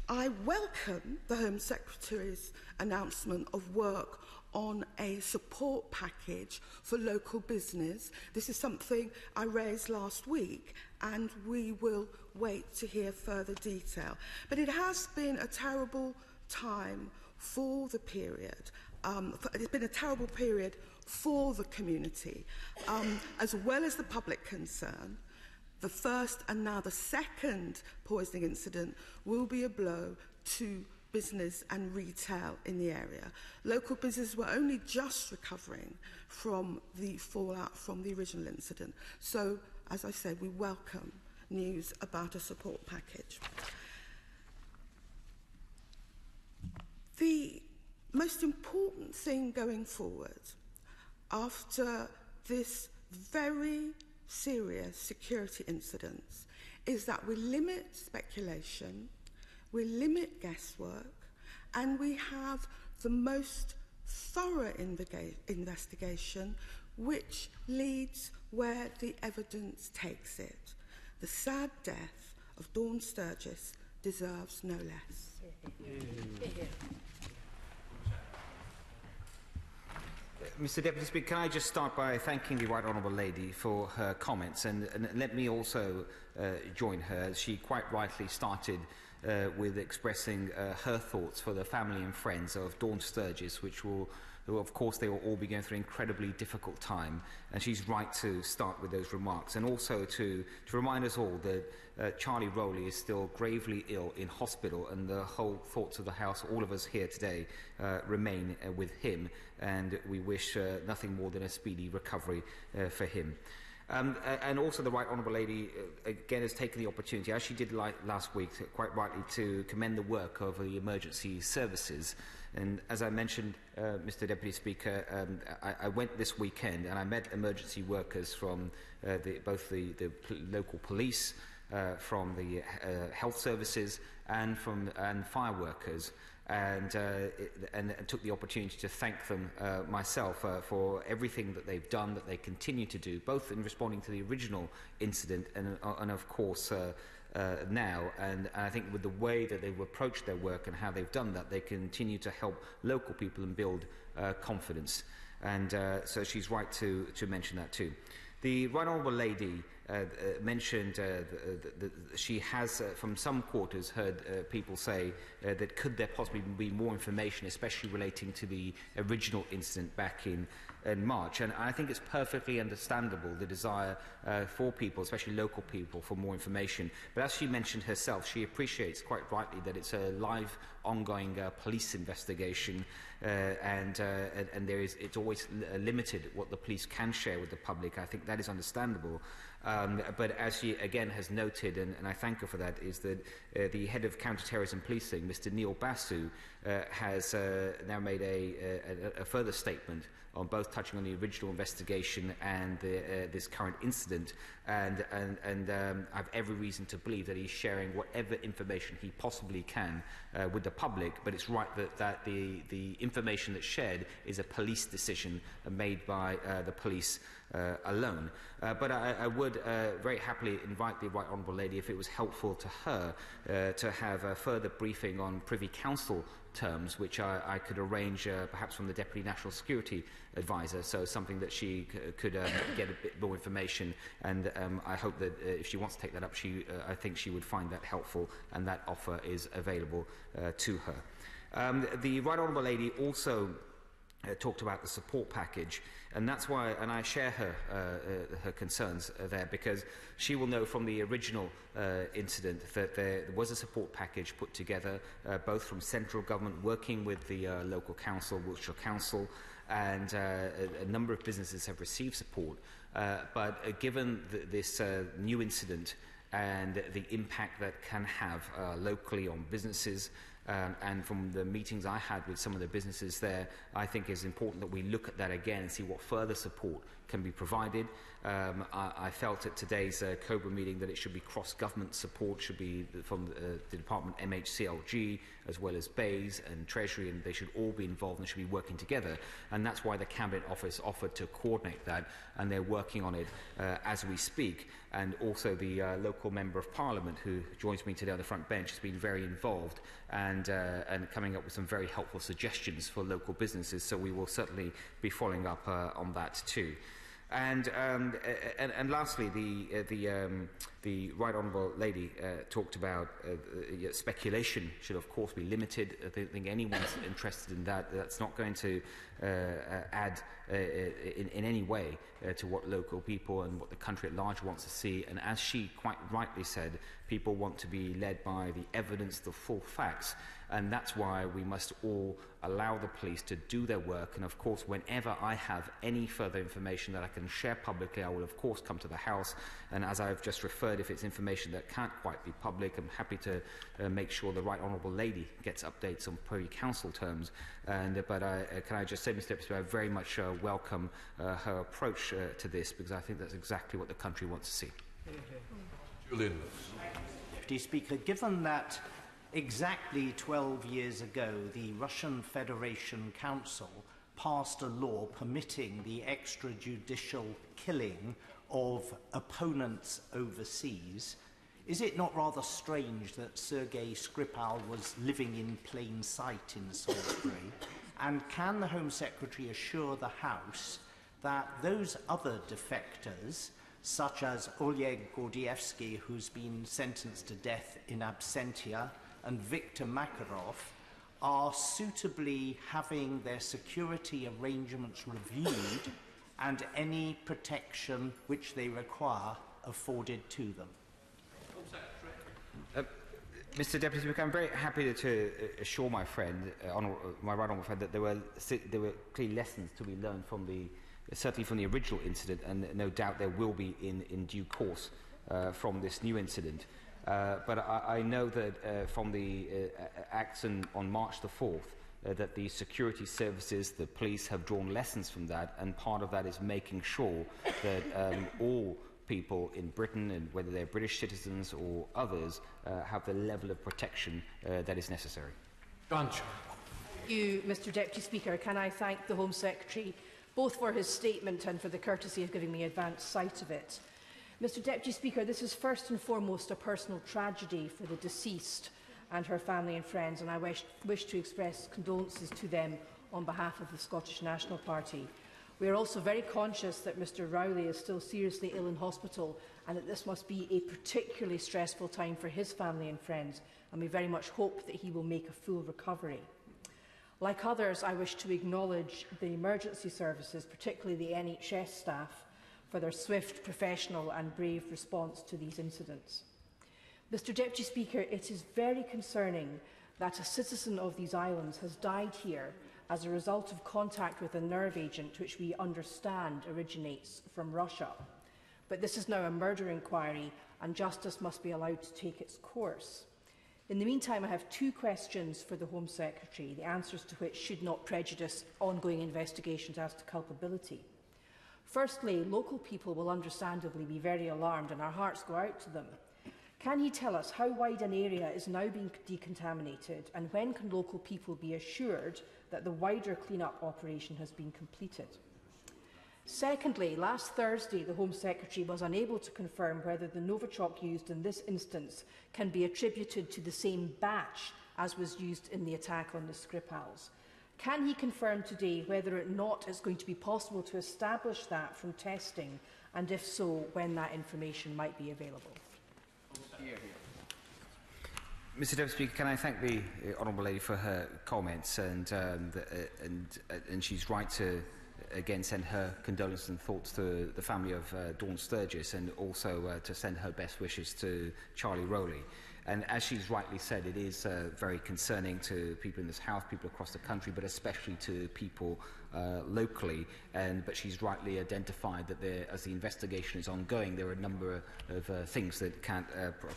I welcome the Home Secretary's announcement of work on a support package for local business. This is something I raised last week, and we will wait to hear further detail. But it has been a terrible time for the period. It's been a terrible period for the community, as well as the public concern. The first and now the second poisoning incident will be a blow to business and retail in the area. Local businesses were only just recovering from the fallout from the original incident. So, as I said, we welcome news about a support package. The most important thing going forward after this very serious security incidents is that we limit speculation, we limit guesswork, and we have the most thorough investigation which leads where the evidence takes it. The sad death of Dawn Sturgis deserves no less.
Mr Deputy Speaker, can I just start by thanking the Right Honourable Lady for her comments, and let me also join her. She quite rightly started with expressing her thoughts for the family and friends of Dawn Sturgis, who of course they will all be going through an incredibly difficult time, and she's right to start with those remarks, and also to remind us all that Charlie Rowley is still gravely ill in hospital, and the whole thoughts of the House, all of us here today, remain with him, and we wish nothing more than a speedy recovery for him. And also the Right Honourable Lady again has taken the opportunity, as she did last week, quite rightly, to commend the work of the emergency services. And as I mentioned, Mr Deputy Speaker, I went this weekend and I met emergency workers from both the local police, from the health services and fire workers, and took the opportunity to thank them myself for everything that they've done, that they continue to do, both in responding to the original incident and of course now, and I think with the way that they've approached their work and how they've done that, they continue to help local people and build confidence, and so she's right to mention that too. The Right Honourable Lady mentioned she has, from some quarters, heard people say that could there possibly be more information, especially relating to the original incident back in March. And I think it's perfectly understandable, the desire for people, especially local people, for more information. But as she mentioned herself, she appreciates quite rightly that it's a live, ongoing police investigation, and it's always limited what the police can share with the public. I think that is understandable. But as she again has noted, and I thank her for that, is that the head of counter-terrorism policing, Mr. Neil Basu, has now made a further statement on both touching on the original investigation and this current incident, and I have every reason to believe that he's sharing whatever information he possibly can with the public. But it's right that the information that's shared is a police decision made by the police alone. But I would very happily invite the Right Honourable Lady, if it was helpful to her, to have a further briefing on Privy Council terms, which I could arrange perhaps from the Deputy National Security Advisor, so something that she could get a bit more information, and I hope that if she wants to take that up, I think she would find that helpful, and that offer is available to her. The Right Honourable Lady also talked about the support package, and that's why, and I share her concerns there, because she will know from the original incident that there was a support package put together, both from central government working with the local council, Wiltshire Council, and a number of businesses have received support. But given this new incident and the impact that can have locally on businesses, and from the meetings I had with some of the businesses there, I think it's important that we look at that again and see what further support can be provided. I felt at today's COBRA meeting that it should be cross-government support, should be from the Department MHCLG, as well as BEIS and Treasury, and they should all be involved and should be working together. And that's why the Cabinet Office offered to coordinate that, and they're working on it as we speak. And also the local Member of Parliament, who joins me today on the front bench, has been very involved and coming up with some very helpful suggestions for local businesses. So we will certainly be following up on that too. And lastly, the Right Honourable Lady talked about speculation should of course be limited. I don't think anyone's interested in that. That's not going to add in any way to what local people and what the country at large wants to see. And as she quite rightly said, people want to be led by the evidence, the full facts. And that's why we must all allow the police to do their work. And of course, whenever I have any further information that I can share publicly, I will of course come to the House. And as I've just referred, if it's information that can't quite be public, I'm happy to make sure the Right Honourable Lady gets updates on Privy Council terms. But can I just say, Mr. Deputy Speaker, I very much welcome her approach to this, because I think that's exactly what the country wants to see.
Julian.
Deputy Speaker, given that exactly 12 years ago the Russian Federation Council passed a law permitting the extrajudicial killing of opponents overseas, is it not rather strange that Sergei Skripal was living in plain sight in Salisbury? And can the Home Secretary assure the House that those other defectors, such as Oleg Gordievsky, who's been sentenced to death in absentia, and Viktor Makarov, are suitably having their security arrangements reviewed and any protection which they require afforded to them?
Mr. Deputy Speaker, I'm very happy to assure my friend, my right honourable friend, that there were clear lessons to be learned from certainly from the original incident, and no doubt there will be in due course from this new incident. But I know that from the action on March the 4th, that the security services, the police, have drawn lessons from that, and part of that is making sure that all people in Britain, and whether they're British citizens or others, have the level of protection that is necessary.
Thank
you, Mr. Deputy Speaker. Can I thank the Home Secretary both for his statement and for the courtesy of giving me advance sight of it. Mr. Deputy Speaker, this is first and foremost a personal tragedy for the deceased and her family and friends, and I wish to express condolences to them on behalf of the Scottish National Party. We are also very conscious that Mr Rowley is still seriously ill in hospital and that this must be a particularly stressful time for his family and friends, and we very much hope that he will make a full recovery. Like others, I wish to acknowledge the emergency services, particularly the NHS staff, for their swift, professional and brave response to these incidents. Mr Deputy Speaker, it is very concerning that a citizen of these islands has died here as a result of contact with a nerve agent which we understand originates from Russia. But this is now a murder inquiry and justice must be allowed to take its course. In the meantime, I have 2 questions for the Home Secretary, the answers to which should not prejudice ongoing investigations as to culpability. Firstly, local people will understandably be very alarmed and our hearts go out to them. Can he tell us how wide an area is now being decontaminated and when can local people be assured that the wider clean-up operation has been completed? Secondly, last Thursday the Home Secretary was unable to confirm whether the Novichok used in this instance can be attributed to the same batch as was used in the attack on the Skripals. Can he confirm today whether or not it's going to be possible to establish that from testing, and if so, when that information might be available?
Mr Deputy Speaker, can I thank the Honourable Lady for her comments, and she's right to again send her condolences and thoughts to the family of Dawn Sturgis, and also to send her best wishes to Charlie Rowley. And as she's rightly said, it is very concerning to people in this House, people across the country, but especially to people locally. But she's rightly identified that as the investigation is ongoing, there are a number of things that can't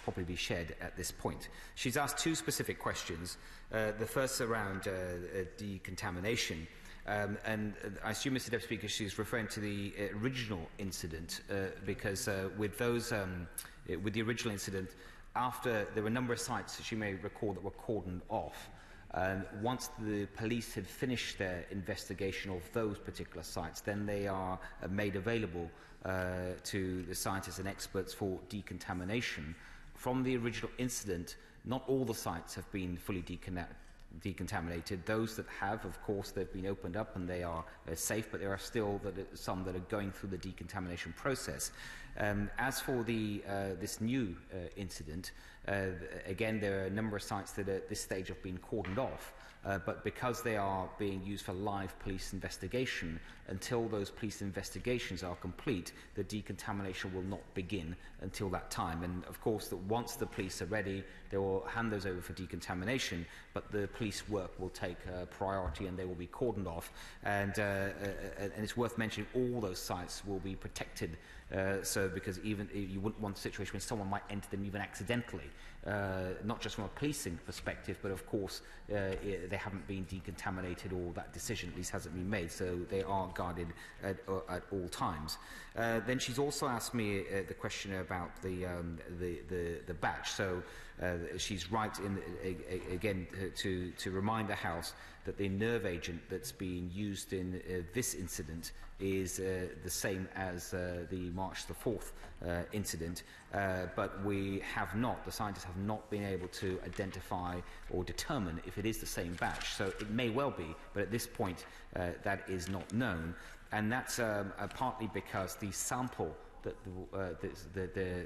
properly be shared at this point. She's asked 2 specific questions. The first around decontamination. And I assume, Mr Deputy Speaker, she's referring to the original incident, because with the original incident, after there were a number of sites, that you may recall, that were cordoned off. Once the police had finished their investigation of those particular sites, then they are made available to the scientists and experts for decontamination. From the original incident, not all the sites have been fully decontaminated. Those that have, of course, they've been opened up and they are safe, but there are still some that are going through the decontamination process. As for this new incident, again, there are a number of sites that at this stage have been cordoned off, but because they are being used for live police investigation, until those police investigations are complete, the decontamination will not begin until that time. And of course, that once the police are ready, they will hand those over for decontamination, but the police work will take priority and they will be cordoned off. And it's worth mentioning all those sites will be protected, because even you wouldn't want a situation when someone might enter them even accidentally, not just from a policing perspective, but of course they haven't been decontaminated, or that decision at least hasn't been made, so they are guarded at all times. Then she's also asked me the question about the batch. So she's right in again to remind the House that the nerve agent that's being used in this incident is the same as the March the 4th incident, but we have not, the scientists have not been able to identify or determine if it is the same batch. So it may well be, but at this point that is not known, and that's partly because the sample that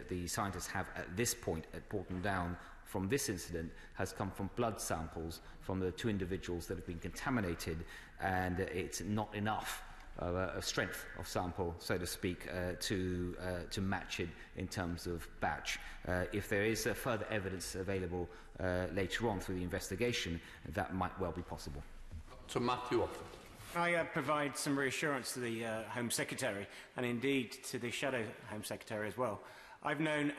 the scientists have at this point at Porton Down from this incident has come from blood samples from the 2 individuals that have been contaminated, and it's not enough a strength of sample, so to speak, to match it in terms of batch. If there is further evidence available later on through the investigation, that might well be possible.
To Matthew Offord.
I provide some reassurance to the Home Secretary, and indeed to the Shadow Home Secretary as well. I've known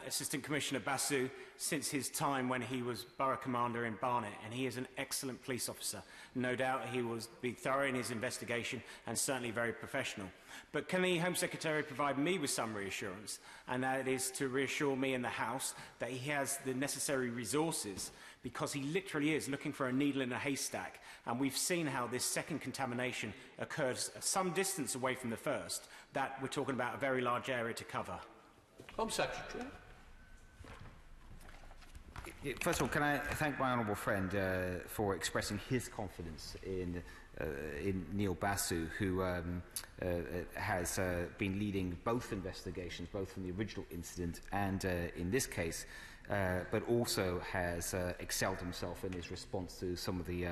Assistant Commissioner Basu since his time when he was Borough Commander in Barnet, and he is an excellent police officer. No doubt he will be thorough in his investigation and certainly very professional. But can the Home Secretary provide me with some reassurance, and that is to reassure me in the House that he has the necessary resources, because he literally is looking for a needle in a haystack, and we've seen how this second contamination occurs some distance away from the first, that we're talking about a very large area to cover.
Home Secretary.
First of all, can I thank my honourable friend for expressing his confidence in Neil Basu, who has been leading both investigations, both from the original incident and in this case, but also has excelled himself in his response to some of the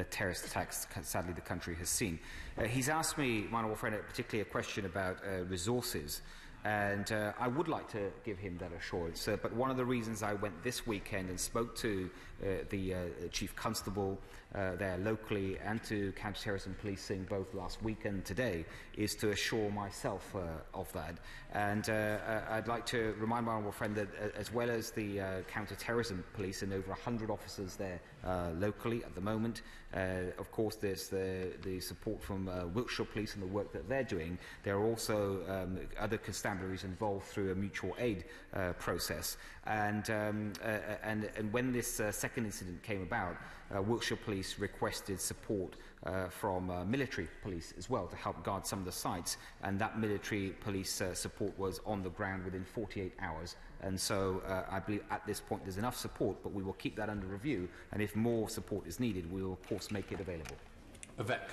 terrorist attacks sadly the country has seen. He's asked me, my honourable friend, particularly a question about resources. And I would like to give him that assurance. But one of the reasons I went this weekend and spoke to the Chief Constable there locally and to counter-terrorism policing both last week and today is to assure myself of that. And I'd like to remind my honourable friend that as well as the counter-terrorism police and over 100 officers there locally at the moment, of course there's the support from Wiltshire Police and the work that they're doing. There are also other constabularies involved through a mutual aid process. And when this second incident came about, Wiltshire Police requested support from military police as well to help guard some of the sites, and that military police support was on the ground within 48 hours. And so I believe at this point there's enough support, but we will keep that under review, and if more support is needed, we will of course make it available.
Yvette.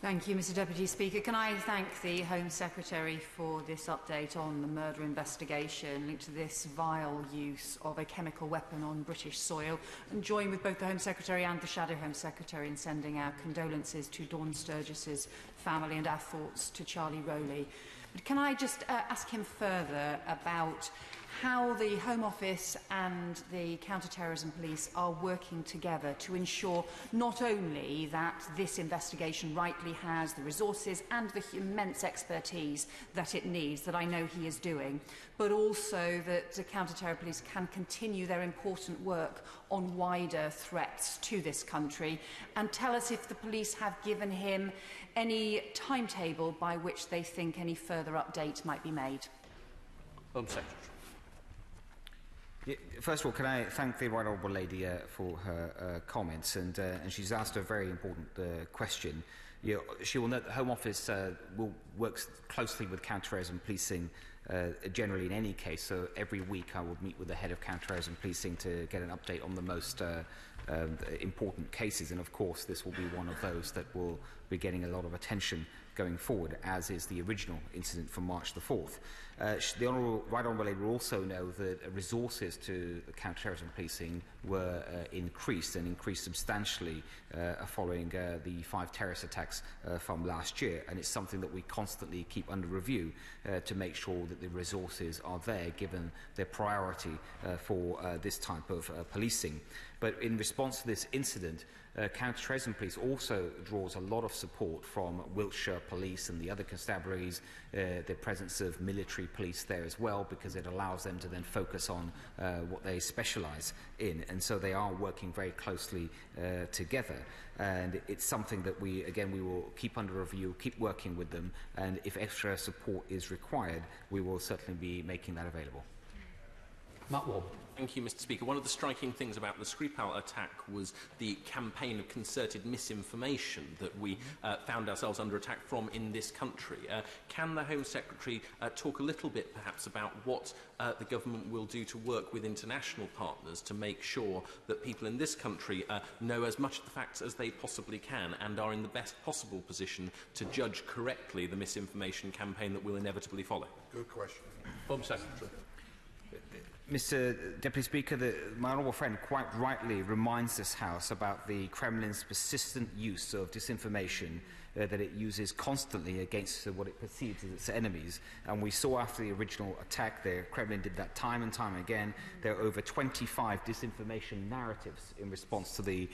Thank you, Mr Deputy Speaker. Can I thank the Home Secretary for this update on the murder investigation linked to this vile use of a chemical weapon on British soil, and join with both the Home Secretary and the Shadow Home Secretary in sending our condolences to Dawn Sturgis's family and our thoughts to Charlie Rowley. But can I just ask him further about how the Home Office and the counter-terrorism police are working together to ensure not only that this investigation rightly has the resources and the immense expertise that it needs, that I know he is doing, but also that the counter-terror police can continue their important work on wider threats to this country, and tell us if the police have given him any timetable by which they think any further update might be made.
Home Secretary.
First of all, can I thank the Right Honourable Lady for her comments, and she's asked a very important question. She will note that the Home Office will work closely with counter-terrorism policing generally in any case, so every week I will meet with the head of counter-terrorism policing to get an update on the most important cases, and of course this will be one of those that will be getting a lot of attention going forward, as is the original incident from March the 4th. The Right Honourable Lady will also know that resources to counter-terrorism policing were increased substantially following the 5 terrorist attacks from last year, and it's something that we constantly keep under review to make sure that the resources are there given their priority for this type of policing. But in response to this incident, counter-terrorism police also draws a lot of support from Wiltshire Police and the other constabularies, the presence of military police there as well, because it allows them to then focus on what they specialise in, and so they are working very closely together. And it's something that we will keep under review, keep working with them, and if extra support is required, we will certainly be making that available.
Matt Wall.
Thank you, Mr Speaker. One of the striking things about the Skripal attack was the campaign of concerted misinformation that we found ourselves under attack from in this country. Can the Home Secretary talk a little bit perhaps about what the government will do to work with international partners to make sure that people in this country know as much of the facts as they possibly can and are in the best possible position to judge correctly the misinformation campaign that will inevitably follow?
Good question. Home Secretary.
Mr Deputy Speaker, my honourable friend quite rightly reminds this House about the Kremlin's persistent use of disinformation that it uses constantly against what it perceives as its enemies. And we saw after the original attack the Kremlin did that time and time again. There are over 25 disinformation narratives in response to the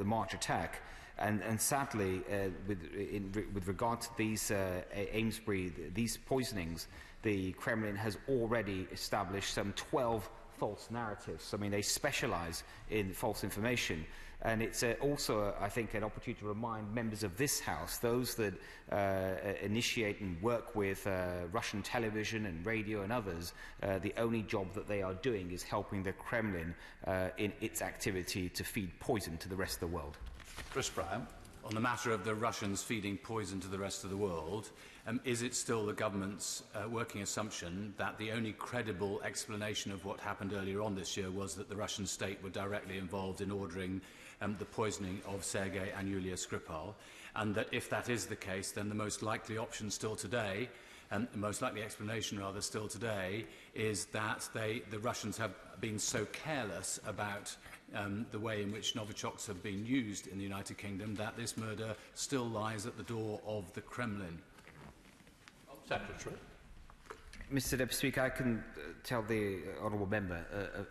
March attack. And sadly, with regard to these Amesbury, these poisonings, the Kremlin has already established some 12 false narratives. I mean, they specialise in false information. And it's also, I think, an opportunity to remind members of this House, those that initiate and work with Russian television and radio and others, the only job that they are doing is helping the Kremlin in its activity to feed poison to the rest of the world.
Chris Brown.
on the matter of the Russians feeding poison to the rest of the world, is it still the government's working assumption that the only credible explanation of what happened earlier on this year was that the Russian state were directly involved in ordering the poisoning of Sergei and Yulia Skripal, and that if that is the case, then the most likely option still today, the most likely explanation rather still today, is that the Russians have been so careless about the way in which Novichoks have been used in the United Kingdom that this murder still lies at the door of the Kremlin.
Secretary.
Mr Deputy Speaker, I can tell the honourable member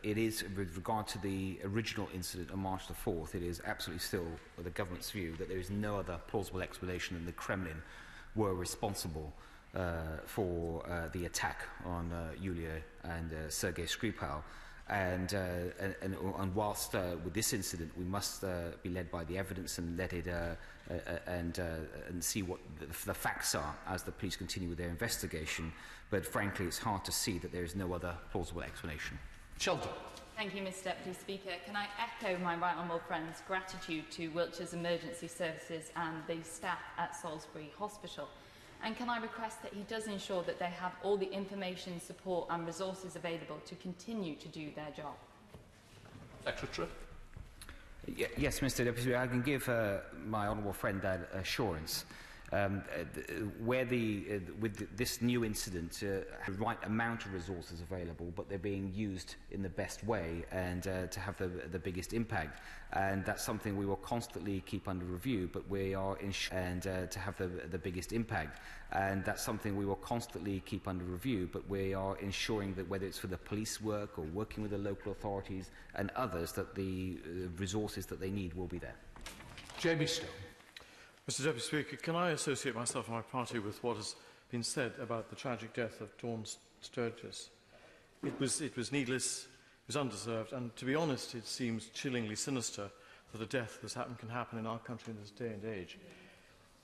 it is, with regard to the original incident on March the 4th, it is absolutely still the government's view that there is no other plausible explanation than the Kremlin were responsible for the attack on Yulia and Sergei Skripal. And whilst with this incident we must be led by the evidence and let it and see what the facts are as the police continue with their investigation, but frankly it's hard to see that there is no other plausible explanation.
Sheldon.
Thank you, Mr Deputy Speaker. Can I echo my right honourable friend's gratitude to Wiltshire's emergency services and the staff at Salisbury Hospital? And can I request that he does ensure that they have all the information, support and resources available to continue to do their job?
Secretary.
Yes, Mr Deputy, I can give my honourable friend that assurance. With this new incident, the right amount of resources available, but they're being used in the best way and to have the biggest impact. And that's something we will constantly keep under review, but we are to have the biggest impact. And that's something we will constantly keep under review, but we are ensuring that whether it's for the police work or working with the local authorities and others, that the resources that they need will be there.
Jamie Stone.
Mr Deputy Speaker, can I associate myself and my party with what has been said about the tragic death of Dawn Sturgis? It was needless, it was undeserved, and to be honest, it seems chillingly sinister that a death this can happen in our country in this day and age.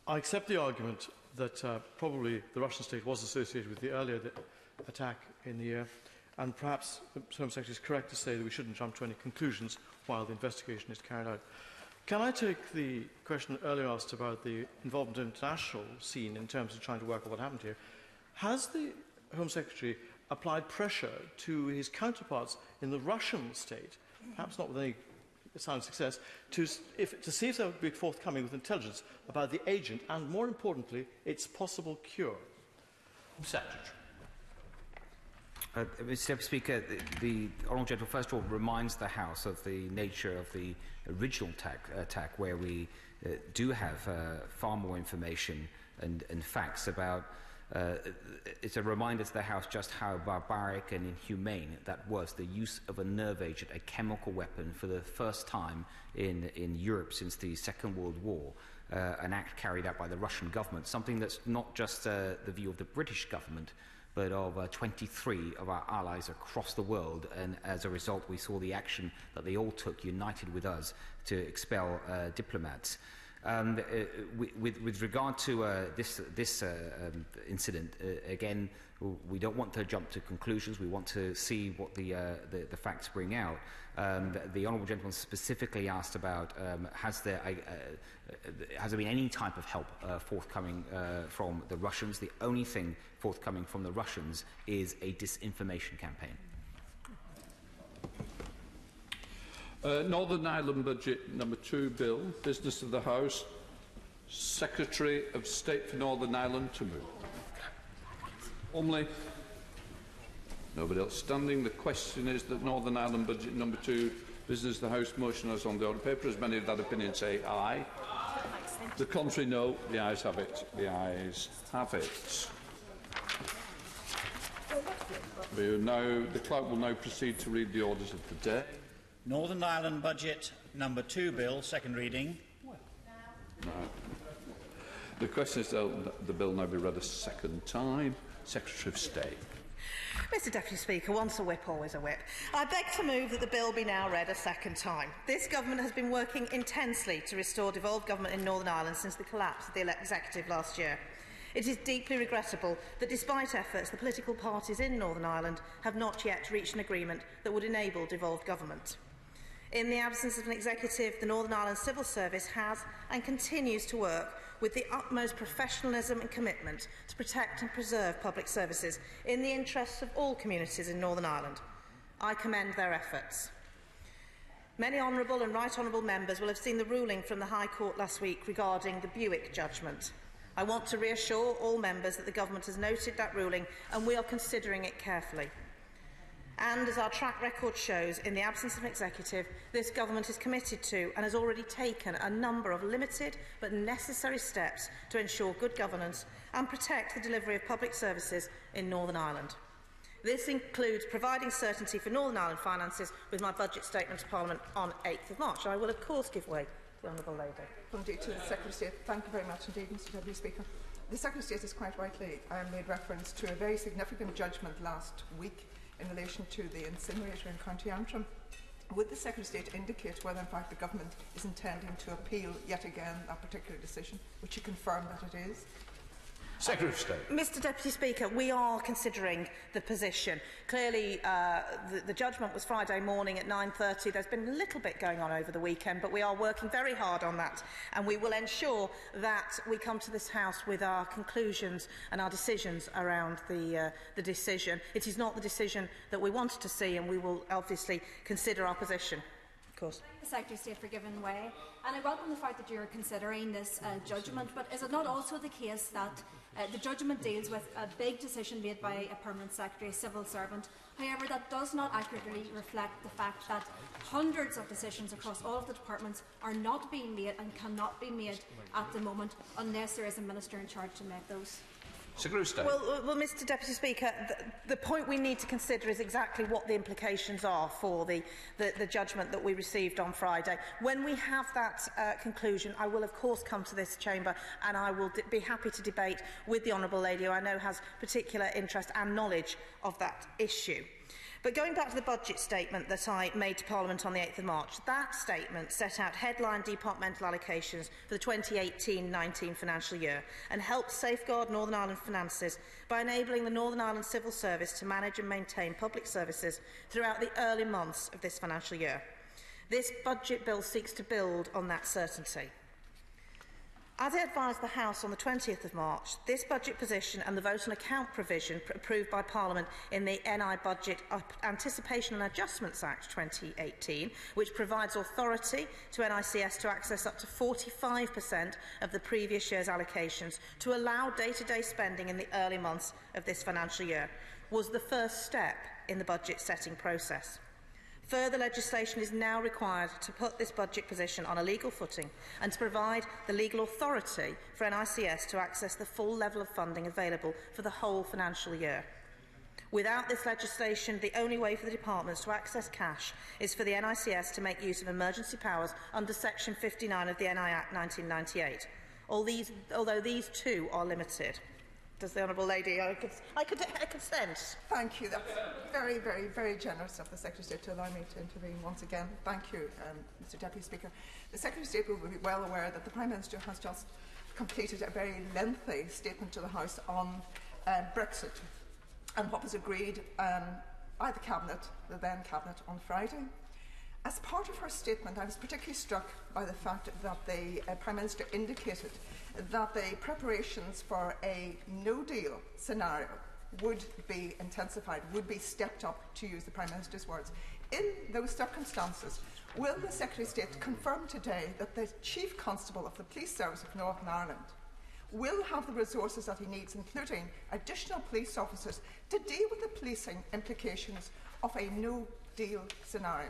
I accept the argument that probably the Russian state was associated with the earlier attack in the year, and perhaps the Home Secretary is correct to say that we shouldn't jump to any conclusions while the investigation is carried out. Can I take the question earlier asked about the involvement in the international scene in terms of trying to work out what happened here? Has the Home Secretary applied pressure to his counterparts in the Russian state, perhaps not with any sound success, to see if they would be forthcoming with intelligence about the agent and, more importantly, its possible cure?
Secretary.
Mr Deputy Speaker, the Honourable Gentleman first of all reminds the House of the nature of the original attack where we do have far more information and facts about. It's a reminder to the House just how barbaric and inhumane that was, the use of a nerve agent, a chemical weapon, for the first time in Europe since the Second World War, an act carried out by the Russian government, something that's not just the view of the British government, but of 23 of our allies across the world, and as a result we saw the action that they all took, united with us, to expel diplomats. With regard to this incident, again, we don't want to jump to conclusions. We want to see what the facts bring out. The Honourable Gentleman specifically asked about has there been any type of help forthcoming from the Russians? The only thing forthcoming from the Russians is a disinformation campaign.
Northern Ireland Budget number 2 bill, business of the House. Secretary of State for Northern Ireland to move. Formally, nobody else standing. The question is that Northern Ireland Budget number 2, business of the House, motion as on the order paper. As many of that opinion say aye. The contrary, no. The ayes have it. The ayes have it. The clerk will now proceed to read the orders of the day.
Northern Ireland Budget number 2 bill, second reading.
No. The question is that the bill now be read a second time. Secretary of State.
Mr Deputy Speaker, once a whip, always a whip. I beg to move that the bill be now read a second time. This government has been working intensely to restore devolved government in Northern Ireland since the collapse of the executive last year. It is deeply regrettable that despite efforts, the political parties in Northern Ireland have not yet reached an agreement that would enable devolved government.
In the absence of an executive, the Northern Ireland Civil Service has and continues to work with the utmost professionalism and commitment to protect and preserve public services in the interests of all communities in Northern Ireland. I commend their efforts. Many honourable and right honourable members will have seen the ruling from the High Court last week regarding the Buick judgment. I want to reassure all members that the Government has noted that ruling and we are considering it carefully. And as our track record shows, in the absence of an executive, this Government is committed to and has already taken a number of limited but necessary steps to ensure good governance and protect the delivery of public services in Northern Ireland. This includes providing certainty for Northern Ireland finances with my budget statement to Parliament on 8th of March. I will, of course, give way to the Honourable Lady.
Indeed, to the Secretary of State. Thank you very much indeed, Mr Deputy Speaker. The Secretary of State has quite rightly made reference to a very significant judgment last week in relation to the incinerator in County Antrim. Would the Secretary of State indicate whether in fact the Government is intending to appeal yet again that particular decision? Would she confirm that it is?
Secretary of State.
Mr Deputy Speaker, we are considering the position. Clearly, the judgment was Friday morning at 9:30. There's been a little bit going on over the weekend, but we are working very hard on that, and we will ensure that we come to this House with our conclusions and our decisions around the decision. It is not the decision that we wanted to see, and we will obviously consider our position. Of course.
The Secretary of State for giving way, and I welcome the fact that you are considering this judgment, but is it not also the case that the judgment deals with a big decision made by a permanent secretary, a civil servant? However, that does not accurately reflect the fact that hundreds of decisions across all of the departments are not being made and cannot be made at the moment unless there is a minister in charge to make those.
Secretary of State.
Well, Mr Deputy Speaker, the point we need to consider is exactly what the implications are for the judgment that we received on Friday. When we have that conclusion, I will of course come to this chamber and I will be happy to debate with the Honourable Lady, who I know has particular interest and knowledge of that issue. But going back to the budget statement that I made to Parliament on the 8th of March, that statement set out headline departmental allocations for the 2018-19 financial year and helped safeguard Northern Ireland finances by enabling the Northern Ireland Civil Service to manage and maintain public services throughout the early months of this financial year. This budget bill seeks to build on that certainty. As I advised the House on the 20th of March, this budget position and the vote on account provision approved by Parliament in the NI Budget Anticipation and Adjustments Act 2018, which provides authority to NICS to access up to 45% of the previous year's allocations to allow day-to-day spending in the early months of this financial year, was the first step in the budget setting process. Further legislation is now required to put this budget position on a legal footing and to provide the legal authority for NICS to access the full level of funding available for the whole financial year. Without this legislation, the only way for the departments to access cash is for the NICS to make use of emergency powers under Section 59 of the NI Act 1998, although these too are limited. Does the Honourable Lady, I consent.
Thank you. That's very, very, very generous of the Secretary of State to allow me to intervene once again. Thank you, Mr Deputy Speaker. The Secretary of State will be well aware that the Prime Minister has just completed a very lengthy statement to the House on Brexit and what was agreed by the Cabinet, the then Cabinet, on Friday. As part of her statement, I was particularly struck by the fact that the Prime Minister indicated that the preparations for a no-deal scenario would be intensified, would be stepped up, to use the Prime Minister's words. In those circumstances, will the Secretary of State confirm today that the Chief Constable of the Police Service of Northern Ireland will have the resources that he needs, including additional police officers, to deal with the policing implications of a no-deal scenario?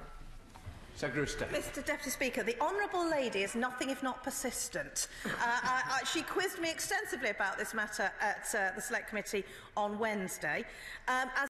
Secretary of State.
Mr Deputy Speaker, the Honourable Lady is nothing if not persistent. She quizzed me extensively about this matter at the Select Committee on Wednesday. As